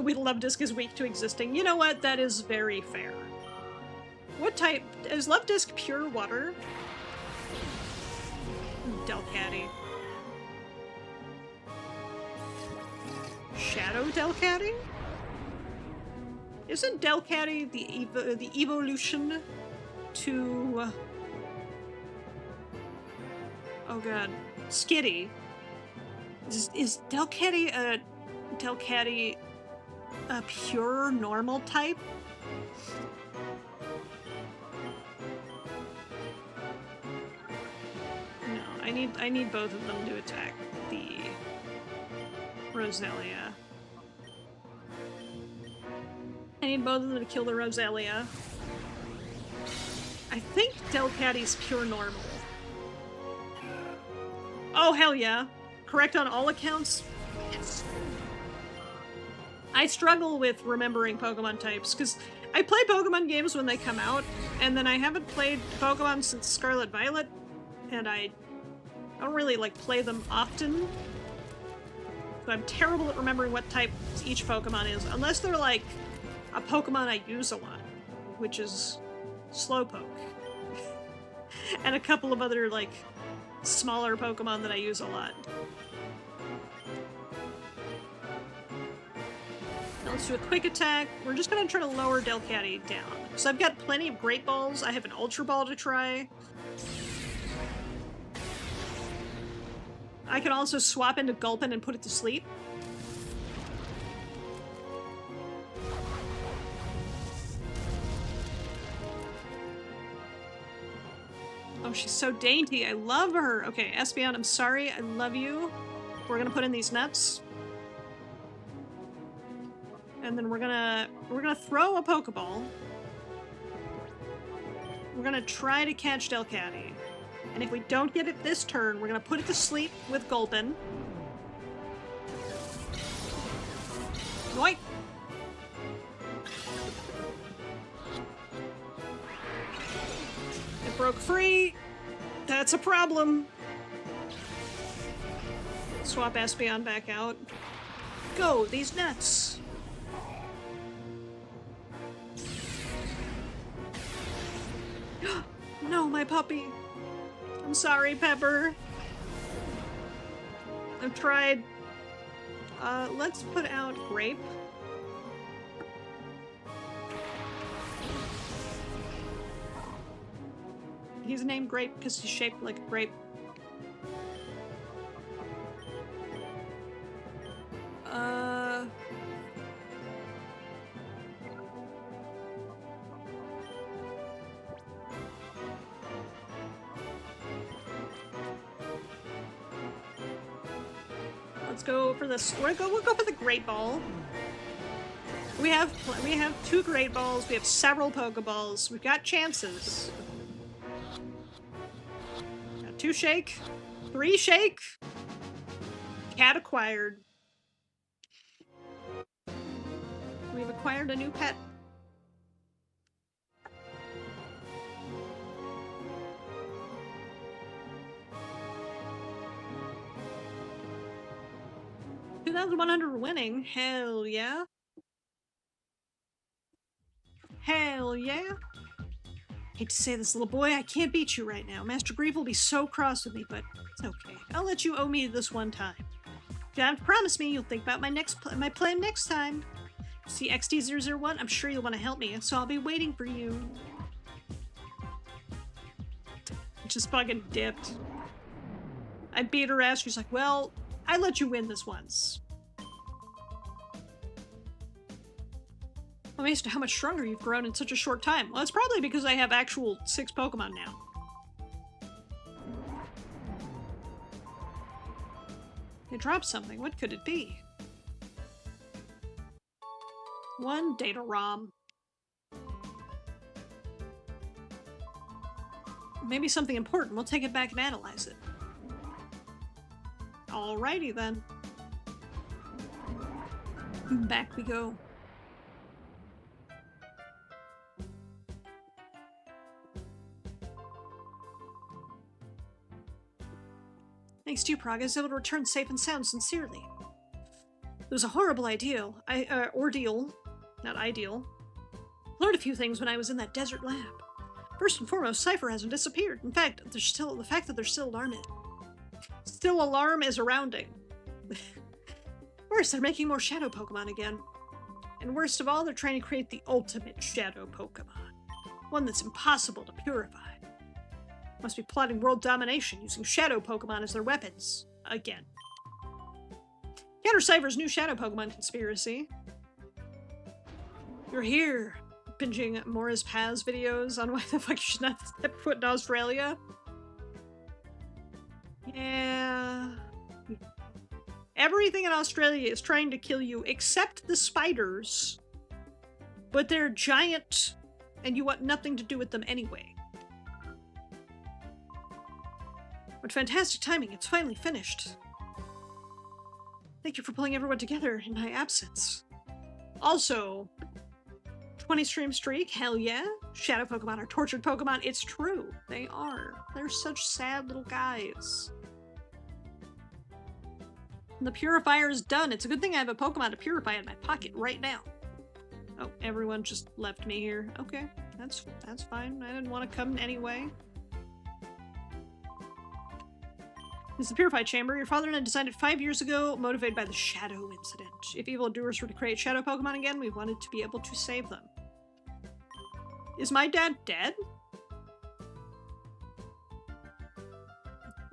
We Love Disc is weak to existing. You know what? That is very fair. What type? Is Love Disc pure water? Delcatty. Shadow Delcatty? Isn't Delcatty the evolution to... oh god. Skitty. Is Delcatty a pure normal type? No, I need both of them to attack the Roselia. I need both of them to kill the Roselia. I think Delcatty's pure normal. Oh, hell yeah. Correct on all accounts? Yes. I struggle with remembering Pokemon types, because I play Pokemon games when they come out, and then I haven't played Pokemon since Scarlet Violet, and I don't really, like, play them often. So I'm terrible at remembering what type each Pokemon is, unless they're, like, a Pokemon I use a lot, which is Slowpoke. And a couple of other, like, smaller Pokemon that I use a lot. Now let's do a quick attack. We're just gonna try to lower Delcatty down. So I've got plenty of Great Balls. I have an Ultra Ball to try. I can also swap into Gulpin and put it to sleep. Oh, she's so dainty. I love her. Okay, Espeon, I'm sorry. I love you. We're gonna put in these nuts. And then we're gonna throw a Pokeball. We're gonna try to catch Delcatty. And if we don't get it this turn, we're gonna put it to sleep with Gulpin. Yoink! It broke free. That's a problem. Swap Espeon back out. Go, these nuts! No, my puppy. I'm sorry, Pepper. I've tried. Let's put out Grape. He's named Grape because he's shaped like a grape. Let's go for this. We'll go for the Great Ball. We have 2 Great Balls. We have several Pokeballs. We've got chances. Got 2 Shake, 3 Shake. Cat acquired. We've acquired a new pet. $2,100 winning. Hell yeah. Hell yeah. Hate to say this, little boy, I can't beat you right now. Master Grief will be so cross with me, but it's okay. I'll let you owe me this one time. You have to promise me you'll think about my plan next time. See XD001? I'm sure you'll want to help me, so I'll be waiting for you. Just fucking dipped. I beat her ass. She's like, well, I let you win this once. I'm amazed at how much stronger you've grown in such a short time. Well, it's probably because I have actual 6 Pokemon now. It dropped something. What could it be? 1 data ROM. Maybe something important. We'll take it back and analyze it. Alrighty then. Back we go. Thanks to you, Praga, I was able to return safe and sound sincerely. It was a horrible ordeal. Not ideal. Learned a few things when I was in that desert lab. First and foremost, Cypher hasn't disappeared. In fact, the fact that there's still alarm alarm is surrounding. Worse, they're making more shadow Pokemon again. And worst of all, they're trying to create the ultimate shadow Pokemon. One that's impossible to purify. Must be plotting world domination using shadow Pokemon as their weapons. Again. Counter Cypher's new shadow Pokemon conspiracy. You're here. Binging Mora's Paz videos on why the fuck you should not step foot in Australia. Yeah. Everything in Australia is trying to kill you except the spiders. but they're giant and you want nothing to do with them anyway. What fantastic timing, it's finally finished. Thank you for pulling everyone together in my absence. Also, 20 stream streak, hell yeah. Shadow Pokemon are tortured Pokemon, it's true. They are. They're such sad little guys. And the purifier is done. It's a good thing I have a Pokemon to purify in my pocket right now. Oh, everyone just left me here. Okay, that's fine. I didn't want to come anyway. This is the Purified Chamber. Your father and I designed it 5 years ago, motivated by the Shadow incident. If evil doers were to create Shadow Pokemon again, we wanted to be able to save them. Is my dad dead?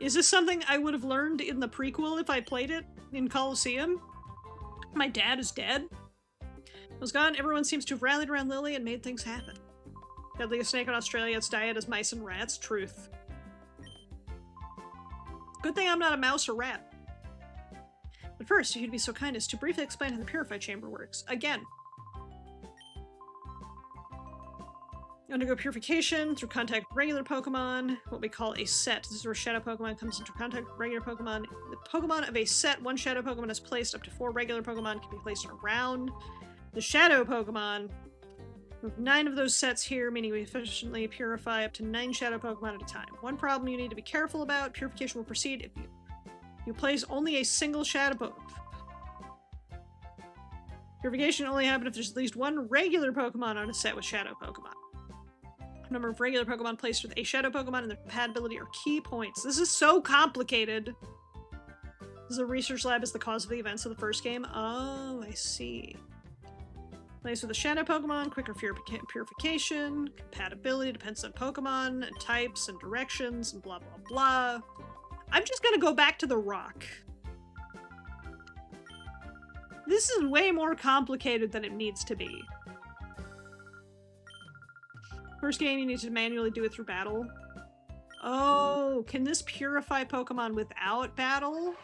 Is this something I would have learned in the prequel if I played it in Colosseum? My dad is dead? Was gone, everyone seems to have rallied around Lily and made things happen. Deadliest snake in Australia, its diet is mice and rats. Truth. Good thing I'm not a mouse or rat. But first, if you'd be so kind as to briefly explain how the Purified Chamber works. Again. Undergo purification through contact with regular Pokemon, what we call a set. This is where Shadow Pokemon comes into contact with regular Pokemon. The Pokemon of a set, one Shadow Pokemon is placed, up to 4 regular Pokemon can be placed around the Shadow Pokemon. With 9 of those sets here, meaning we efficiently purify up to 9 Shadow Pokemon at a time. One problem you need to be careful about, purification will proceed if you place only a single Shadow Pokemon. Purification only happens if there's at least 1 regular Pokemon on a set with Shadow Pokemon. Number of regular Pokemon placed with a Shadow Pokemon and their compatibility are key points. This is so complicated. The research lab is the cause of the events of the first game. Oh, I see. Placed with a Shadow Pokemon, quicker purification, compatibility depends on Pokemon, and types, and directions, and blah, blah, blah. I'm just gonna go back to the rock. This is way more complicated than it needs to be. First game, you need to manually do it through battle. Oh, can this purify Pokemon without battle?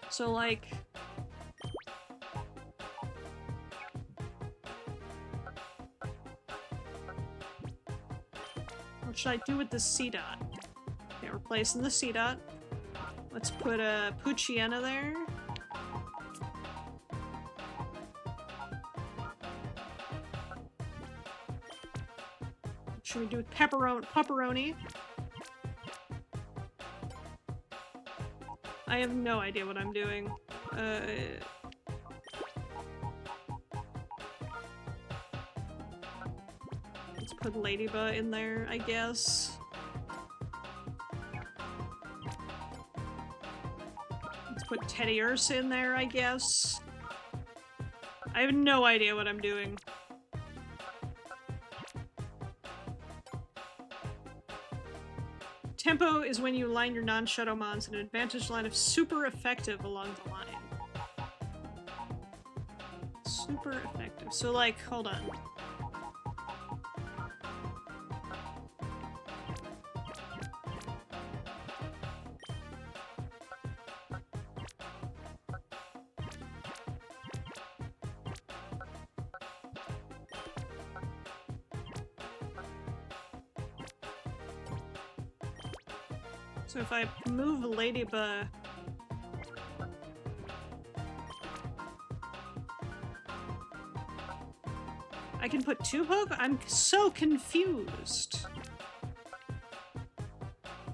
So, like... what should I do with this C-Dot? Okay, we're placing the C-Dot. Let's put a Poochyena there. What should we do with Pepperoni? I have no idea what I'm doing. Let's put Ladybug in there, I guess. Let's put Teddiursa in there, I guess. I have no idea what I'm doing. Tempo is when you align your non-Shadow Mons in an advantage line of super effective along the line. Super effective. So, like, hold on. So if I move Ladybug... I can put 2 Poke? I'm so confused.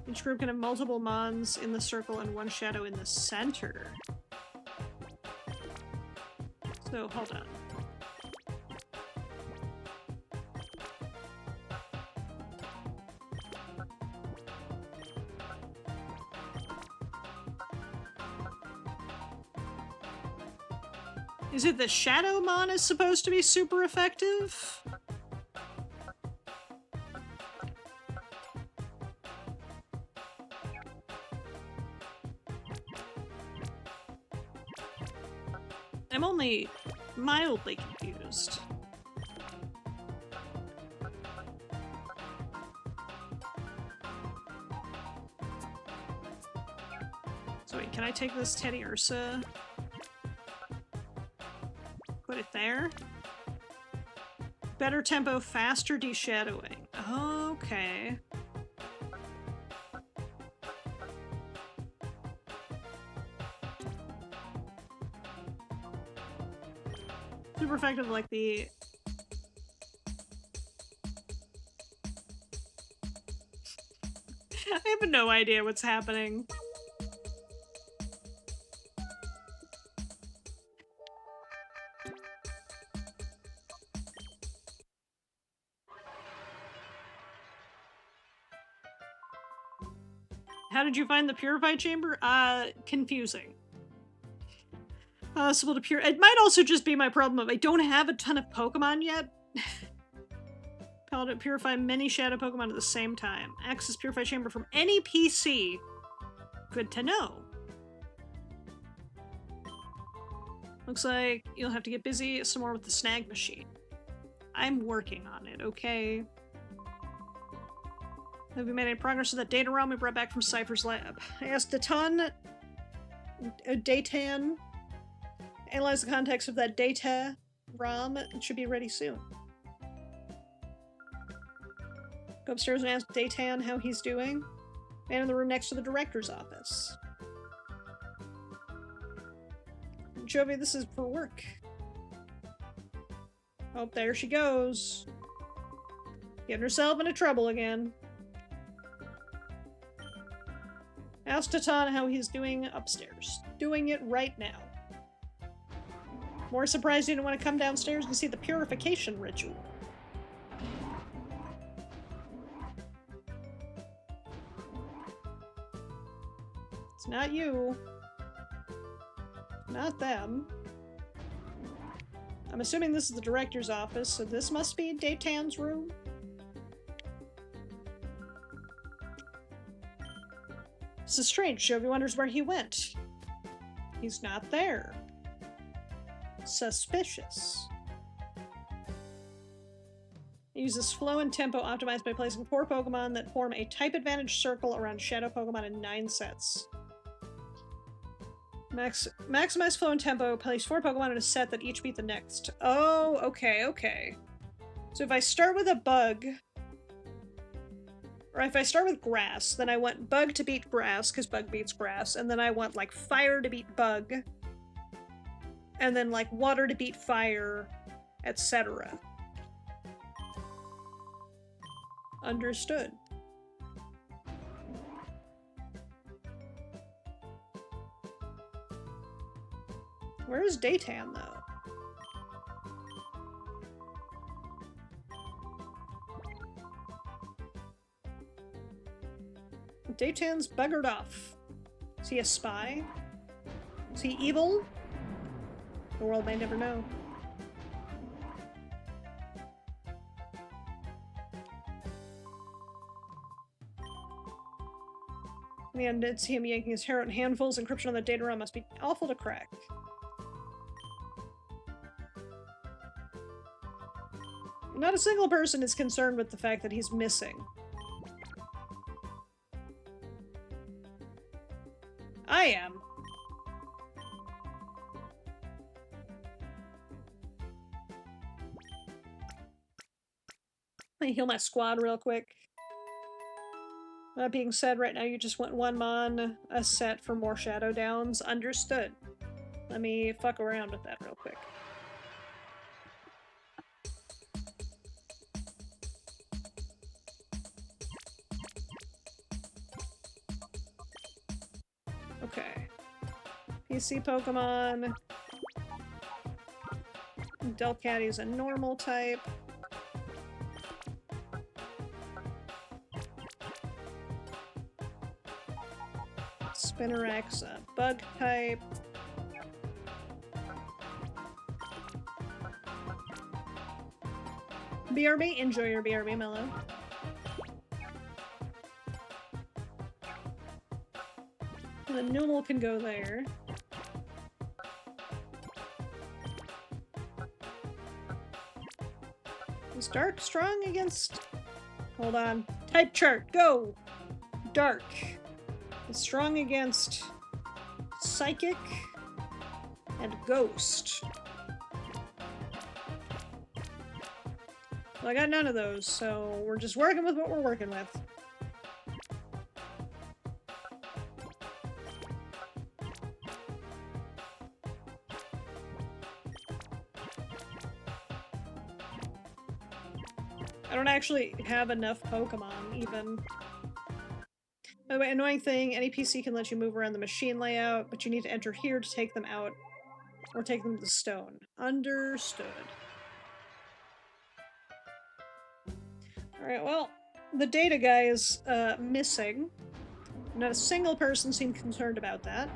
Each group can have multiple Mons in the circle and 1 Shadow in the center. So, hold on. Is it the Shadow Mon is supposed to be super effective? I'm only mildly confused. So wait, can I take this Teddy Ursa? Put it there? Better tempo, faster deshadowing. Okay. Super effective like the... I have no idea what's happening. How did you find the purified chamber? Confusing. Possible to pure. It might also just be my problem of I don't have a ton of Pokemon yet. Paladin purify many shadow Pokemon at the same time. Access purified chamber from any PC. Good to know. Looks like you'll have to get busy some more with the snag machine. I'm working on it, okay? Have we made any progress with that data ROM we brought back from Cypher's lab? I asked Datan, analyze the context of that data ROM. It should be ready soon. Go upstairs and ask Datan how he's doing. Man in the room next to the director's office. Jovi, this is for work. Oh, there she goes. Getting herself into trouble again. Ask Datan how he's doing upstairs. Doing it right now. More surprised you didn't want to come downstairs and see the purification ritual. It's not you. Not them. I'm assuming this is the director's office, so this must be Datan's room? This is strange. Jovi wonders where he went. He's not there. Suspicious. It uses flow and tempo optimized by placing 4 Pokemon that form a type advantage circle around shadow Pokemon in 9 sets. Maximize flow and tempo, place 4 Pokemon in a set that each beat the next. Oh, okay, okay. So if I start with a bug, or if I start with grass, then I want bug to beat grass, because bug beats grass, and then I want, like, fire to beat bug, and then, like, water to beat fire, etc. Understood. Where is Datan, though? Datan's buggered off. Is he a spy? Is he evil? The world may never know. In the end, it's him yanking his hair out in handfuls. Encryption on the data ROM must be awful to crack. Not a single person is concerned with the fact that he's missing. I am. Let me heal my squad real quick. That being said, right now you just want 1 Mon a set for more Shadow Downs. Understood. Let me fuck around with that real quick. Okay. PC Pokemon. Delcatty's a normal type. Spinarak's a bug type. BRB, enjoy your BRB, Mellow. The Numel can go there. Is Dark strong against... Hold on. Type chart, go! Dark is strong against Psychic, and Ghost. Well, I got none of those, so we're just working with what we're working with. I don't actually have enough Pokemon, even. By the way, annoying thing, any PC can let you move around the machine layout, but you need to enter here to take them out, or take them to the stone. Understood. Alright, well, the data guy is, missing. Not a single person seemed concerned about that.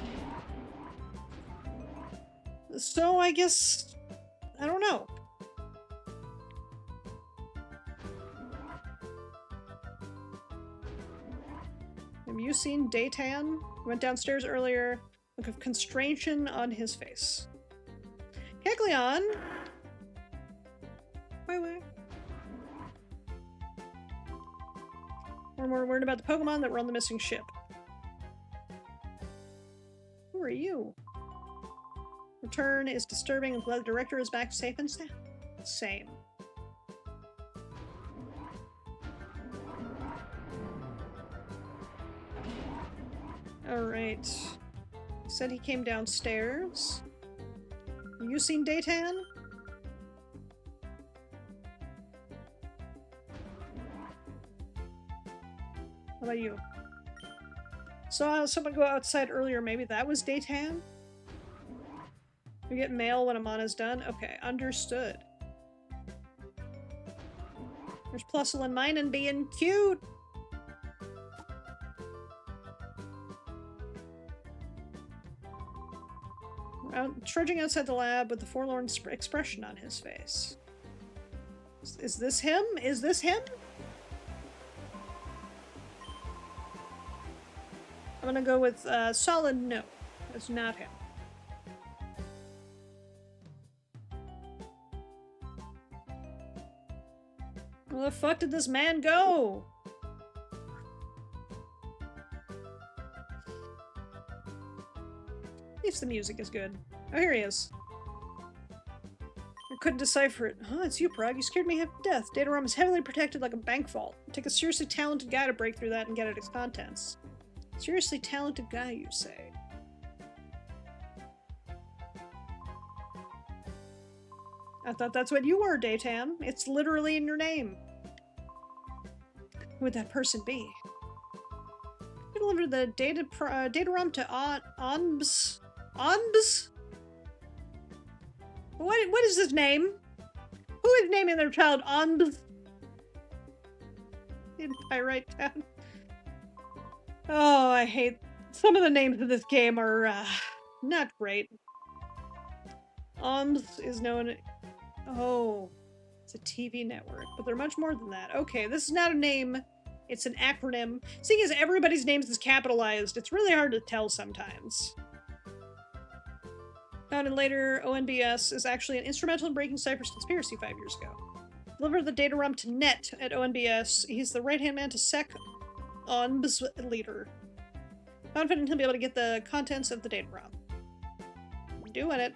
So I guess... I don't know. Have you seen Daytan? He went downstairs earlier. Look of consternation on his face. Kecleon! Wait. We're worried about the Pokemon that were on the missing ship. Who are you? Return is disturbing. I'm glad the director is back safe and sound. Same. Alright. He said he came downstairs. Have you seen Daytan? How about you? Saw someone go outside earlier, maybe that was Daytan? We get mail when Amana's done? Okay, understood. There's Plusle and mine and being cute! Trudging outside the lab with a forlorn expression on his face. Is this him? Is this him? I'm gonna go with solid no. It's not him. Where the fuck did this man go? At least the music is good. Oh, here he is. I couldn't decipher it. Huh, it's you, Prague. You scared me half to death. Data ROM is heavily protected like a bank vault. It'd take a seriously talented guy to break through that and get at its contents. Seriously talented guy, you say? I thought that's what you were, Daytan. It's literally in your name. Who would that person be? You delivered the data ROM to Onbs? Onbs? What is his name? Who is naming their child Onbs? In Pyrite Town. Oh, I hate... Some of the names of this game are, not great. OMS is known... Oh, it's a TV network, but they're much more than that. Okay, this is not a name, it's an acronym. Seeing as everybody's names is capitalized, it's really hard to tell sometimes. Found in later, ONBS is actually an instrumental in breaking Cypher's conspiracy 5 years ago. Delivered the data ROM to Net at ONBS. He's the right-hand man to Sec ONBS leader. Confident he'll be able to get the contents of the data ROM. Doing it.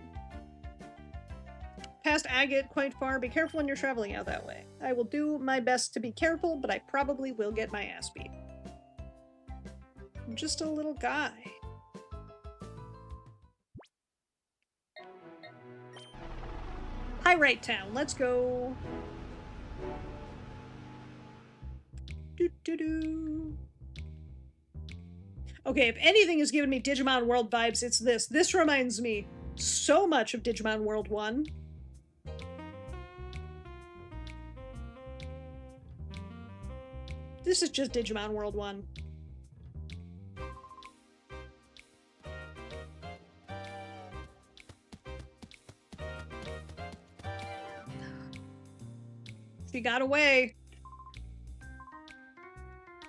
Past Agate quite far. Be careful when you're traveling out that way. I will do my best to be careful, but I probably will get my ass beat. I'm just a little guy. Pyrite Town, let's go. Doo-doo-doo. Okay, if anything is giving me Digimon World vibes, it's this. This reminds me so much of Digimon World 1. This is just Digimon World 1. She got away.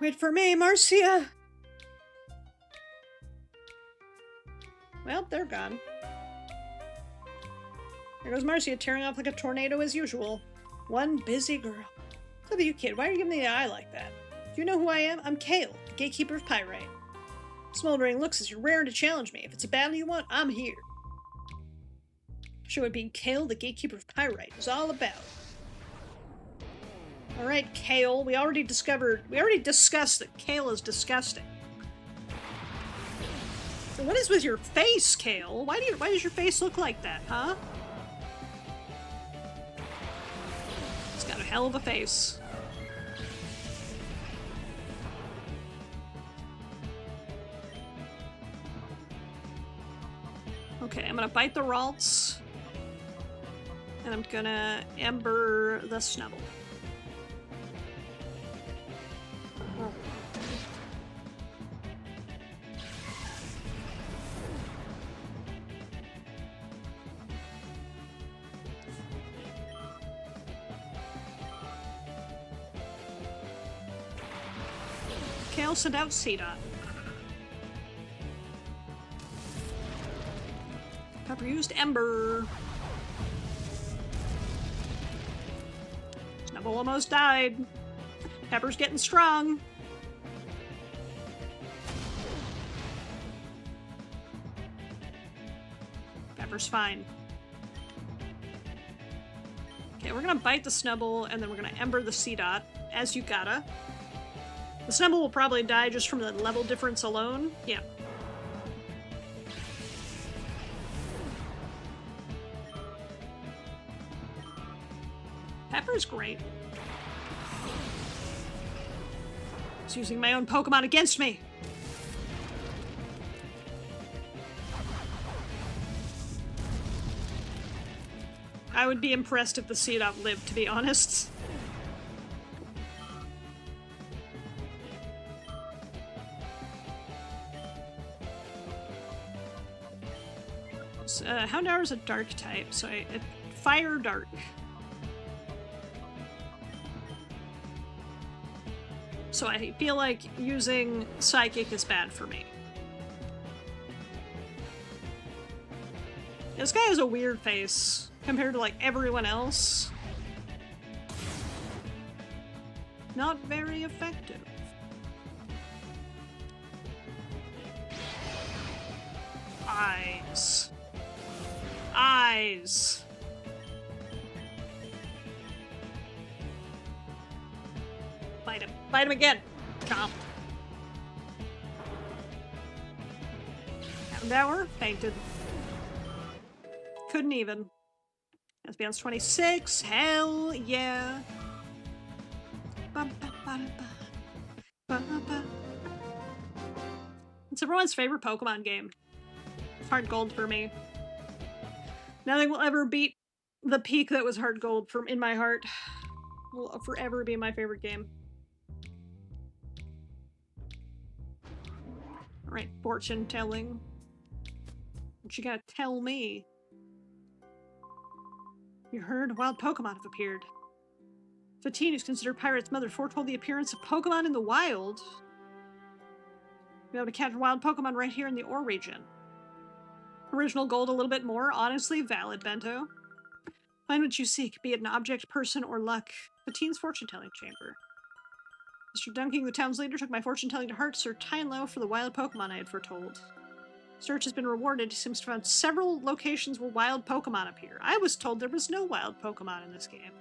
Wait for me, Marcia! Well, they're gone. There goes Marcia, tearing off like a tornado as usual. One busy girl. Look at you, kid. Why are you giving me the eye like that? Do you know who I am? I'm Kale, the gatekeeper of Pyrite. Smoldering looks as you're raring to challenge me. If it's a battle you want, I'm here. Show what being Gale, the gatekeeper of Pyrite, is all about. Alright, Gale. We already discussed that Gale is disgusting. So what is with your face, Gale? Why does your face look like that, huh? It's got a hell of a face. Okay, I'm gonna bite the Ralts. And I'm gonna Ember the Snubble. Gale sent out C-Dot. Pepper used Ember. Snubble almost died. Pepper's getting strong. Pepper's fine. Okay, we're gonna bite the Snubble, and then we're gonna Ember the C-Dot, as you gotta. The Snubble will probably die just from the level difference alone. Yeah. Pepper's great. It's using my own Pokemon against me. I would be impressed if the C-Dot lived, to be honest. Houndour is a dark type, so fire dark. So I feel like using Psychic is bad for me. This guy has a weird face compared to like everyone else. Not very effective. Eyes. Eyes. Bite him. Bite him again. Chomp. Houndour fainted. Couldn't even. SBN's 26. Hell yeah. It's everyone's favorite Pokemon game. Heart Gold for me. Nothing will ever beat the peak that was Heart Gold from in my heart. Will forever be my favorite game. Alright, fortune telling. What you gotta tell me? You heard? Wild Pokemon have appeared. Fatine, who's considered Pyrite's mother, foretold the appearance of Pokemon in the wild. You'll be able to catch wild Pokemon right here in the Ore region. Original gold a little bit more. Honestly, valid, Bento. Find what you seek, be it an object, person, or luck. Fatine's fortune-telling chamber. Mr. Dunking, the town's leader, took my fortune-telling to heart, Sir Tylo, for the wild Pokemon I had foretold. Search has been rewarded. He seems to have found several locations where wild Pokemon appear. I was told there was no wild Pokemon in this game.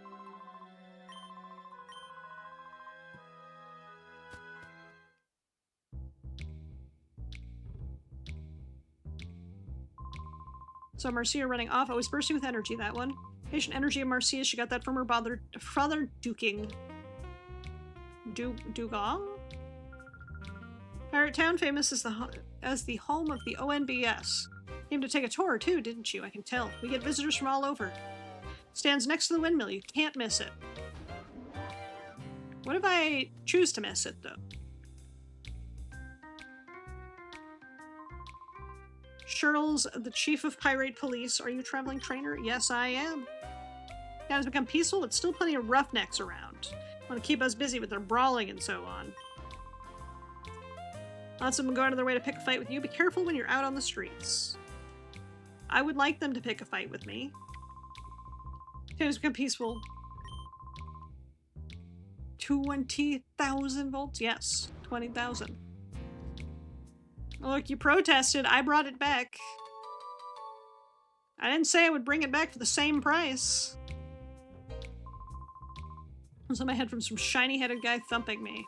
So Marcia running off. Oh, it's bursting with energy, that one. Patient energy of Marcia. She got that from her father Duking. Dugong? Pirate Town, famous as the home of the ONBS. Came to take a tour too, didn't you? I can tell. We get visitors from all over. Stands next to the windmill. You can't miss it. What if I choose to miss it, though? Shirtles, the chief of pirate police. Are you a traveling trainer? Yes, I am. Town has become peaceful, but still plenty of roughnecks around. Want to keep us busy with their brawling and so on. Lots of them go out of their way to pick a fight with you. Be careful when you're out on the streets. I would like them to pick a fight with me. Town has become peaceful. 20,000 volts? Yes, 20,000. Look, you protested. I brought it back. I didn't say I would bring it back for the same price. I was on my head from some shiny-headed guy thumping me.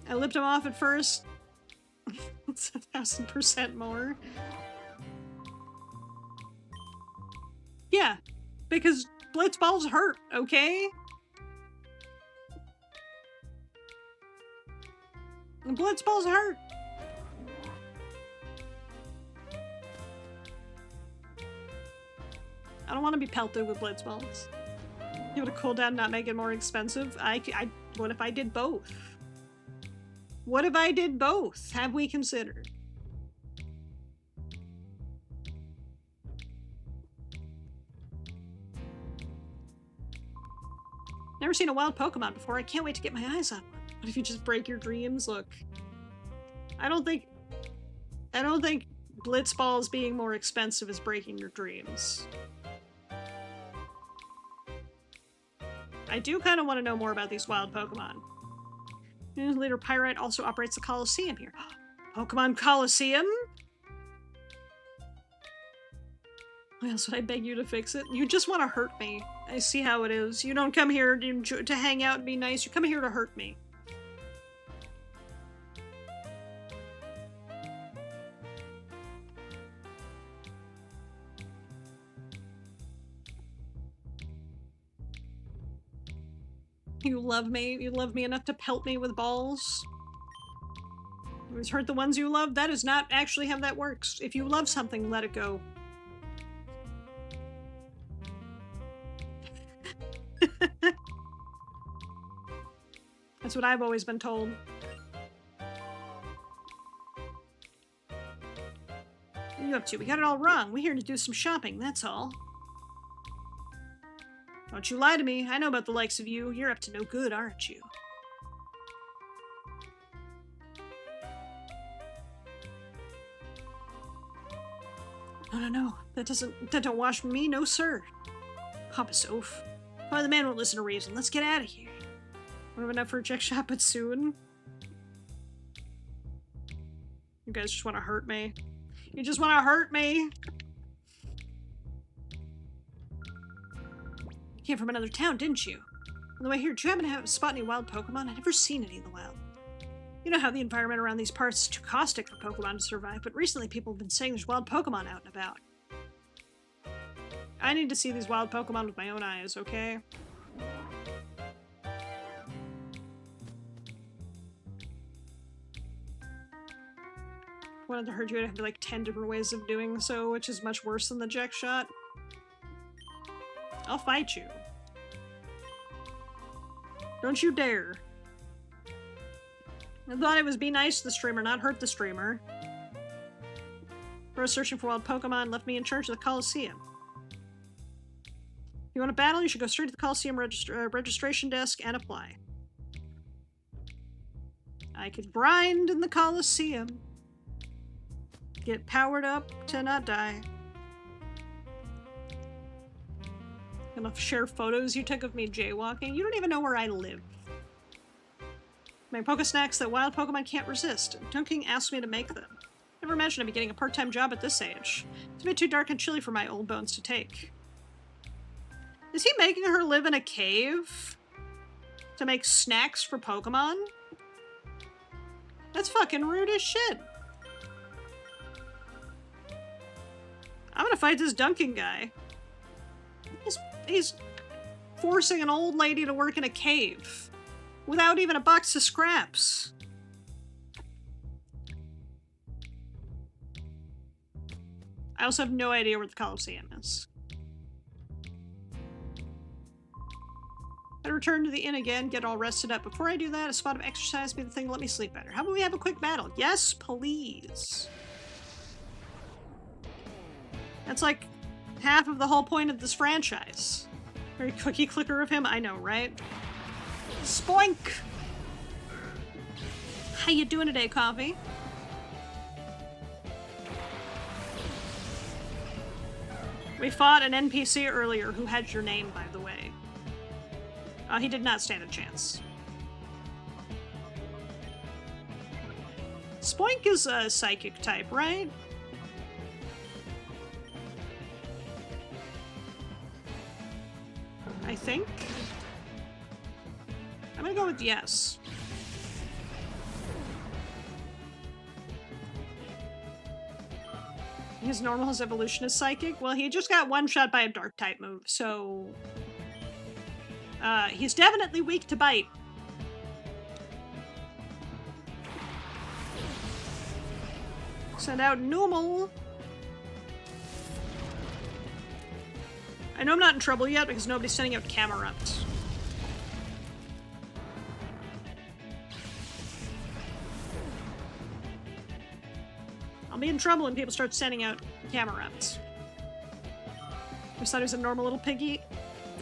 I lipped him off at first. It's 1,000% more. Yeah, because blitzballs hurt, okay? And blitzballs hurt. I don't want to be pelted with blitzballs. Give it a cooldown, not make it more expensive. What if I did both? What if I did both? Have we considered? Never seen a wild Pokemon before. I can't wait to get my eyes on one. What if you just break your dreams? Look, I don't think blitzballs being more expensive is breaking your dreams. I do kind of want to know more about these wild Pokemon. Leader Pyrite also operates the Coliseum here. Pokemon Coliseum? Why else would I beg you to fix it? You just want to hurt me. I see how it is. You don't come here to hang out and be nice. You come here to hurt me. You love me? You love me enough to pelt me with balls? Always hurt the ones you love? That is not actually how that works. If you love something, let it go. That's what I've always been told. What are you up to? We got it all wrong. We're here to do some shopping, that's all. Don't you lie to me. I know about the likes of you. You're up to no good, aren't you? No. That don't wash me, no sir. Papa Soph. Oh, the man won't listen to reason. Let's get out of here. Won't have enough for a check shop, but soon. You guys just want to hurt me. You just want to hurt me. You came from another town, didn't you? On the way here, do you happen to spot any wild Pokemon? I've never seen any in the wild. You know how the environment around these parts is too caustic for Pokemon to survive, but recently people have been saying there's wild Pokemon out and about. I need to see these wild Pokemon with my own eyes, okay? Wanted to hurt you, I'd have like 10 different ways of doing so, which is much worse than the Jack shot. I'll fight you. Don't you dare. I thought it was be nice to the streamer, not hurt the streamer. Bro searching for wild Pokemon left me in charge of the Coliseum. If you want to battle, you should go straight to the Coliseum registration desk and apply. I could grind in the Coliseum. Get powered up to not die. Gonna share photos you took of me jaywalking? You don't even know where I live. Make Pokesnacks that wild Pokemon can't resist. Dunking asked me to make them. Never imagined I'd be getting a part-time job at this age. It's a bit too dark and chilly for my old bones to take. Is he making her live in a cave? To make snacks for Pokemon? That's fucking rude as shit. I'm gonna fight this Dunking guy. He's forcing an old lady to work in a cave. Without even a box of scraps. I also have no idea where the Coliseum is. I return to the inn again, get all rested up. Before I do that, a spot of exercise be the thing to let me sleep better. How about we have a quick battle? Yes, please. That's like half of the whole point of this franchise. Very cookie clicker of him, I know, right? Spoink! How you doing today, Coffee? We fought an NPC earlier who had your name, by the way. He did not stand a chance. Spoink is a psychic type, right? I think. I'm gonna go with yes. His normal, his evolution is psychic. Well, he just got one shot by a dark type move, so he's definitely weak to bite. Send out normal. I know I'm not in trouble yet because nobody's sending out Camerupt. I'll be in trouble when people start sending out Camerupts. I thought he was a normal little piggy.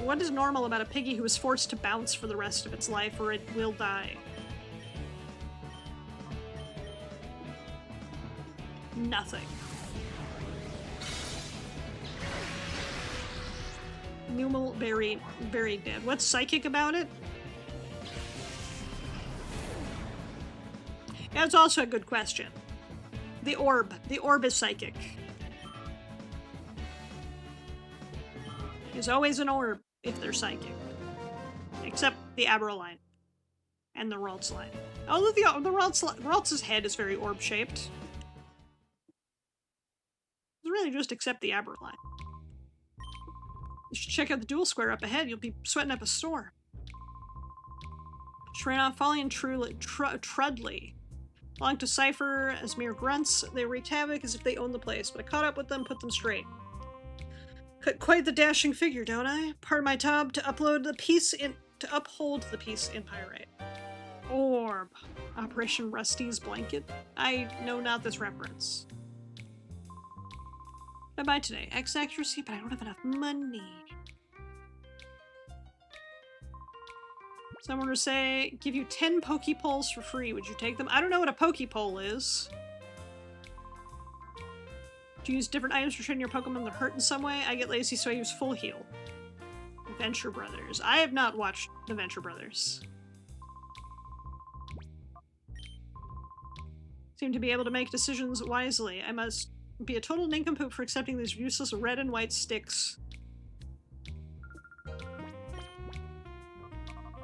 What is normal about a piggy who is forced to bounce for the rest of its life or it will die? Nothing. Numal, very, very dead. What's psychic about it? That's also a good question. The orb. The orb is psychic. There's always an orb if they're psychic. Except the Aberline. And the Ralts line. Although the Ralts' head is very orb-shaped. Really just accept the Aberline. You should check out the dual square up ahead. You'll be sweating up a storm. Shraenoff, Folly, and Trudley belong to Cypher as mere grunts. They wreaked havoc as if they owned the place, but I caught up with them, put them straight. Quite the dashing figure, don't I? Part of my job to uphold the peace in Pyrite. Orb. Operation Rusty's blanket. I know not this reference. I buy today. X accuracy, but I don't have enough money. Someone would say, give you 10 Pokepoles for free. Would you take them? I don't know what a Pokepole is. Do you use different items for training your Pokemon that hurt in some way? I get lazy, so I use Full Heal. Venture Brothers. I have not watched the Venture Brothers. Seem to be able to make decisions wisely. I must be a total nincompoop for accepting these useless red and white sticks.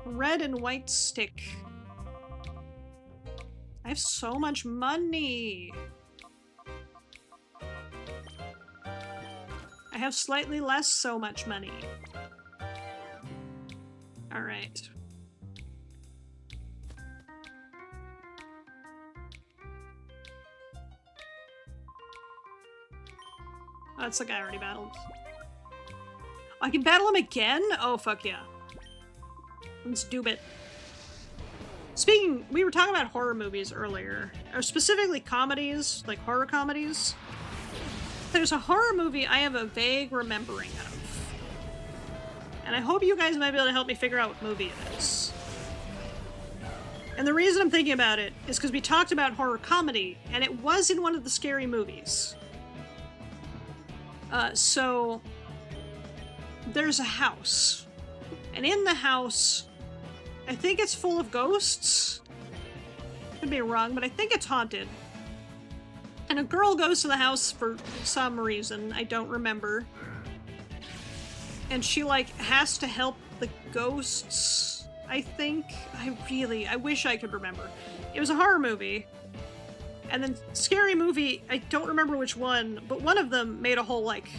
Red and white stick. I have so much money. I have slightly less so much money. Alright. Oh, that's the guy I already battled. I can battle him again? Oh, fuck yeah. Let's do it. Speaking, we were talking about horror movies earlier, or specifically comedies, like horror comedies. There's a horror movie I have a vague remembering of. And I hope you guys might be able to help me figure out what movie it is. And the reason I'm thinking about it is because we talked about horror comedy, and it was in one of the scary movies. So there's a house, and in the house, I think it's full of ghosts. Could be wrong, but I think it's haunted. And a girl goes to the house for some reason, I don't remember. And she, like, has to help the ghosts, I think. I wish I could remember. It was a horror movie. And then scary movie, I don't remember which one, but one of them made a whole, like,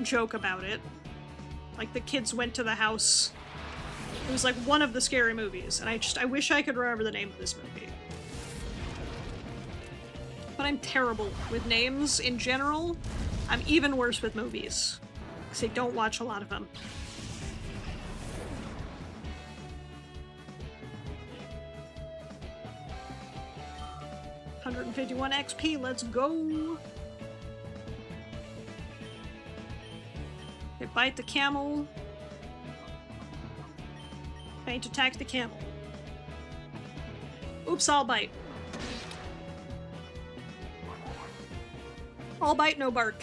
joke about it. Like, the kids went to the house. It was, like, one of the scary movies, and I wish I could remember the name of this movie. But I'm terrible with names in general. I'm even worse with movies, because I don't watch a lot of them. $151 XP, let's go! They bite the camel. Faint attack the camel. Oops, I'll bite. All bite, no bark.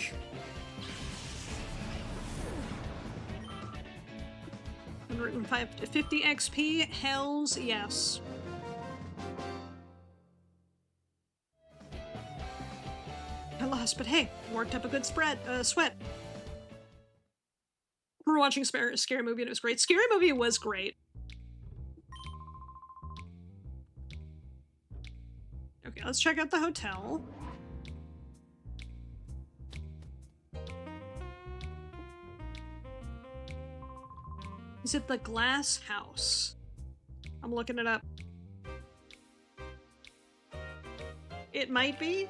150 XP, hells yes. lost, but hey, worked up a good sweat. We're watching Scary Movie and it was great. Scary Movie was great. Okay, let's check out the hotel. Is it the glass house? I'm looking it up. It might be.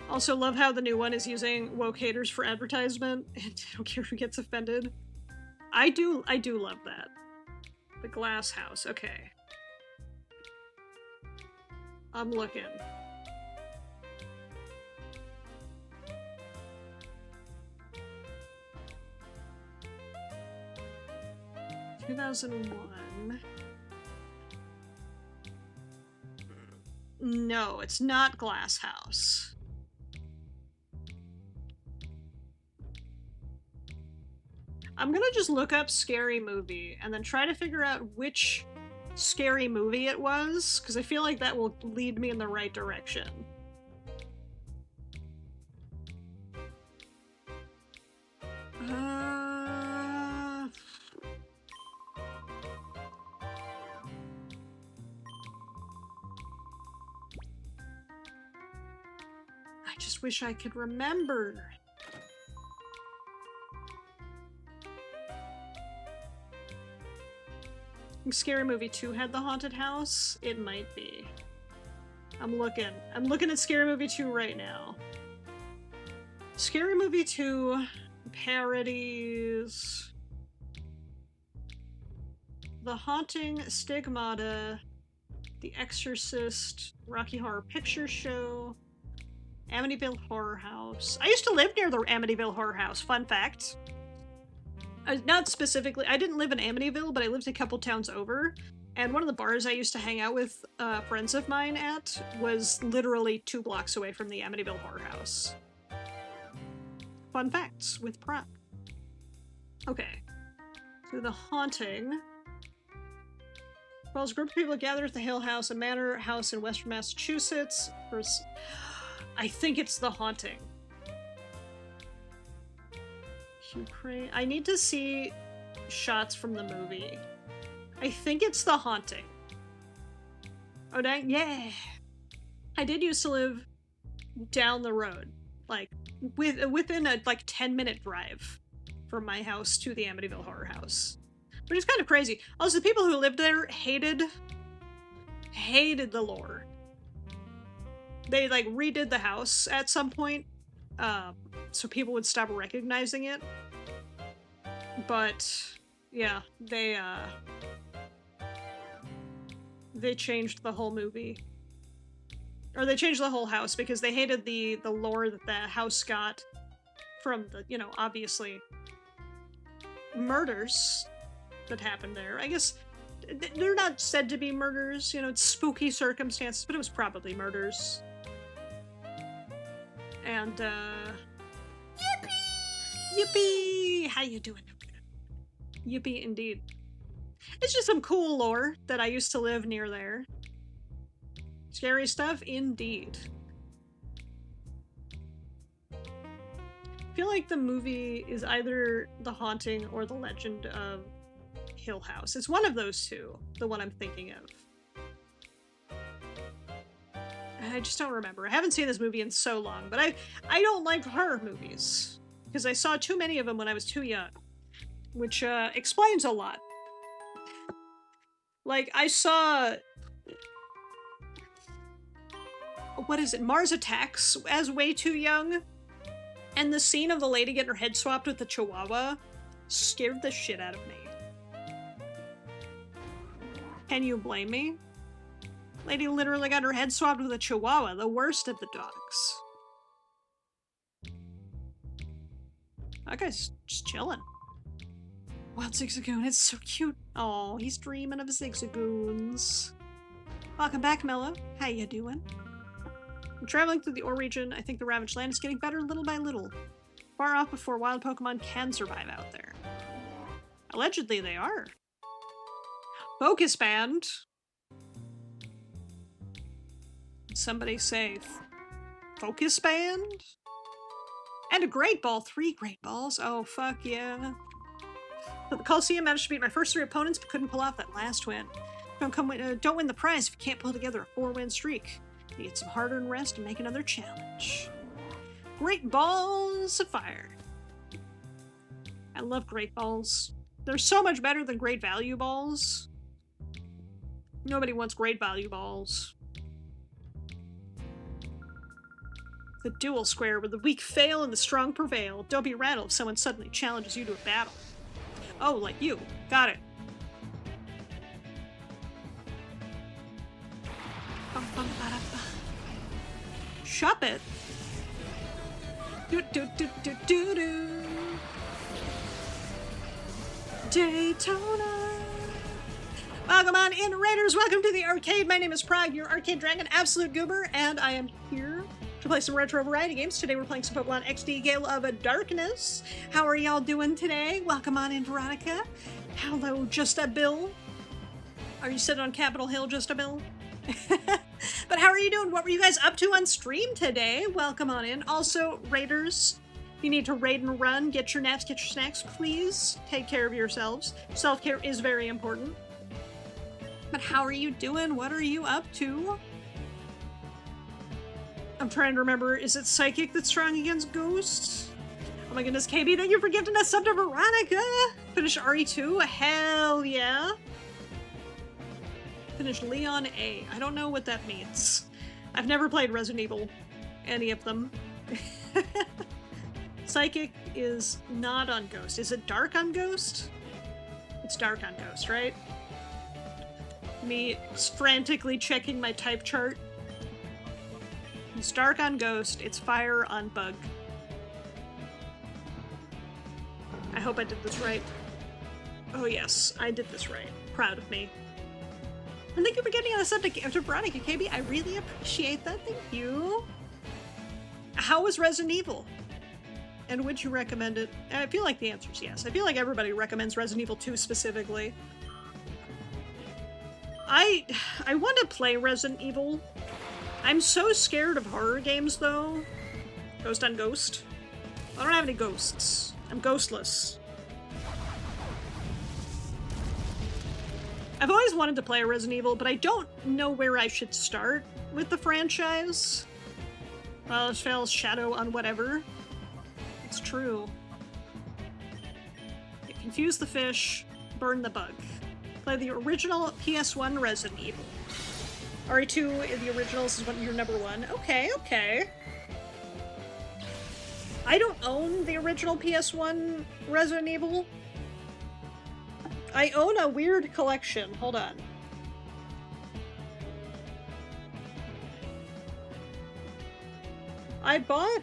Also love how the new one is using woke haters for advertisement, and I don't care who gets offended. I do love that. The glass house, okay. I'm looking. – 2001. No, it's not Glass House. I'm gonna just look up Scary Movie and then try to figure out which Scary Movie it was, because I feel like that will lead me in the right direction. I just wish I could remember. I think Scary Movie 2 had the haunted house. It might be. I'm looking at Scary Movie 2 right now. Scary Movie 2 parodies The Haunting, Stigmata, The Exorcist, Rocky Horror Picture Show, Amityville Horror House. I used to live near the Amityville Horror House, fun fact. Not specifically, I didn't live in Amityville, but I lived a couple towns over, and one of the bars I used to hang out with friends of mine at was literally 2 blocks away from the Amityville Horror House. Fun facts with prep. Okay, so The Haunting. Well, a group of people gather at the Hill House, a manor house in western Massachusetts. I think it's The Haunting. Ukraine. I need to see shots from the movie. I think it's The Haunting. Oh dang, yeah! I did used to live down the road, like within a 10-minute drive from my house to the Amityville Horror House, which is kind of crazy. Also, the people who lived there hated the lore. They redid the house at some point, so people would stop recognizing it. But yeah, they changed the whole movie. Or they changed the whole house because they hated the lore that the house got from the, obviously murders that happened there. I guess they're not said to be murders, it's spooky circumstances, but it was probably murders. And Yippee! Yippee! How you doing? Yippee indeed. It's just some cool lore that I used to live near there. Scary stuff indeed. I feel like the movie is either The Haunting or The Legend of Hill House. It's one of those two, the one I'm thinking of. I just don't remember. I haven't seen this movie in so long, but I don't like horror movies because I saw too many of them when I was too young, which explains a lot. Like, I saw... what is it? Mars Attacks as way too young. And the scene of the lady getting her head swapped with the chihuahua scared the shit out of me. Can you blame me? Lady literally got her head swapped with a chihuahua, the worst of the dogs. That guy's just chilling. Wild Zigzagoon, it's so cute. Oh, he's dreaming of Zigzagoons. Welcome back, Mello. How you doing? I'm traveling through the Ore region. I think the Ravaged Land is getting better little by little. Far off before wild Pokemon can survive out there. Allegedly, they are. Focus Band. Somebody say focus band. And a great ball. 3 great balls. Oh, fuck yeah. So the Coliseum managed to beat my first 3 opponents, but couldn't pull off that last win. Don't win the prize if you can't pull together a 4-win streak. You get some hard-earned rest and make another challenge. Great balls of fire. I love great balls. They're so much better than great value balls. Nobody wants great value balls. The duel square where the weak fail and the strong prevail. Don't be rattled if someone suddenly challenges you to a battle. Oh, like you. Got it. Shop it. Do. Daytona. Welcome on in, Raiders. Welcome to the arcade. My name is Prague, your arcade dragon, absolute goober, and I am here to play some retro variety games. Today we're playing some Pokemon XD Gale of Darkness. How are y'all doing today? Welcome on in, Veronica. Hello, Just a Bill. Are you sitting on Capitol Hill, Just a Bill? But how are you doing? What were you guys up to on stream today? Welcome on in. Also, Raiders, you need to raid and run. Get your naps, get your snacks, please. Take care of yourselves. Self-care is very important. But how are you doing? What are you up to? I'm trying to remember, is it Psychic that's strong against Ghosts? Oh my goodness, KB, thank you for gifting us sub to Veronica! Finish RE2? Hell yeah! Finish Leon A. I don't know what that means. I've never played Resident Evil. Any of them. Psychic is not on Ghost. Is it Dark on Ghost? It's Dark on Ghost, right? Me frantically checking my type chart. It's Dark on Ghost, it's Fire on Bug. I hope I did this right. Oh yes, I did this right. Proud of me. And thank you for getting on a sub to Veronica KB. I really appreciate that, thank you. How was Resident Evil? And would you recommend it? I feel like the answer is yes. I feel like everybody recommends Resident Evil 2 specifically. I want to play Resident Evil. I'm so scared of horror games, though. Ghost on Ghost. I don't have any ghosts. I'm ghostless. I've always wanted to play a Resident Evil, but I don't know where I should start with the franchise. Well, it fails Shadow on whatever. It's true. Confuse the fish, burn the bug. Play the original PS1 Resident Evil. RE2 in the originals is your number 1. Okay, okay. I don't own the original PS1 Resident Evil. I own a weird collection. Hold on. I bought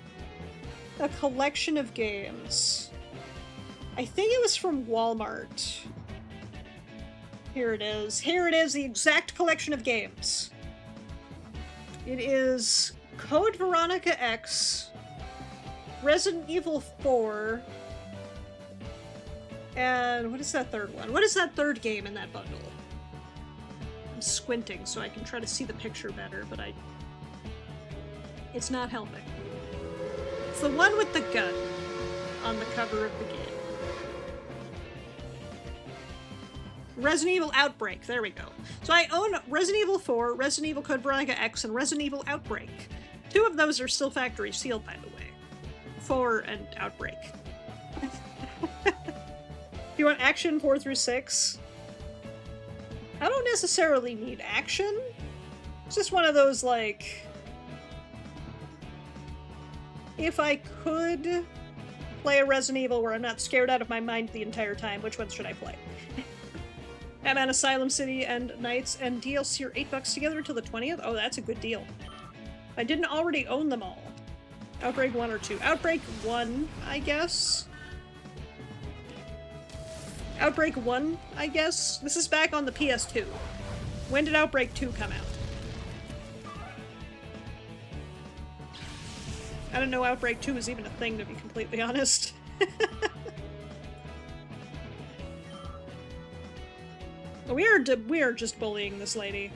a collection of games. I think it was from Walmart. Here it is. Here it is, the exact collection of games. It is Code Veronica X, Resident Evil 4, and what is that third one? What is that third game in that bundle? I'm squinting so I can try to see the picture better, but it's not helping. It's the one with the gun on the cover of the game. Resident Evil Outbreak, there we go. So I own Resident Evil 4, Resident Evil Code Veronica X, and Resident Evil Outbreak. 2 of those are still factory sealed, by the way. 4 and Outbreak. Do you want action 4 through 6? I don't necessarily need action. It's just one of those, like... If I could play a Resident Evil where I'm not scared out of my mind the entire time, which ones should I play? Batman Asylum City and Nights and DLC are $8 together until the 20th? Oh, that's a good deal. I didn't already own them all. Outbreak 1 or 2. Outbreak 1, I guess? Outbreak 1, I guess? This is back on the PS2. When did Outbreak 2 come out? I don't know Outbreak 2 is even a thing, to be completely honest. We are just bullying this lady.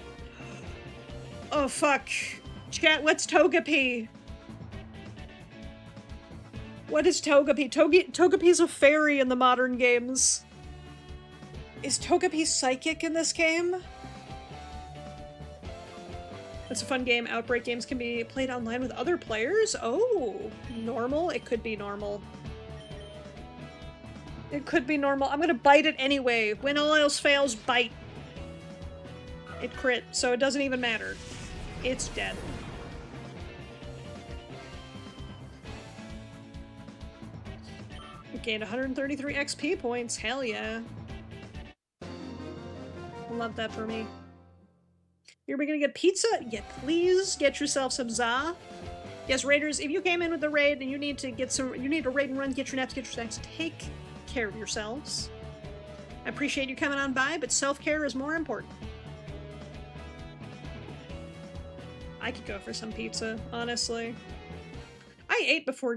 Oh fuck. Chat, what's Togepi? What is Togepi? Togepi's a fairy in the modern games. Is Togepi psychic in this game? It's a fun game. Outbreak games can be played online with other players. Oh, normal? It could be normal. It could be normal. I'm gonna bite it anyway. When all else fails, bite. It crit, so it doesn't even matter. It's dead. It gained 133 XP points. Hell yeah. Love that for me. You're gonna get pizza? Yeah, please get yourself some za. Yes, raiders, if you came in with the raid and you need to get some, you need a raid and run, get your naps, get your snacks, take care of yourselves. I appreciate you coming on by, but self-care is more important. I could go for some pizza, honestly. I ate before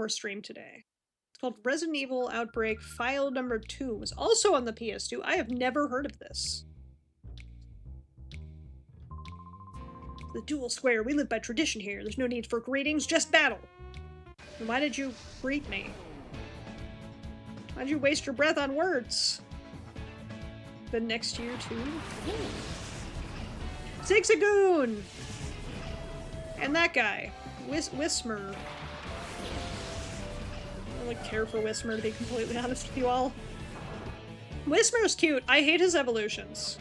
stream today. It's called Resident Evil Outbreak File Number 2. It was also on the PS2. I have never heard of this. The dual square. We live by tradition here. There's no need for greetings, just battle. And why did you greet me? Why'd you waste your breath on words? The next year, too? Zigzagoon! And that guy. Whismer. I don't really care for Whismer, to be completely honest with you all. Whismer's cute. I hate his evolutions.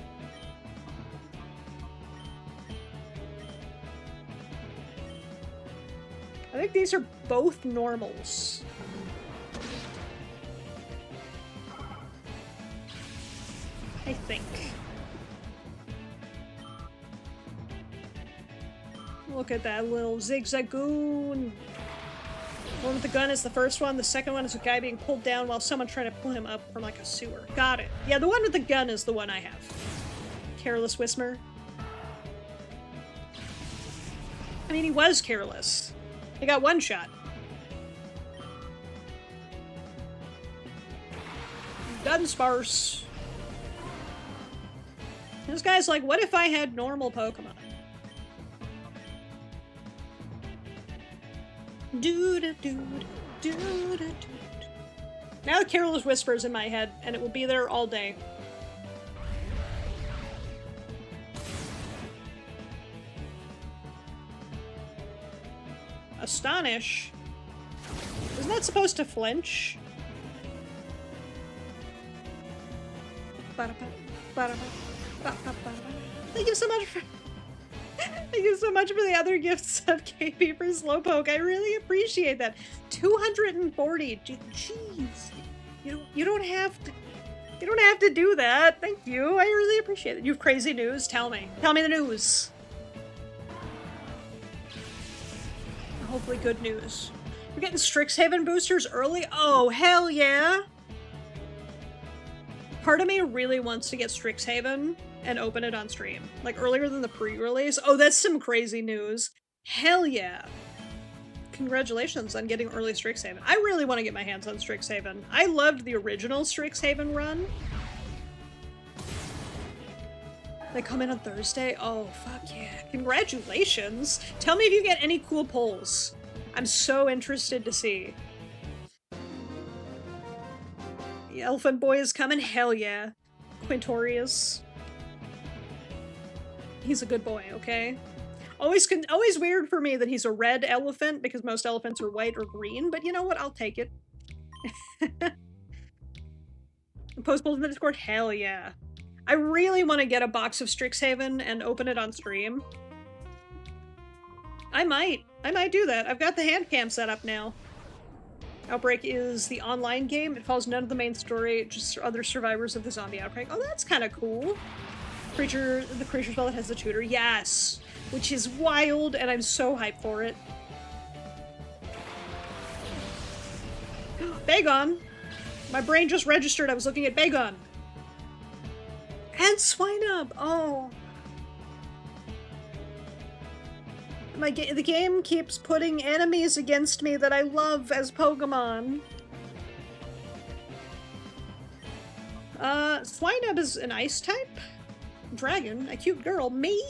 I think these are both normals. I think. Look at that little zigzagoon. The one with the gun is the first one. The second one is a guy being pulled down while someone trying to pull him up from like a sewer. Got it. Yeah, the one with the gun is the one I have. Careless Whismer. I mean, he was careless. He got one shot. Gun sparse. This guy's like, what if I had normal Pokemon? Now the Careless Whisper's in my head, and it will be there all day. Astonish? Isn't that supposed to flinch? Thank you so much for thank you so much for the other gifts of KP for Slowpoke. I really appreciate that. 240. Jeez. You don't have to do that. Thank you. I really appreciate it. You have crazy news? Tell me. Tell me the news. Hopefully good news. We're getting Strixhaven boosters early? Oh, hell yeah! Part of me really wants to get Strixhaven and open it on stream. Like, earlier than the pre-release. Oh, that's some crazy news. Hell yeah! Congratulations on getting early Strixhaven. I really want to get my hands on Strixhaven. I loved the original Strixhaven run. They come in on Thursday? Oh, fuck yeah. Congratulations! Tell me if you get any cool polls. I'm so interested to see. The Elephant Boy is coming? Hell yeah. Quintorius. He's a good boy, okay? Always weird for me that he's a red elephant, because most elephants are white or green, but you know what? I'll take it. Post polls in the Discord? Hell yeah. I really want to get a box of Strixhaven and open it on stream. I might do that. I've got the hand cam set up now. Outbreak is the online game. It follows none of the main story, just other survivors of the zombie outbreak. Oh, that's kind of cool. The creature spell that has the tutor. Yes! Which is wild, and I'm so hyped for it. Bagon! My brain just registered I was looking at Bagon. And Swinub! Oh. The game keeps putting enemies against me that I love as Pokemon. Swinub is an ice type? Dragon? A cute girl? Me?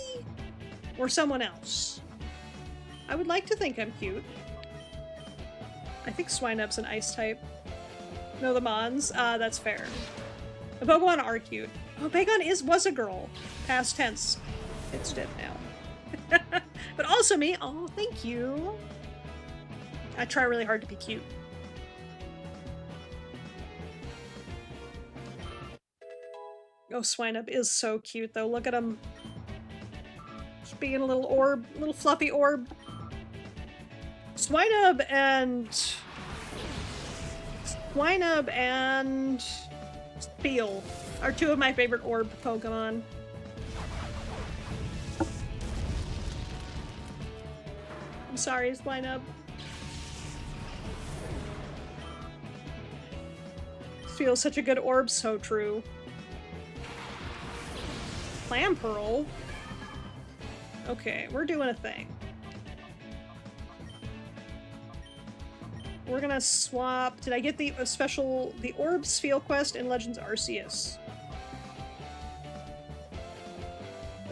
Or someone else? I would like to think I'm cute. I think Swinub's an ice type. No, the Mons. That's fair. The Pokemon are cute. Oh, Bagon was a girl. Past tense. It's dead now. But also me. Oh, thank you. I try really hard to be cute. Oh, Swinub is so cute, though. Look at him. Just being a little orb. Little fluffy orb. Swinub and Speel are two of my favorite orb Pokemon. I'm sorry, Swinub. Feels such a good orb, so true. Clamperl? Okay, we're doing a thing. We're gonna swap. Did I get the Orbs Field Quest in Legends Arceus?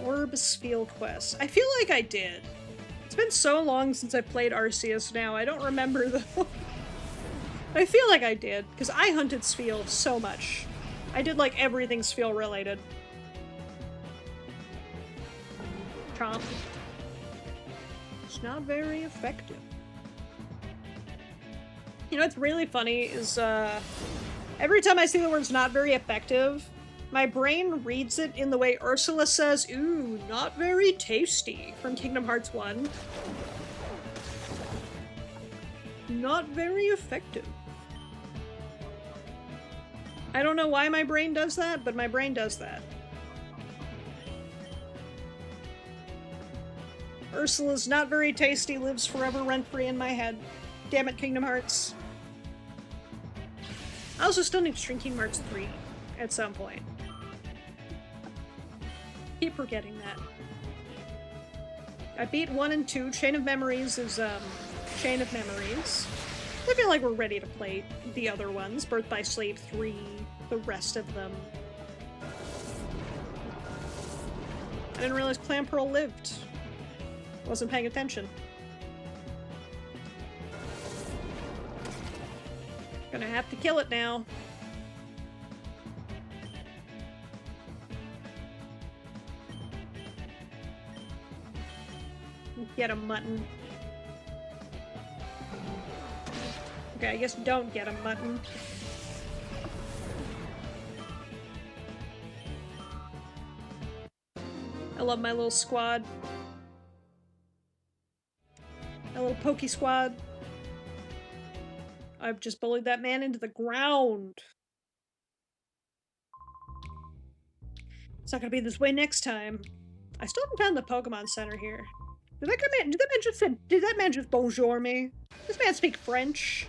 Orbs Field Quest. I feel like I did. It's been so long since I played Arceus now, I don't remember though. I feel like I did, because I hunted Spheal so much. I did like everything Spheal related. Chomp. It's not very effective. You know what's really funny is, every time I see the words not very effective, my brain reads it in the way Ursula says, ooh, not very tasty, from Kingdom Hearts 1. Not very effective. I don't know why my brain does that, but my brain does that. Ursula's not very tasty lives forever rent-free in my head. Damn it, Kingdom Hearts. I also still need to stream Kingdom Hearts 3 at some point. Keep forgetting that. I beat 1 and 2. Chain of Memories is, Chain of Memories. I feel like we're ready to play the other ones. Birth by Slave 3, the rest of them. I didn't realize Clamperl lived. Wasn't paying attention. Gonna have to kill it now. Get a mutton. Okay, I guess don't get a mutton. I love my little squad. My little Pokey squad. I've just bullied that man into the ground. It's not gonna be this way next time. I still haven't found the Pokemon Center here. Did that man just bonjour me? Does this man speak French?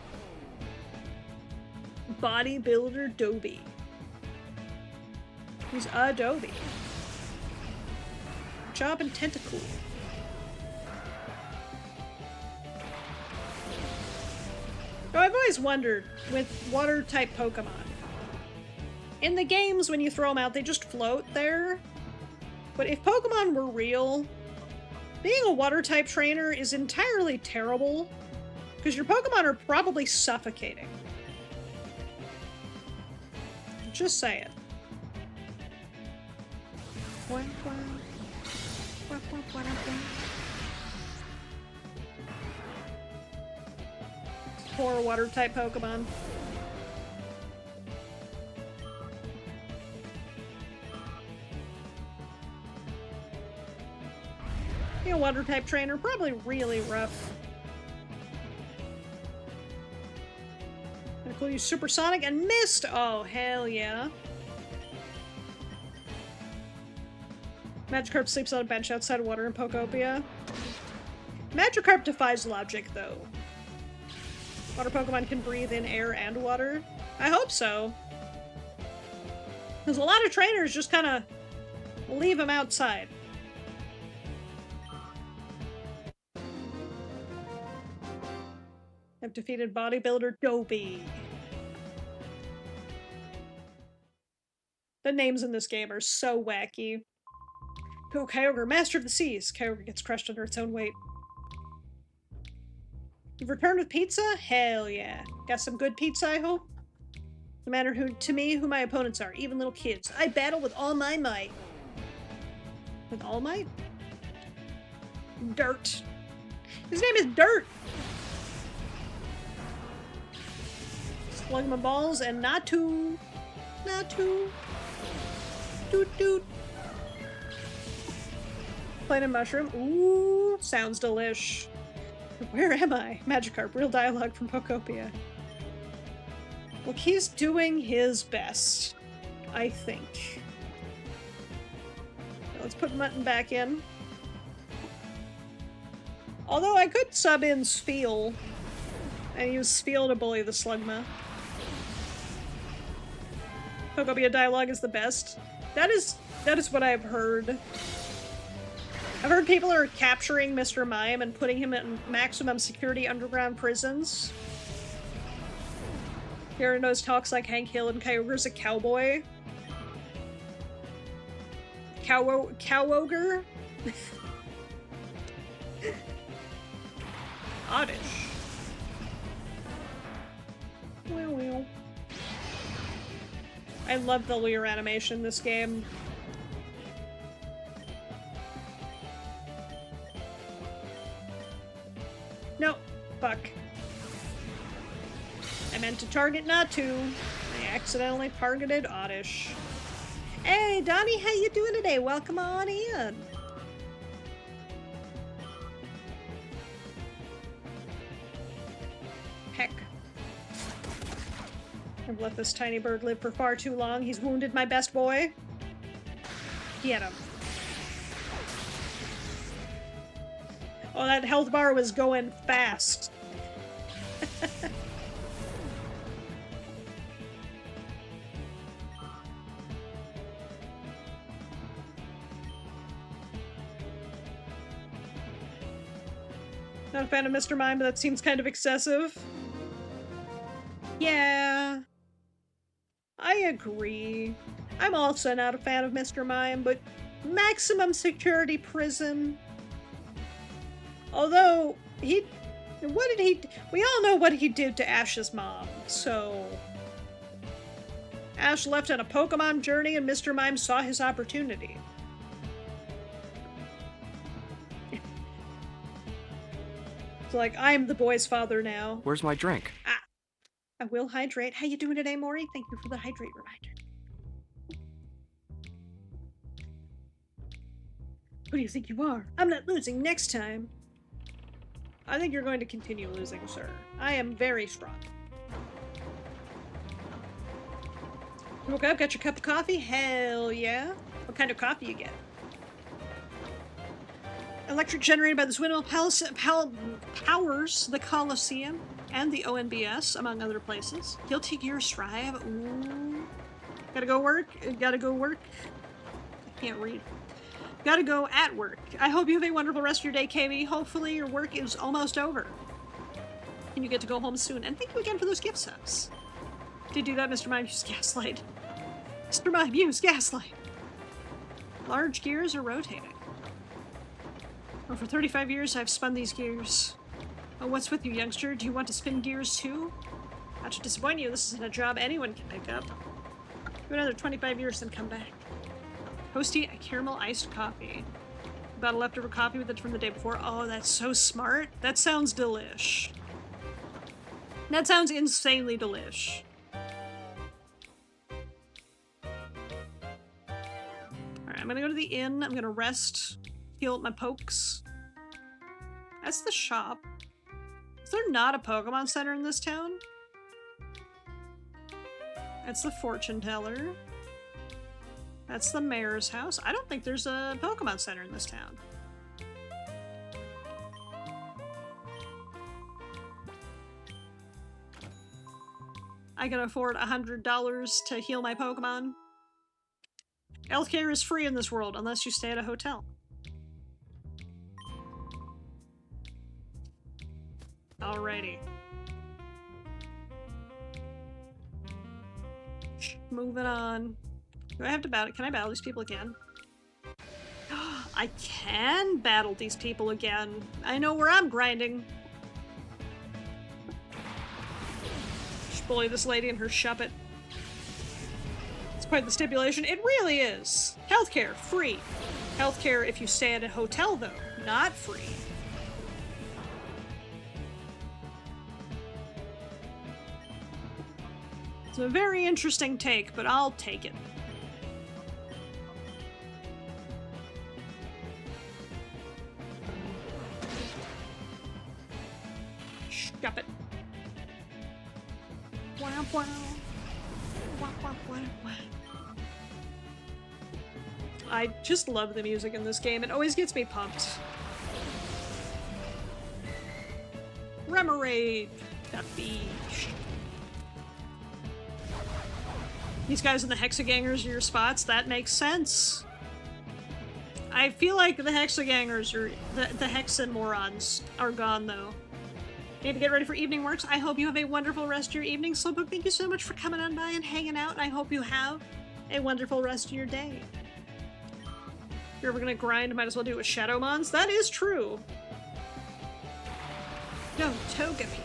Bodybuilder Dobie. He's Adobe. Job and Tentacool. So I've always wondered, with water-type Pokemon, in the games when you throw them out, they just float there. But if Pokemon were real, being a water-type trainer is entirely terrible, because your Pokemon are probably suffocating. Just say it. Poor water-type Pokemon. Being a water-type trainer, probably really rough. Gonna use Supersonic and missed! Oh, hell yeah. Magikarp sleeps on a bench outside of water in Pokopia. Magikarp defies logic, though. Water Pokemon can breathe in air and water. I hope so. Because a lot of trainers just kind of leave them outside. I've defeated Bodybuilder Dobie. The names in this game are so wacky. Go Kyogre, Master of the Seas. Kyogre gets crushed under its own weight. You've returned with pizza? Hell yeah. Got some good pizza, I hope? No matter to me who my opponents are, even little kids. I battle with all my might. With all might? Dirt. His name is Dirt! Slug my balls and not to. Not to. Doot doot. Plain mushroom. Ooh, sounds delish. Where am I? Magikarp, real dialogue from Pokopia. Look, he's doing his best, I think. Let's put Mutton back in. Although I could sub in Spheal and use Spheal to bully the Slugma. Pokopia dialogue is the best. That is what I've heard. I've heard people are capturing Mr. Mime and putting him in maximum security underground prisons. Gyarados talks like Hank Hill and Kyogre's a cowboy. Cow-ogre? Oddish. Well. I love the Leer animation in this game. No, fuck. I meant to target not to. I accidentally targeted Oddish. Hey, Donnie, how you doing today? Welcome on in. Heck. I've let this tiny bird live for far too long. He's wounded my best boy. Get him. Oh, that health bar was going fast. Not a fan of Mr. Mime, but that seems kind of excessive. Yeah. I agree. I'm also not a fan of Mr. Mime, but maximum security prison. Although, we all know what he did to Ash's mom, so... Ash left on a Pokemon journey and Mr. Mime saw his opportunity. It's like, I'm the boy's father now. Where's my drink? Ah. I will hydrate. How you doing today, Maury? Thank you for the hydrate reminder. Who do you think you are? I'm not losing next time. I think you're going to continue losing, sir. I am very strong. You woke up, got your cup of coffee? Hell yeah. What kind of coffee you get? Electric generated by this windmill powers the Colosseum and the ONBS, among other places. Guilty Gear Strive. Ooh. Gotta go work? Gotta go work? I can't read. Gotta go at work. I hope you have a wonderful rest of your day, KB. Hopefully your work is almost over. And you get to go home soon. And thank you again for those gift subs. Did do that, Mr. Mime. Use Gaslight. Mr. Mime, use Gaslight. Large gears are rotating. Oh, for 35 years I've spun these gears. Oh, what's with you, youngster? Do you want to spin gears too? Not to disappoint you, this isn't a job anyone can pick up. Do another 25 years, then come back. Toasty, a caramel iced coffee. About a leftover coffee with it from the day before. Oh, that's so smart. That sounds delish. That sounds insanely delish. Alright, I'm gonna go to the inn. I'm gonna rest. Heal up my pokes. That's the shop. Is there not a Pokemon Center in this town? That's the fortune teller. That's the mayor's house. I don't think there's a Pokemon Center in this town. I can afford $100 to heal my Pokemon. Healthcare is free in this world unless you stay at a hotel. Alrighty. Moving on. Do I have to battle? Can I battle these people again? I can battle these people again. I know where I'm grinding. Just bully this lady and her shuppet. It's quite the stipulation. It really is. Healthcare, free. Healthcare if you stay at a hotel, though, not free. It's a very interesting take, but I'll take it. Stop it. Wow, wow. Wow, wow, wow, wow. I just love the music in this game. It always gets me pumped. Remoraid. That beach. These guys in the Hexagangers are your spots. That makes sense. I feel like the Hexagangers are the Hexen morons are gone though. Need to get ready for evening works. I hope you have a wonderful rest of your evening. Slowpoke, thank you so much for coming on by and hanging out. And I hope you have a wonderful rest of your day. If you're ever gonna grind, might as well do it with Shadowmons. That is true. No, Togepi.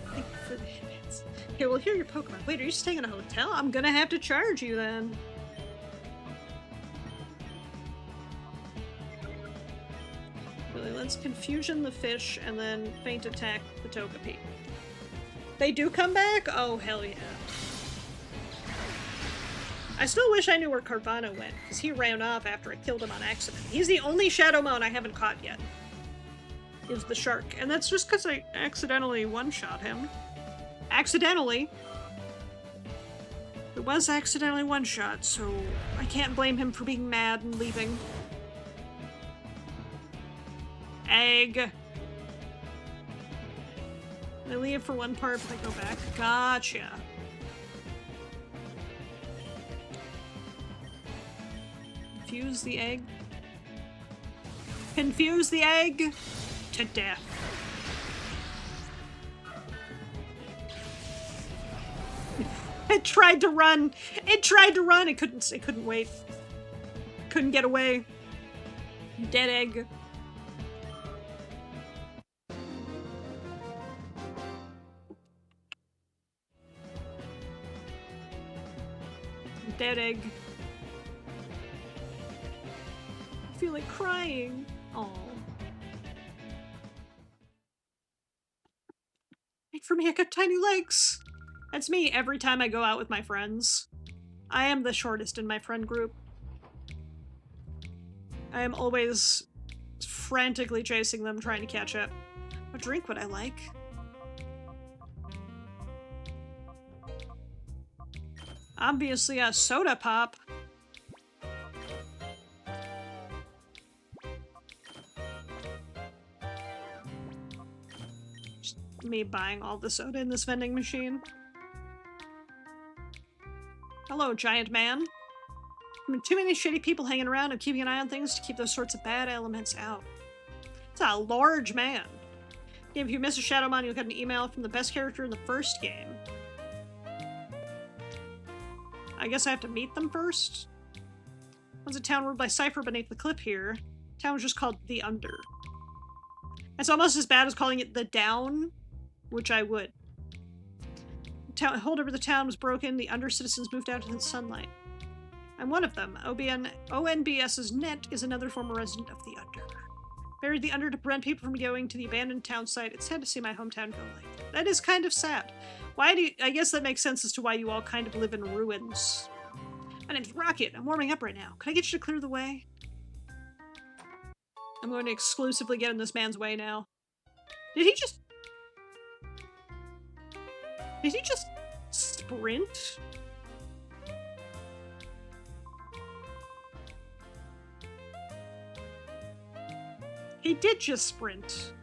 Thank you for the hints. Okay, well, here are your Pokemon. Wait, are you staying in a hotel? I'm gonna have to charge you then. Really, let's Confusion the fish and then Faint Attack the Togepi. They do come back? Oh, hell yeah. I still wish I knew where Carvana went, because he ran off after I killed him on accident. He's the only Shadowmon I haven't caught yet. Is the shark. And that's just because I accidentally one-shot him. Accidentally. It was accidentally one-shot, so I can't blame him for being mad and leaving. Egg. I leave for one part, but I go back. Gotcha. Confuse the egg. Confuse the egg to death. It tried to run. It tried to run. It couldn't wait. Couldn't get away. Dead egg. Dead egg. I feel like crying. Aww. Wait for me, I got tiny legs. That's me every time I go out with my friends. I am the shortest in my friend group. I am always frantically chasing them, trying to catch up. What drink would I like? Obviously a soda pop. Just me buying all the soda in this vending machine. Hello, giant man. I mean, too many shitty people hanging around and keeping an eye on things to keep those sorts of bad elements out. It's a large man. If you miss a Shadowmon, you'll get an email from the best character in the first game. I guess I have to meet them first? Once a town ruled by Cypher beneath the cliff here. The town was just called the Under. It's almost as bad as calling it the Down, which I would. The hold over the town was broken, the Under citizens moved out into the sunlight. I'm one of them. ONBS's net is another former resident of the Under. Buried the Under to prevent people from going to the abandoned town site. It's sad to see my hometown go like that. That is kind of sad. Why do you, I guess that makes sense as to why you all kind of live in ruins. My name's Rocket. I'm warming up right now. Can I get you to clear the way? I'm going to exclusively get in this man's way now. Did he just sprint? He did just sprint.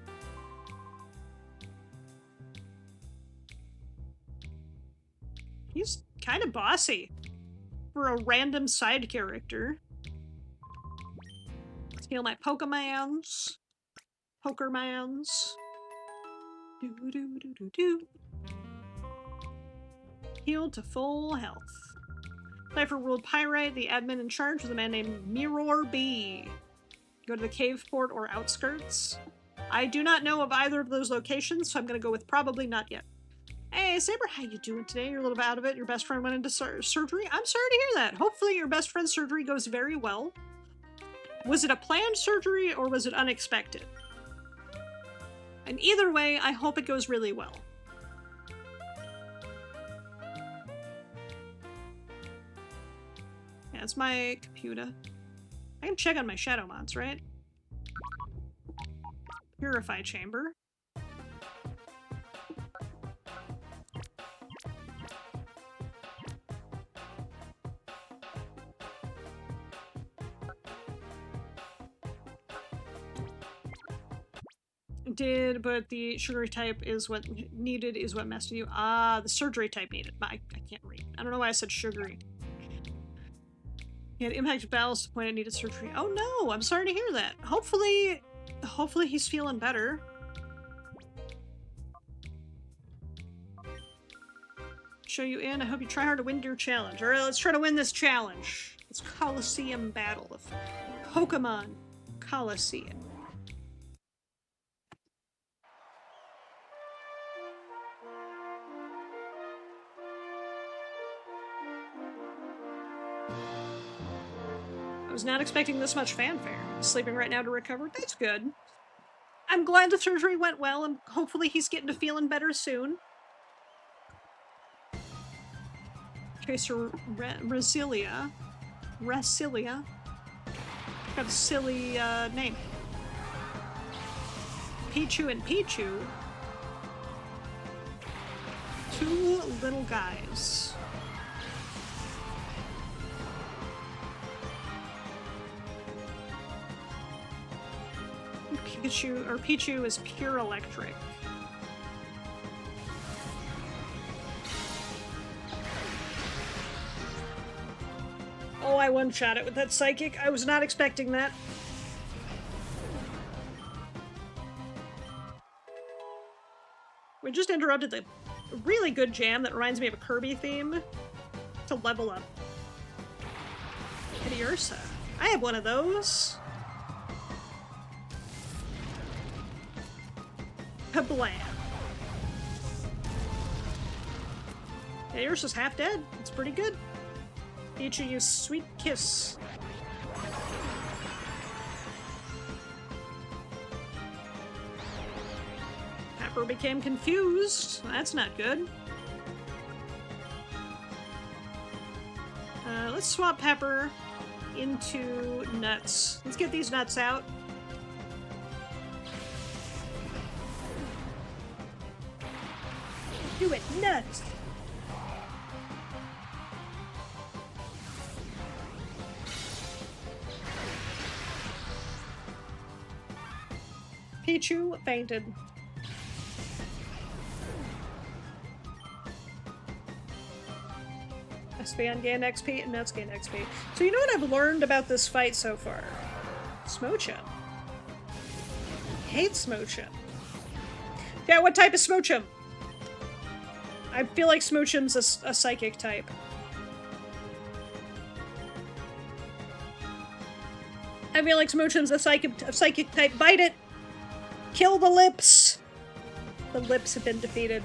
He's kind of bossy for a random side character. Let's heal my Pokemons. Pokermans. Do do do do do. Healed to full health. Cypher ruled Pyrite. The admin in charge was a man named Mirror B. Go to the cave port or outskirts. I do not know of either of those locations, so I'm going to go with probably not yet. Hey, Saber, how you doing today? You're a little bit out of it. Your best friend went into surgery. I'm sorry to hear that. Hopefully your best friend's surgery goes very well. Was it a planned surgery or was it unexpected? And either way, I hope it goes really well. Yeah, it's my computer. I can check on my shadow mods, right? Purify chamber. But the sugary type is what needed, is what messed with you. Ah, the surgery type needed. I can't read. I don't know why I said sugary. He had impacted bowels to the point it needed surgery. Oh no, I'm sorry to hear that. Hopefully he's feeling better. Show you in. I hope you try hard to win your challenge. Alright, let's try to win this challenge. It's Coliseum Battle of Pokemon Coliseum. I was not expecting this much fanfare. Sleeping right now to recover. That's good. I'm glad the surgery went well, and hopefully he's getting to feeling better soon. Tracer Resilia. Got a silly name. Pichu and Pichu. Two little guys. Pichu is pure electric. Oh, I one-shot it with that psychic. I was not expecting that. We just interrupted the really good jam that reminds me of a Kirby theme to level up. Ursa. I have one of those. Kablam. Ursa's half dead. It's pretty good. Pichu used Sweet Kiss. Pepper became confused. That's not good. Let's swap Pepper into nuts. Let's get these nuts out. Do it, nuts! Pichu fainted. Span gained XP and nuts gained XP. So you know what I've learned about this fight so far? Smochum. Hate Smochum. Yeah, what type is Smochum? I feel like Smochum's a psychic type. I feel like Smochum's a psychic type. Bite it! Kill the lips! The lips have been defeated.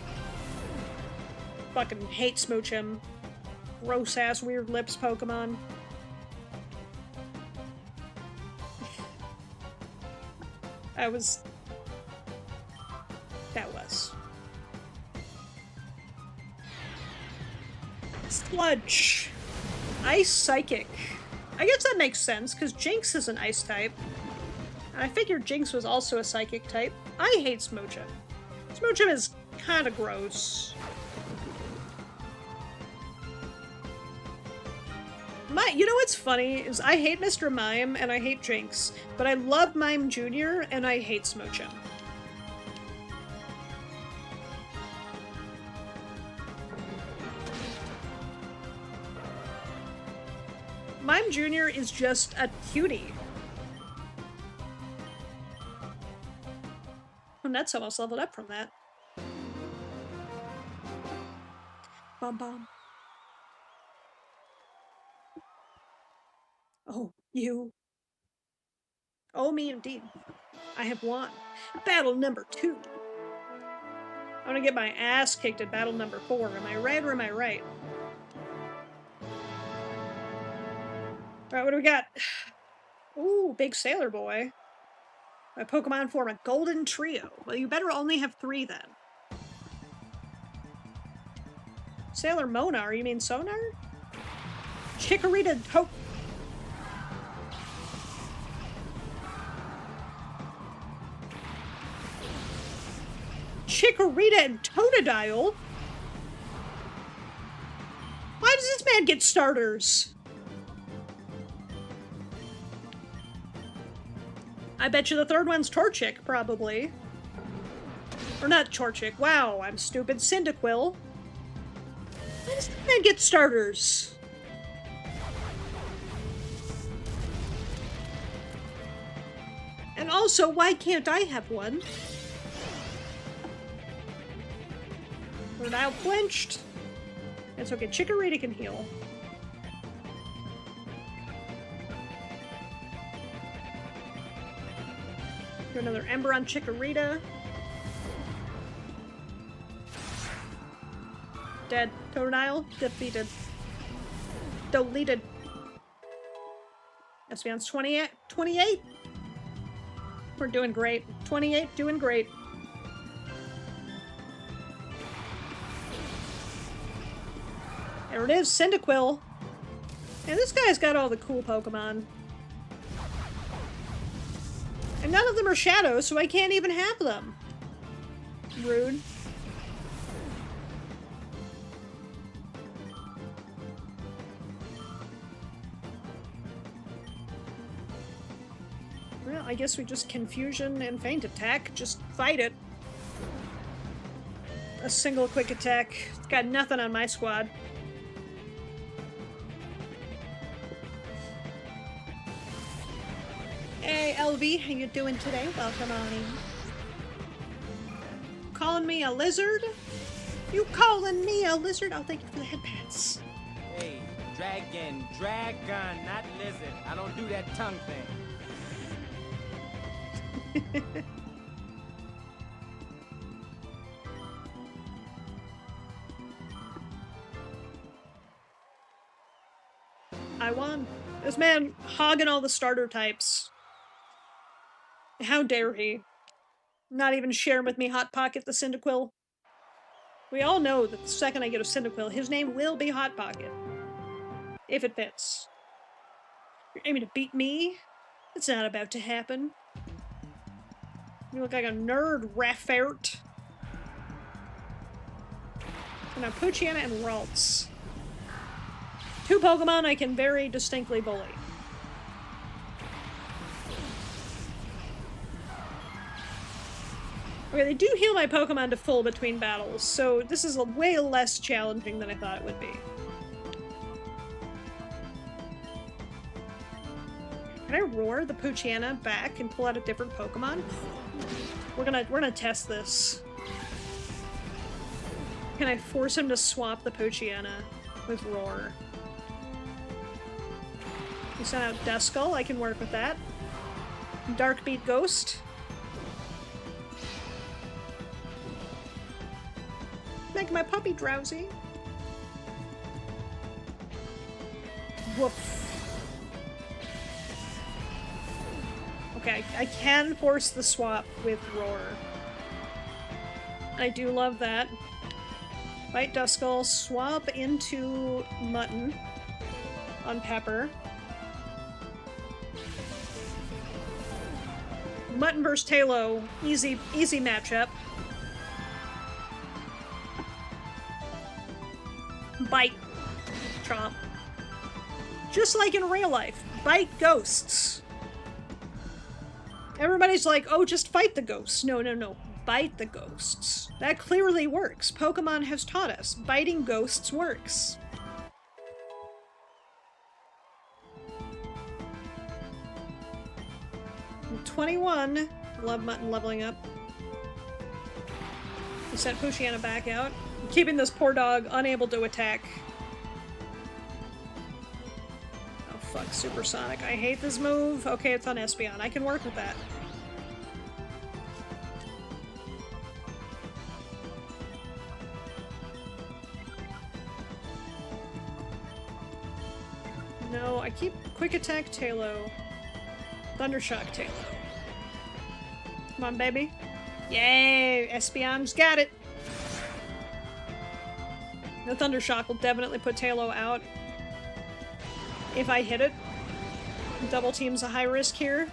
Fucking hate Smochum. Gross ass weird lips Pokemon. That was. Sludge. Ice Psychic. I guess that makes sense, because Jinx is an ice type. And I figured Jinx was also a psychic type. I hate Smochum. Smochum is kind of gross. You know what's funny is I hate Mr. Mime and I hate Jinx, but I love Mime Jr. and I hate Smochum. Mime Jr. is just a cutie. And that's almost leveled up from that. Bum bum. Oh, you. Oh, me indeed. I have won. Battle number 2. I'm gonna get my ass kicked at battle number 4. Am I right or am I right? Alright, what do we got? Ooh, big sailor boy. My Pokemon form a golden trio. Well, you better only have 3 then. Sailor Monar, you mean Sonar? Chikorita Chikorita and Totodile? Why does this man get starters? I bet you the third one's Torchic, probably. Or not Torchic. Wow, I'm stupid. Cyndaquil. Why does this man get starters? And also, why can't I have one? We're now flinched. It's okay. Chikorita can heal. Do another Ember on Chikorita. Dead. Totodile defeated. Deleted. Espeon's 28. 28? We're doing great. 28, doing great. There it is, Cyndaquil. And this guy's got all the cool Pokemon. And none of them are shadows, so I can't even have them. Rude. Well, I guess we just Confusion and Feint Attack. Just fight it. A single quick attack. It's got nothing on my squad. Hey, LV, how you doing today? Welcome on in. Calling me a lizard? You calling me a lizard? Oh, thank you for the headpats. Hey, dragon, not lizard. I don't do that tongue thing. I won. This man hogging all the starter types. How dare he? Not even sharing with me Hot Pocket the Cyndaquil. We all know that the second I get a Cyndaquil, his name will be Hot Pocket. If it fits. You're aiming to beat me? It's not about to happen. You look like a nerd, Raffert. And now Poochyena and Ralts. 2 Pokemon I can very distinctly bully. Okay, they do heal my Pokemon to full between battles, so this is way less challenging than I thought it would be. Can I roar the Poochyena back and pull out a different Pokemon? We're gonna test this. Can I force him to swap the Poochyena with Roar? You sent out Duskull, I can work with that. Darkbeat Ghost. Make my puppy drowsy. Woof. Okay, I can force the swap with Roar. I do love that. Bite Duskull, swap into Mutton on Pepper. Mutton vs. Talo, easy matchup. Bite. Chomp. Just like in real life, bite ghosts. Everybody's like, oh, just fight the ghosts. No, no, no. Bite the ghosts. That clearly works. Pokemon has taught us. Biting ghosts works. I'm 21. Love Mutton leveling up. We sent Poochyena back out. I'm keeping this poor dog unable to attack. Oh fuck, Supersonic. I hate this move. Okay, it's on Espeon. I can work with that. No, I keep Quick Attack Talo. Thundershock Talo. Come on, baby. Yay! Espeon's got it! The Thundershock will definitely put Talo out. If I hit it. Double team's a high risk here.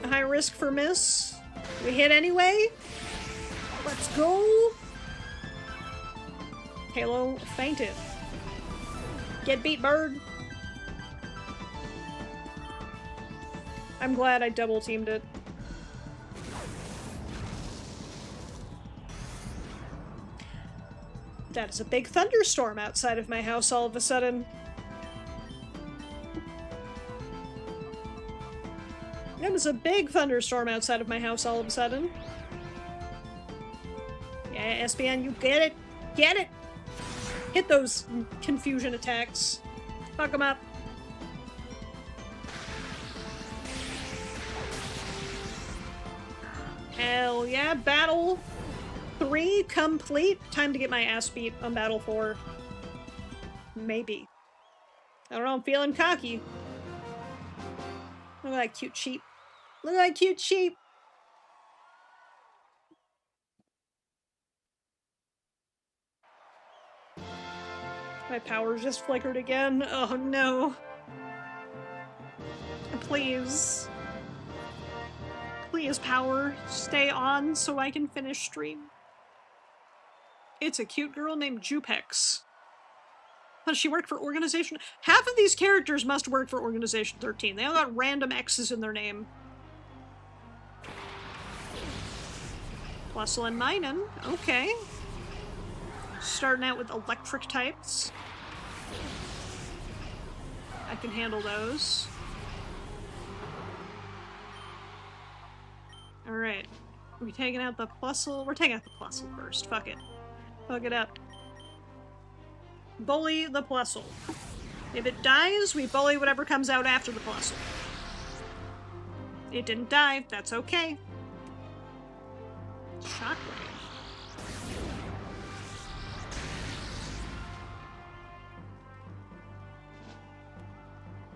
A high risk for miss. We hit anyway. Let's go! Talo fainted. Get beat, bird! I'm glad I double teamed it. That is a big thunderstorm outside of my house all of a sudden. That was a big thunderstorm outside of my house all of a sudden. Yeah, Espeon, you get it! Get it! Hit those confusion attacks. Fuck them up. Hell yeah, battle 3 complete. Time to get my ass beat on battle 4. Maybe. I don't know, I'm feeling cocky. Look at that cute sheep. Look at that cute sheep. My power just flickered again. Oh no. Please. Please, power, stay on so I can finish stream. It's a cute girl named Jupex. Does she work for Organization? Half of these characters must work for Organization 13. They all got random X's in their name. Plusle and Minun. Okay. Starting out with electric types. I can handle those. Alright. Are we taking out the Plusle? We're taking out the Plusle first. Fuck it. Fuck it up. Bully the Plusle. If it dies, we bully whatever comes out after the Plusle. It didn't die. That's okay. Shockwave.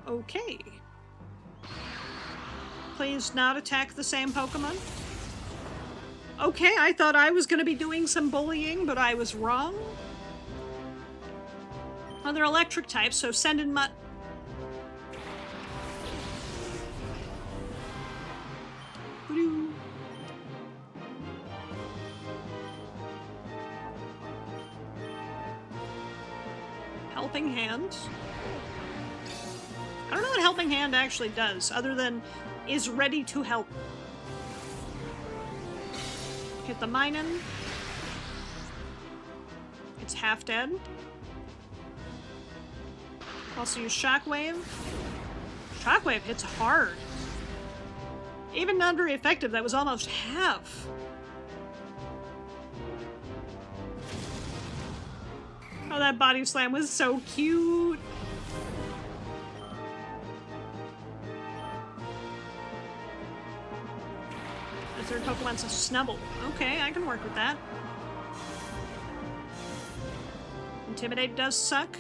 Okay. Please not attack the same Pokemon. Okay, I thought I was gonna be doing some bullying, but I was wrong. Oh, they're electric types, so send in Mutt. Helping Hand. I don't know what Helping Hand actually does, other than is ready to help. Hit the Minun. It's half dead. Also use Shockwave. Shockwave hits hard. Even not very effective, that was almost half. Oh, that body slam was so cute. The third Pokemon's a Snubble. Okay, I can work with that. Intimidate does suck.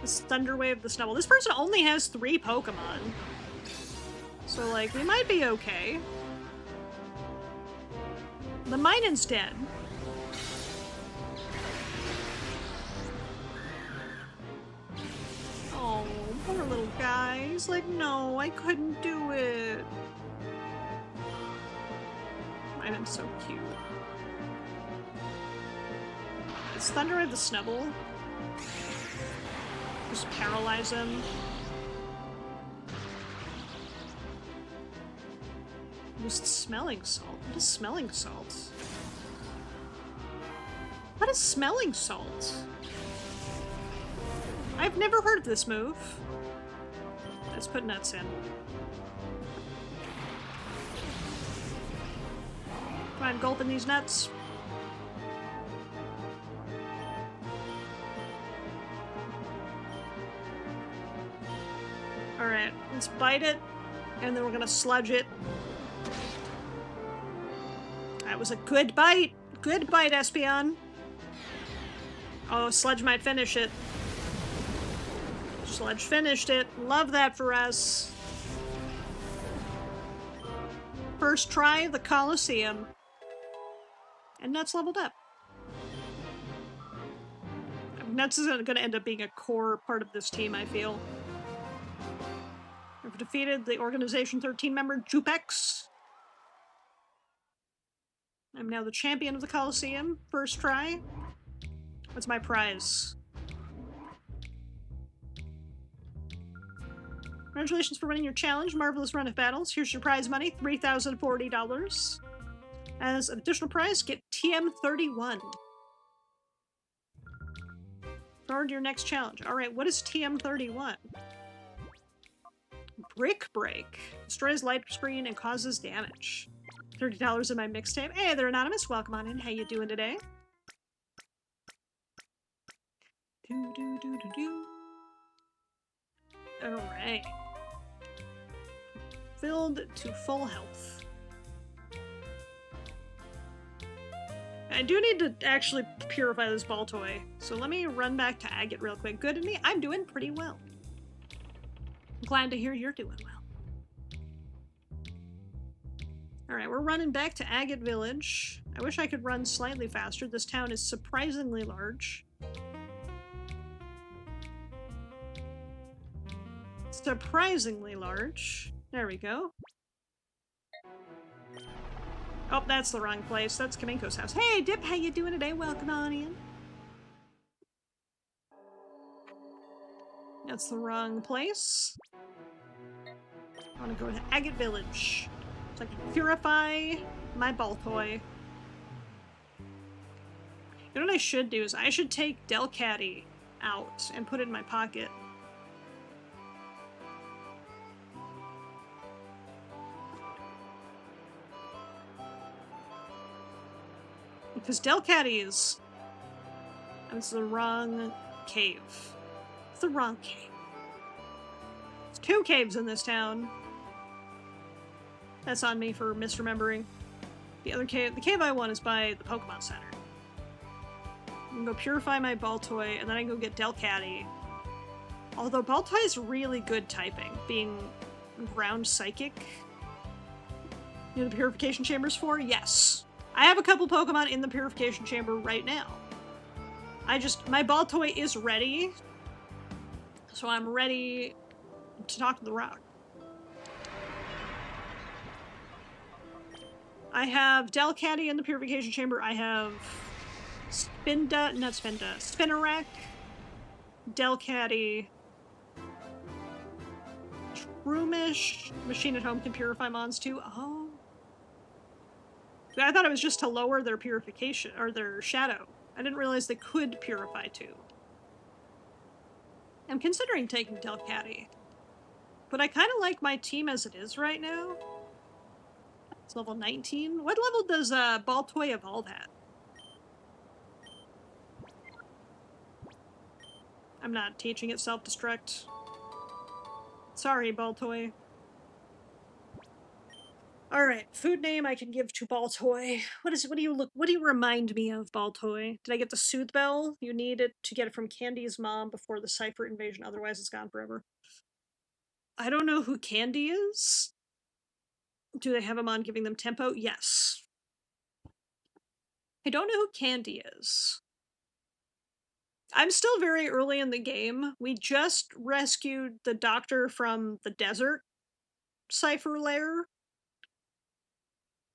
This Thunder Wave, the Snubble. This person only has 3 Pokemon. So, like, we might be okay. The Minun's dead. Oh, poor little guy. He's like, no, I couldn't do it. Minun's so cute. It's Thunder Wave the Snubble. Just paralyze him. Used Smelling Salt. What is Smelling Salt? What is Smelling Salt? I've never heard of this move. Let's put nuts in. Try and gulp in these nuts. Alright, let's bite it, and then we're gonna sludge it. That was a good bite! Good bite, Espeon! Oh, Sledge might finish it. Sledge finished it. Love that for us. First try, the Coliseum. And Nuts leveled up. Nuts is going to end up being a core part of this team, I feel. I've defeated the Organization 13 member Jupex. I'm now the champion of the Coliseum. First try. What's my prize? Congratulations for winning your challenge. Marvelous run of battles. Here's your prize money, $3,040. As an additional prize, get TM31. Forward to your next challenge. Alright, what is TM31? Brick Break. Destroys light screen and causes damage. $30 in my mixtape. Hey there, Anonymous. Welcome on in. How you doing today? Alright. Filled to full health. I do need to actually purify this ball toy, so let me run back to Agate real quick. Good and me, I'm doing pretty well. I'm glad to hear you're doing well. Alright, we're running back to Agate Village. I wish I could run slightly faster. This town is surprisingly large. Surprisingly large. There we go. Oh, that's the wrong place. That's Kaminko's house. Hey, Dip, how you doing today? Welcome on in. That's the wrong place. I want to go to Agate Village so I can purify my ball toy. You know what I should do is I should take Delcatty out and put it in my pocket. Because Delcatty is... It's the wrong cave. It's the wrong cave. There's 2 caves in this town. That's on me for misremembering. The other cave... The cave I want is by the Pokemon Center. I'm gonna go purify my Baltoy, and then I can go get Delcatty. Although Baltoy is really good typing, being ground psychic. You know the purification chamber's for? Yes. I have a couple Pokemon in the purification chamber right now. My Baltoy is ready. So I'm ready to talk to the rock. I have Delcatty in the purification chamber. I have Spinarak, Delcatty, Shroomish. Machine at Home can purify mons too. Oh. I thought it was just to lower their purification, or their shadow. I didn't realize they could purify too. I'm considering taking Delcatty. But I kind of like my team as it is right now. It's level 19. What level does Baltoy evolve at? I'm not teaching it self-destruct. Sorry, Baltoy. Alright, food name I can give to Baltoy. What do you remind me of, Baltoy? Did I get the Soothe Bell? You need it to get it from Candy's mom before the Cypher invasion, otherwise it's gone forever. I don't know who Candy is. Do they have him on giving them tempo? Yes. I don't know who Candy is. I'm still very early in the game. We just rescued the doctor from the desert Cypher lair.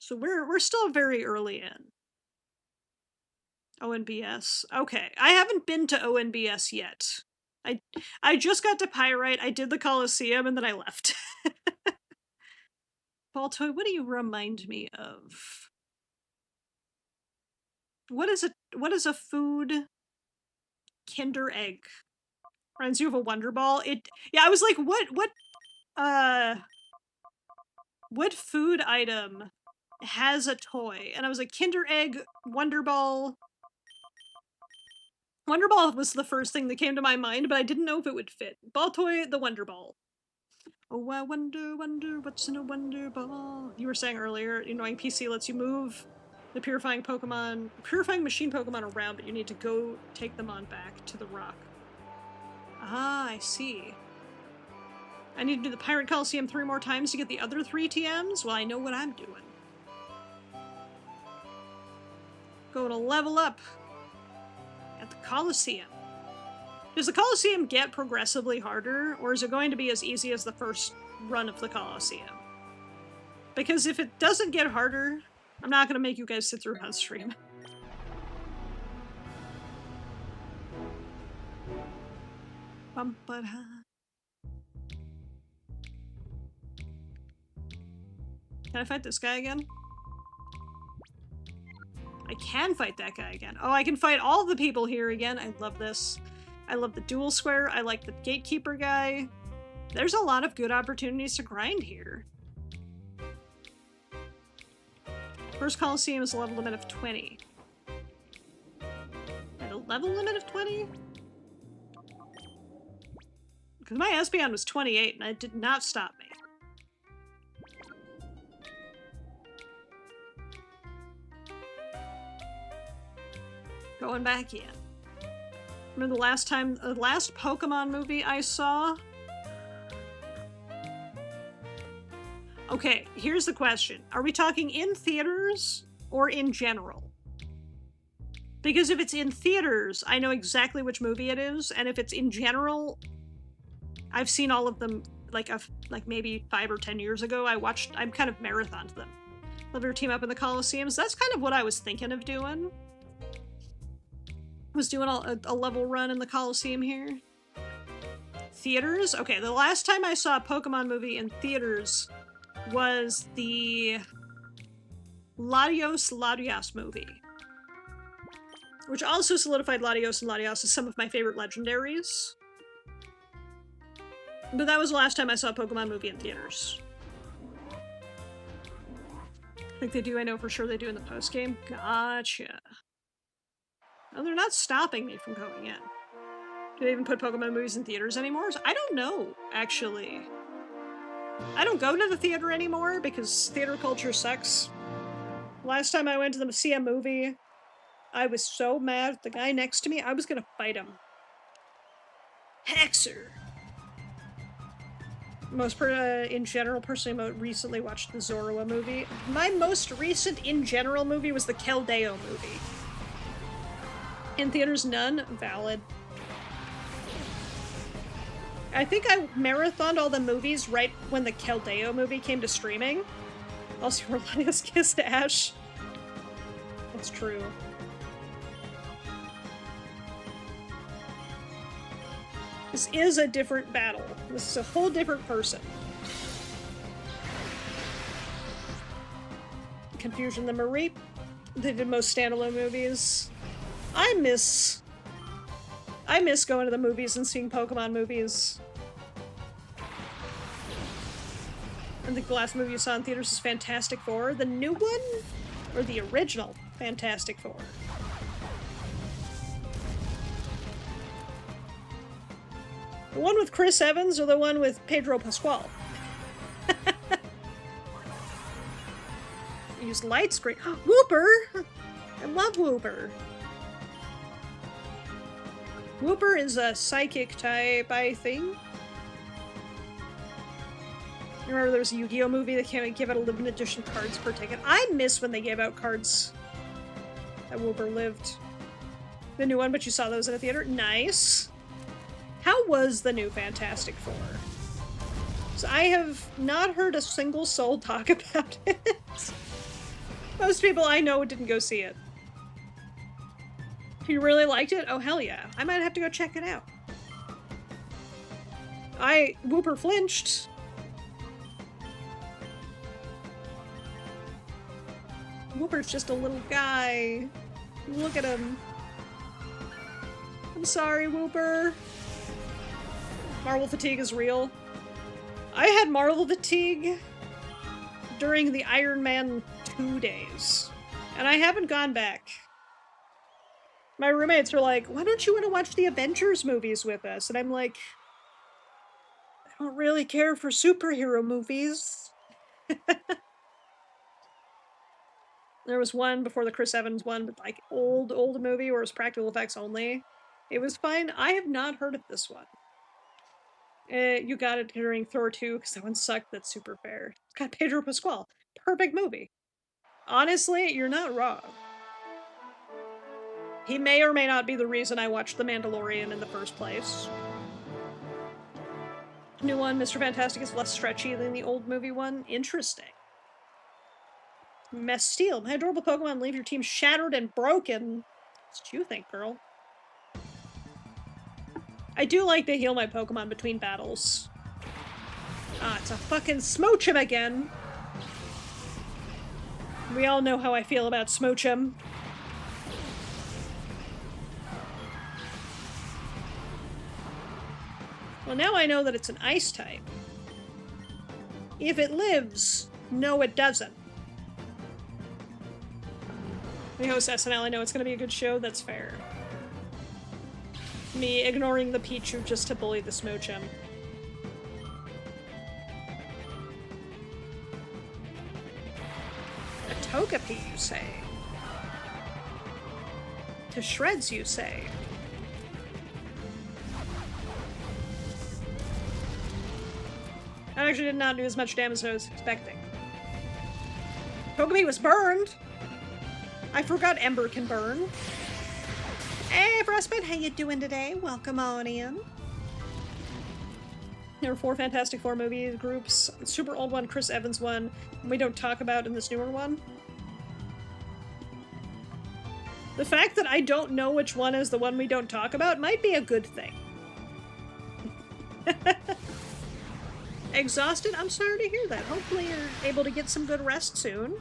So we're still very early in. ONBS. Okay, I haven't been to ONBS yet. I just got to Pyrite, I did the Coliseum, and then I left. Baltoy, what do you remind me of? What is a food? Kinder Egg. Reminds you of a Wonder Ball? Yeah, I was like, what food item has a toy? And I was like, Kinder Egg, Wonder Ball. Wonder Ball was the first thing that came to my mind, but I didn't know if it would fit. Baltoy, the Wonder Ball. Oh, I wonder, what's in a Wonder Ball? You were saying earlier, annoying PC lets you move the purifying machine Pokemon around, but you need to go take them on back to the rock. Ah, I see. I need to do the Pirate Coliseum 3 more times to get the other 3 TMs? Well, I know what I'm doing. Going to level up at the Coliseum. Does the Coliseum get progressively harder, or is it going to be as easy as the first run of the Coliseum? Because if it doesn't get harder, I'm not going to make you guys sit through it on stream. Can I fight this guy again? I can fight that guy again. Oh, I can fight all the people here again. I love this. I love the dual square. I like the gatekeeper guy. There's a lot of good opportunities to grind here. First Coliseum is a level limit of 20. And a level limit of 20? Because my Espeon was 28 and it did not stop me. Going back in. Remember the last Pokemon movie I saw? Okay, here's the question. Are we talking in theaters or in general? Because if it's in theaters, I know exactly which movie it is, and if it's in general, I've seen all of them like maybe 5 or 10 years ago. I'm kind of marathoned them. Love your team up in the Coliseums. That's kind of what I was thinking of doing. Was doing a level run in the Coliseum here. Theaters? Okay, the last time I saw a Pokemon movie in theaters was the Latios movie. Which also solidified Latios and Latios as some of my favorite legendaries. But that was the last time I saw a Pokemon movie in theaters. I think they do, I know for sure they do in the post-game. Gotcha. Oh, they're not stopping me from going in. Do they even put Pokemon movies in theaters anymore? I don't know, actually. I don't go to the theater anymore because theater culture sucks. Last time I went to see a movie, I was so mad at the guy next to me, I was gonna fight him. Haxer! In general, personally, recently watched the Zorua movie. My most recent in general movie was the Keldeo movie. In theaters, none. Valid. I think I marathoned all the movies right when the Keldeo movie came to streaming. Also, Rolania's kissed Ash. That's true. This is a different battle. This is a whole different person. Confusion the Mareep. They did most standalone movies. I miss going to the movies and seeing Pokemon movies. I think the last movie you saw in theaters is Fantastic Four. The new one? Or the original Fantastic Four? The one with Chris Evans or the one with Pedro Pascal? Use light screen. Whooper! I love Whooper. Whooper is a psychic type, I think. Remember there was a Yu-Gi-Oh movie that came and give out a limited edition cards per ticket. I miss when they gave out cards that Whooper lived. The new one, but you saw those in a theater? Nice. How was the new Fantastic Four? So I have not heard a single soul talk about it. Most people I know didn't go see it. You really liked it? Oh, hell yeah. I might have to go check it out. Whooper flinched. Whooper's just a little guy. Look at him. I'm sorry, Whooper. Marvel fatigue is real. I had Marvel fatigue during the Iron Man 2 days. And I haven't gone back. My roommates were like, why don't you want to watch the Avengers movies with us? And I'm like, I don't really care for superhero movies. There was one before the Chris Evans one, but like old movie where it was practical effects only. It was fine. I have not heard of this one. You got it during Thor 2 because that one sucked. That's super fair. It's got Pedro Pascal. Perfect movie. Honestly, you're not wrong. He may or may not be the reason I watched The Mandalorian in the first place. New one, Mr. Fantastic, is less stretchy than the old movie one. Interesting. Mesteel, my adorable Pokemon leave your team shattered and broken. What do you think, girl? I do like to heal my Pokemon between battles. Ah, it's a fucking Smoochum again. We all know how I feel about Smoochum. Well, now I know that it's an ice type. If it lives, no it doesn't. We host SNL, I know it's gonna be a good show, that's fair. Me ignoring the Pichu just to bully the Smoochum. A Togepi, you say? To shreds, you say? That actually did not do as much damage as I was expecting. Togepi was burned! I forgot Ember can burn. Hey, Frostbite, how you doing today? Welcome on in. There were 4 Fantastic Four movie groups. Super old one, Chris Evans one, and we don't talk about in this newer one. The fact that I don't know which one is the one we don't talk about might be a good thing. Exhausted? I'm sorry to hear that. Hopefully you're able to get some good rest soon.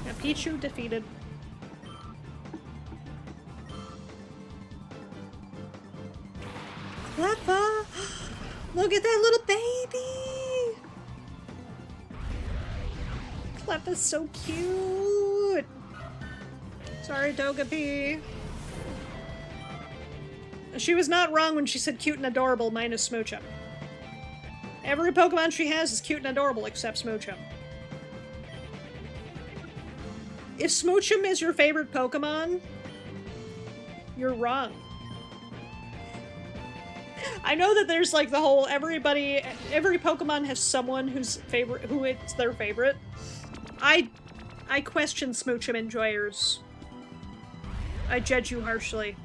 Now, Pichu defeated. Cleffa! Look at that little baby! Cleffa's so cute! Sorry, Togepi. She was not wrong when she said cute and adorable, minus Smoochum. Every Pokemon she has is cute and adorable except Smoochum. If Smoochum is your favorite Pokemon, you're wrong. I know that there's like the whole every Pokemon has someone who it's their favorite. I question Smoochum enjoyers. I judge you harshly.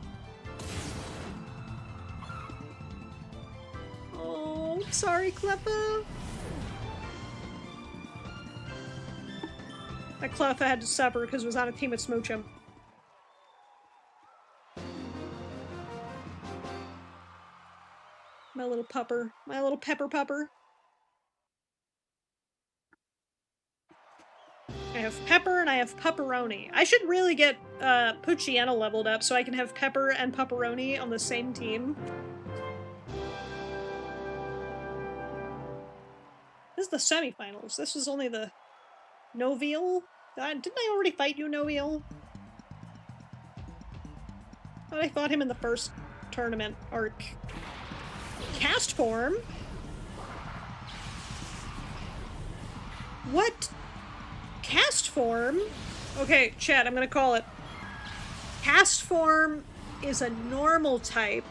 Oh, sorry, Cleffa. That Cleffa had to suffer because it was on a team with Smoochum. My little pupper. My little pepper pupper. I have Pepper and I have Pupperoni. I should really get Poochyena leveled up so I can have Pepper and Pupperoni on the same team. This is the semifinals. This is only the Noveal. Didn't I already fight you, Noveal? Thought I fought him in the first tournament arc. Cast form? What? Cast form? Okay, chat, I'm gonna call it. Cast form is a normal type,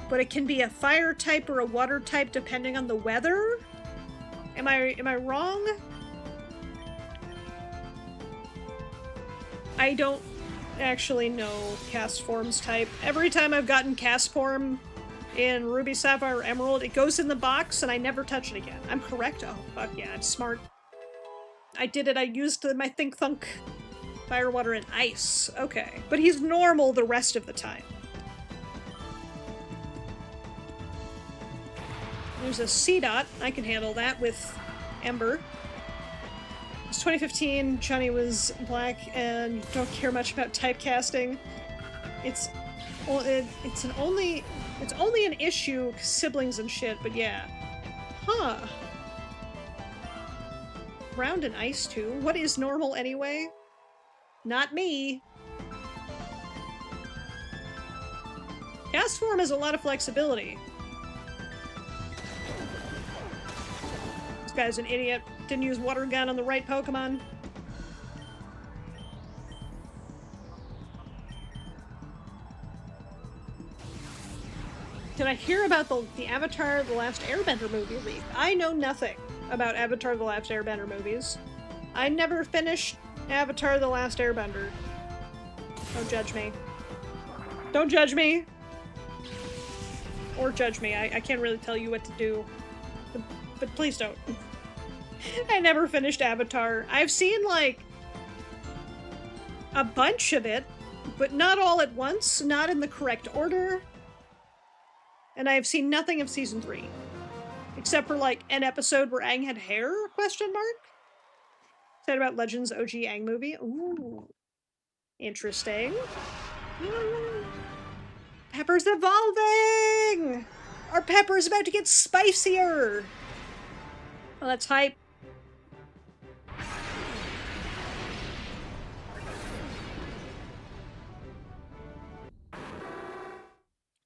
but it can be a fire type or a water type depending on the weather? Am I wrong? I don't actually know cast form's type. Every time I've gotten cast form in Ruby, Sapphire, or Emerald, it goes in the box and I never touch it again. I'm correct? Oh, fuck yeah, I'm smart. I did it, I used my Think Thunk. Fire, water, and ice. Okay. But he's normal the rest of the time. There's a C-Dot. I can handle that with Ember. It's 2015, Johnny was black, and you don't care much about typecasting. It's only an issue, siblings and shit, but yeah. Huh. Ground and ice too? What is normal anyway? Not me. Cast form has a lot of flexibility. This guy's an idiot. Didn't use water gun on the right Pokemon. Did I hear about the Avatar The Last Airbender movie leak? I know nothing about Avatar The Last Airbender movies. I never finished Avatar The Last Airbender. Don't judge me. Don't judge me! Or judge me. I can't really tell you what to do. But please don't. I never finished Avatar. I've seen, like, a bunch of it, but not all at once, not in the correct order. And I've seen nothing of season 3. Except for, like, an episode where Aang had hair, question mark? Said about Legends OG Aang movie. Ooh. Interesting. Pepper's evolving! Our Pepper's about to get spicier! Well, that's hype.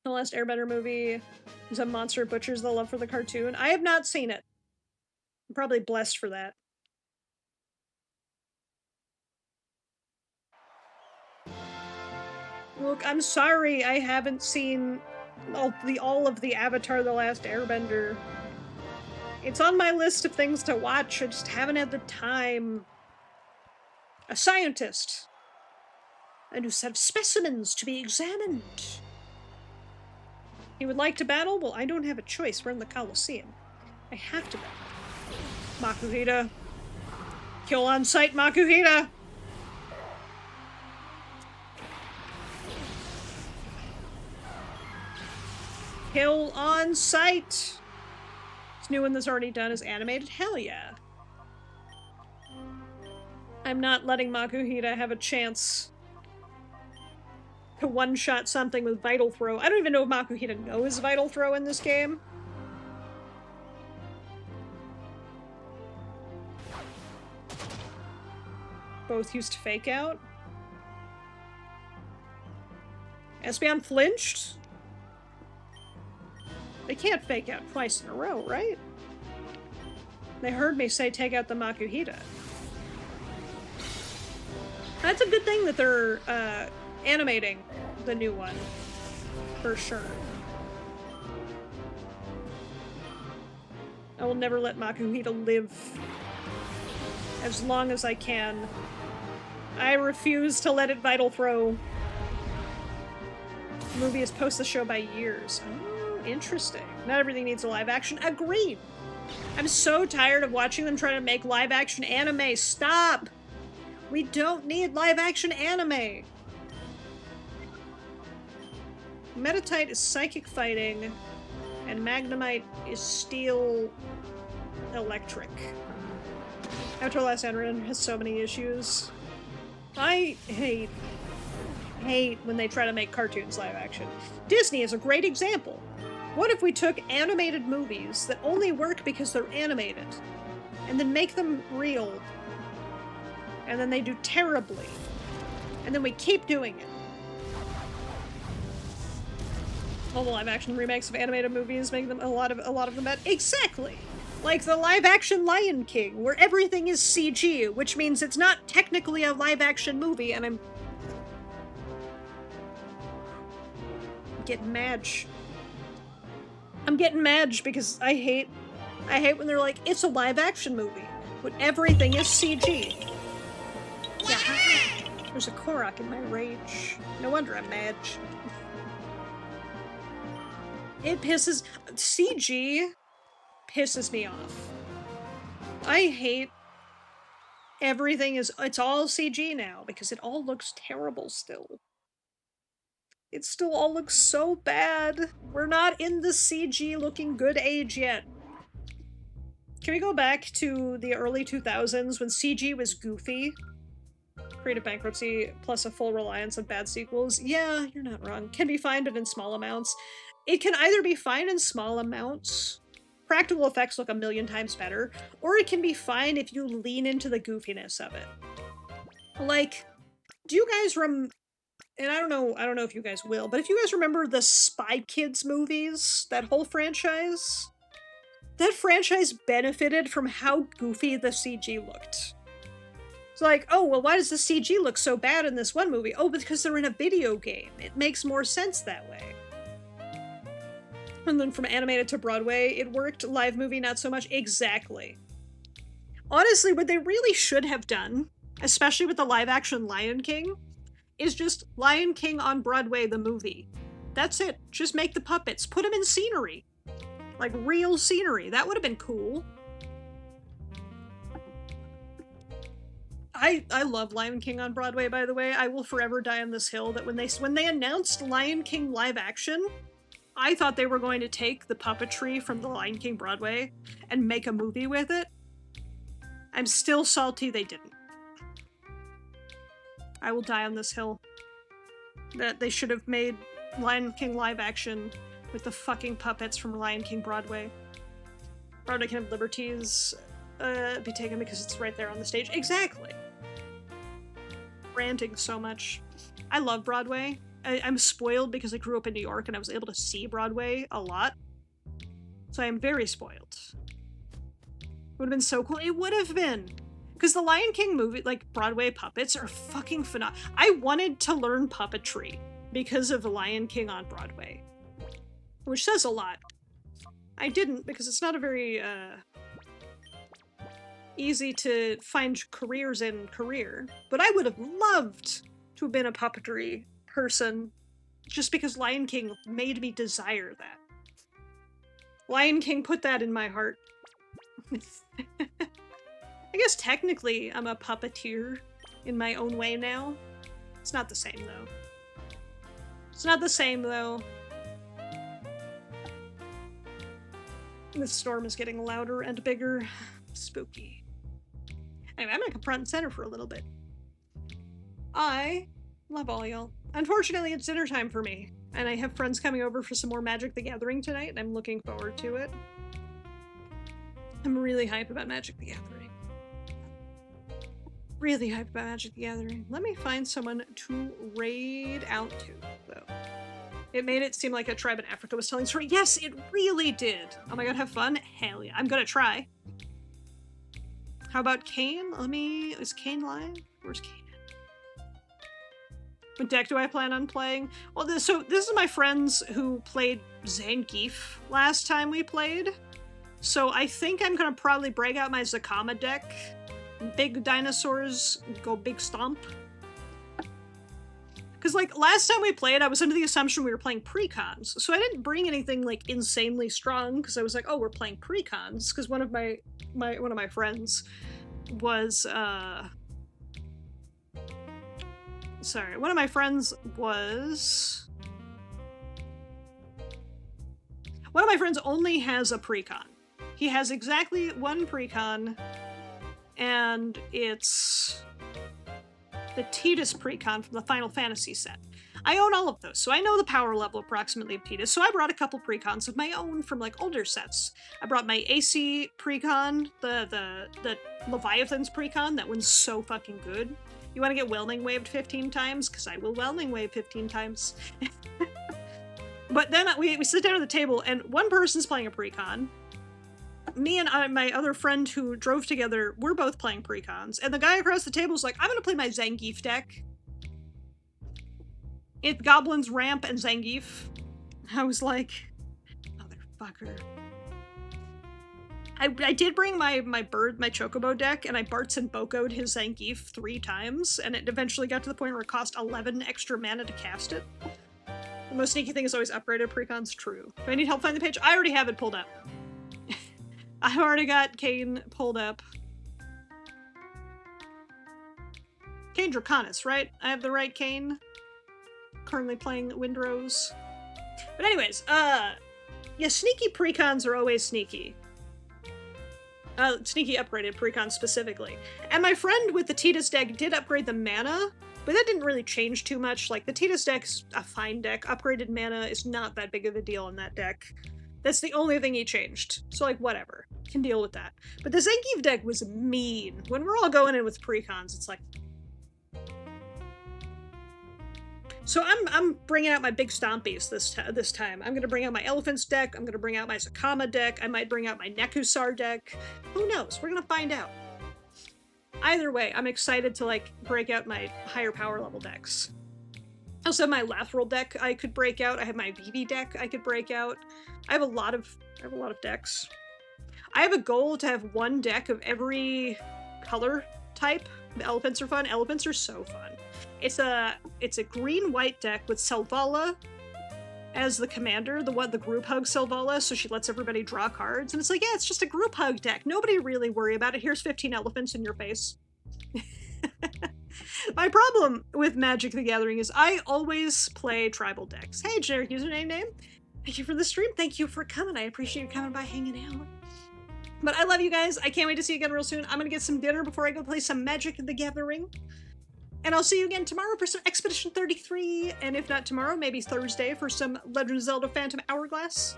The Last Airbender movie is a monster butchers the love for the cartoon. I have not seen it. I'm probably blessed for that. Look, I'm sorry I haven't seen all of the Avatar The Last Airbender. It's on my list of things to watch, I just haven't had the time. A scientist. A new set of specimens to be examined. He would like to battle? Well, I don't have a choice. We're in the Colosseum. I have to battle. Makuhita. Kill on sight, Makuhita! Kill on sight! This new one that's already done is animated? Hell yeah. I'm not letting Makuhita have a chance to one-shot something with Vital Throw. I don't even know if Makuhita knows Vital Throw in this game. Both used to fake out. Espeon flinched? They can't fake out twice in a row, right? They heard me say take out the Makuhita. That's a good thing that they're animating the new one. For sure. I will never let Makuhita live as long as I can. I refuse to let it Vital Throw. The movie is post the show by years. Oh, interesting. Not everything needs a live action. Agreed! I'm so tired of watching them try to make live action anime. Stop! We don't need live action anime! Metatite is psychic fighting, and Magnemite is steel electric. Avatar Last Airbender has so many issues. I hate when they try to make cartoons live action. Disney is a great example. What if we took animated movies that only work because they're animated, and then make them real, and then they do terribly, and then we keep doing it? All the live-action remakes of animated movies make them a lot of them bad. Exactly! Like the live-action Lion King, where everything is CG, which means it's not technically a live-action movie, and I'm getting mad. I'm getting mad because I hate when they're like, it's a live-action movie, but everything is CG. Yeah, there's a Korok in my rage. No wonder I'm mad. It pisses... CG pisses me off. I hate everything is... It's all CG now, because it all looks terrible still. It still all looks so bad. We're not in the CG looking good age yet. Can we go back to the early 2000s when CG was goofy? Creative bankruptcy plus a full reliance on bad sequels. Yeah, you're not wrong. Can be fine, but in small amounts. It can either be fine in small amounts, practical effects look a million times better, or it can be fine if you lean into the goofiness of it. Like, do you guys and I don't know if you guys will, but if you guys remember the Spy Kids movies, that whole franchise, that franchise benefited from how goofy the CG looked. It's like, oh, well, why does the CG look so bad in this one movie? Oh, because they're in a video game. It makes more sense that way. And then from animated to Broadway, it worked. Live movie, not so much. Exactly. Honestly, what they really should have done, especially with the live-action Lion King, is just Lion King on Broadway, the movie. That's it. Just make the puppets. Put them in scenery. Like real scenery. That would have been cool. I love Lion King on Broadway, by the way. I will forever die on this hill that when they announced Lion King live action, I thought they were going to take the puppetry from the Lion King Broadway and make a movie with it. I'm still salty they didn't. I will die on this hill. That they should have made Lion King live action with the fucking puppets from Lion King Broadway. Broadway can have liberties be taken because it's right there on the stage. Exactly. Ranting so much. I love Broadway. I'm spoiled because I grew up in New York and I was able to see Broadway a lot. So I am very spoiled. It would have been so cool. It would have been. Because the Lion King movie, like Broadway puppets, are fucking phenomenal. I wanted to learn puppetry because of the Lion King on Broadway. Which says a lot. I didn't because it's not a very easy to find careers in career. But I would have loved to have been a puppetry person just because Lion King made me desire that. Lion King put that in my heart. I guess technically I'm a puppeteer in my own way now. It's not the same though. It's not the same though. This storm is getting louder and bigger. Spooky. Anyway, I'm gonna come front and center for a little bit. I love all y'all. Unfortunately, it's dinner time for me, and I have friends coming over for some more Magic the Gathering tonight, and I'm looking forward to it. I'm really hyped about Magic the Gathering. Really hyped about Magic the Gathering. Let me find someone to raid out to, though. It made it seem like a tribe in Africa was telling a story. Yes, it really did. Oh my god, have fun? Hell yeah. I'm gonna try. How about Kane? Is Kane live? Where's Kane? What deck do I plan on playing? Well, this is my friends who played Zangief last time we played. So I think I'm gonna probably break out my Zakama deck. Big dinosaurs go big stomp. Because, like, last time we played, I was under the assumption we were playing precons, so I didn't bring anything, like, insanely strong, because I was like, oh, we're playing precons, because one of my friends was, sorry, one of my friends only has a precon. He has exactly one precon, and it's the Tidus precon from the Final Fantasy set. I own all of those, so I know the power level approximately of Tidus, so I brought a couple precons of my own from, like, older sets. I brought my AC precon, the Leviathan's precon. That one's so fucking good. You want to get Whelming Waved 15 times? Because I will Whelming Wave 15 times. But then we sit down at the table, and one person's playing a precon. Me and my other friend who drove together, we're both playing precons, and the guy across the table is like, I'm gonna play my Zangief deck. It Goblins, Ramp, and Zangief. I was like, motherfucker. I did bring my Chocobo deck, and I Bartz and Boko'd his Zangief 3 times, and it eventually got to the point where it cost 11 extra mana to cast it. The most sneaky thing is always upgraded precons. True. Do I need help finding the page? I already have it pulled up. I've already got Kane pulled up. Kane Draconis, right? I have the right Kane. Currently playing Windrose. But anyways, yeah, sneaky precons are always sneaky. Sneaky upgraded precons specifically. And my friend with the Tidus deck did upgrade the mana, but that didn't really change too much. Like, the Tidus deck's a fine deck. Upgraded mana is not that big of a deal in that deck. That's the only thing he changed. So, like, whatever. Can deal with that. But the Zangief deck was mean. When we're all going in with precons, it's like... So I'm bringing out my big stompies this time. I'm gonna bring out my elephants deck. I'm gonna bring out my Zakama deck. I might bring out my Nekusar deck. Who knows? We're gonna find out. Either way, I'm excited to like break out my higher power level decks. I also have my Lathril deck I could break out. I have my Vivi deck I could break out. I have a lot of decks. I have a goal to have one deck of every color type. The elephants are fun. Elephants are so fun. It's a green-white deck with Selvala as the commander, the group hug Selvala, so she lets everybody draw cards. And it's like, yeah, it's just a group hug deck. Nobody really worry about it. Here's 15 elephants in your face. My problem with Magic the Gathering is I always play tribal decks. Hey, generic username name. Thank you for the stream. Thank you for coming. I appreciate you coming by, hanging out. But I love you guys. I can't wait to see you again real soon. I'm gonna get some dinner before I go play some Magic the Gathering. And I'll see you again tomorrow for some Expedition 33. And if not tomorrow, maybe Thursday for some Legend of Zelda Phantom Hourglass.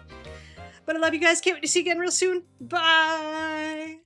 But I love you guys. Can't wait to see you again real soon. Bye!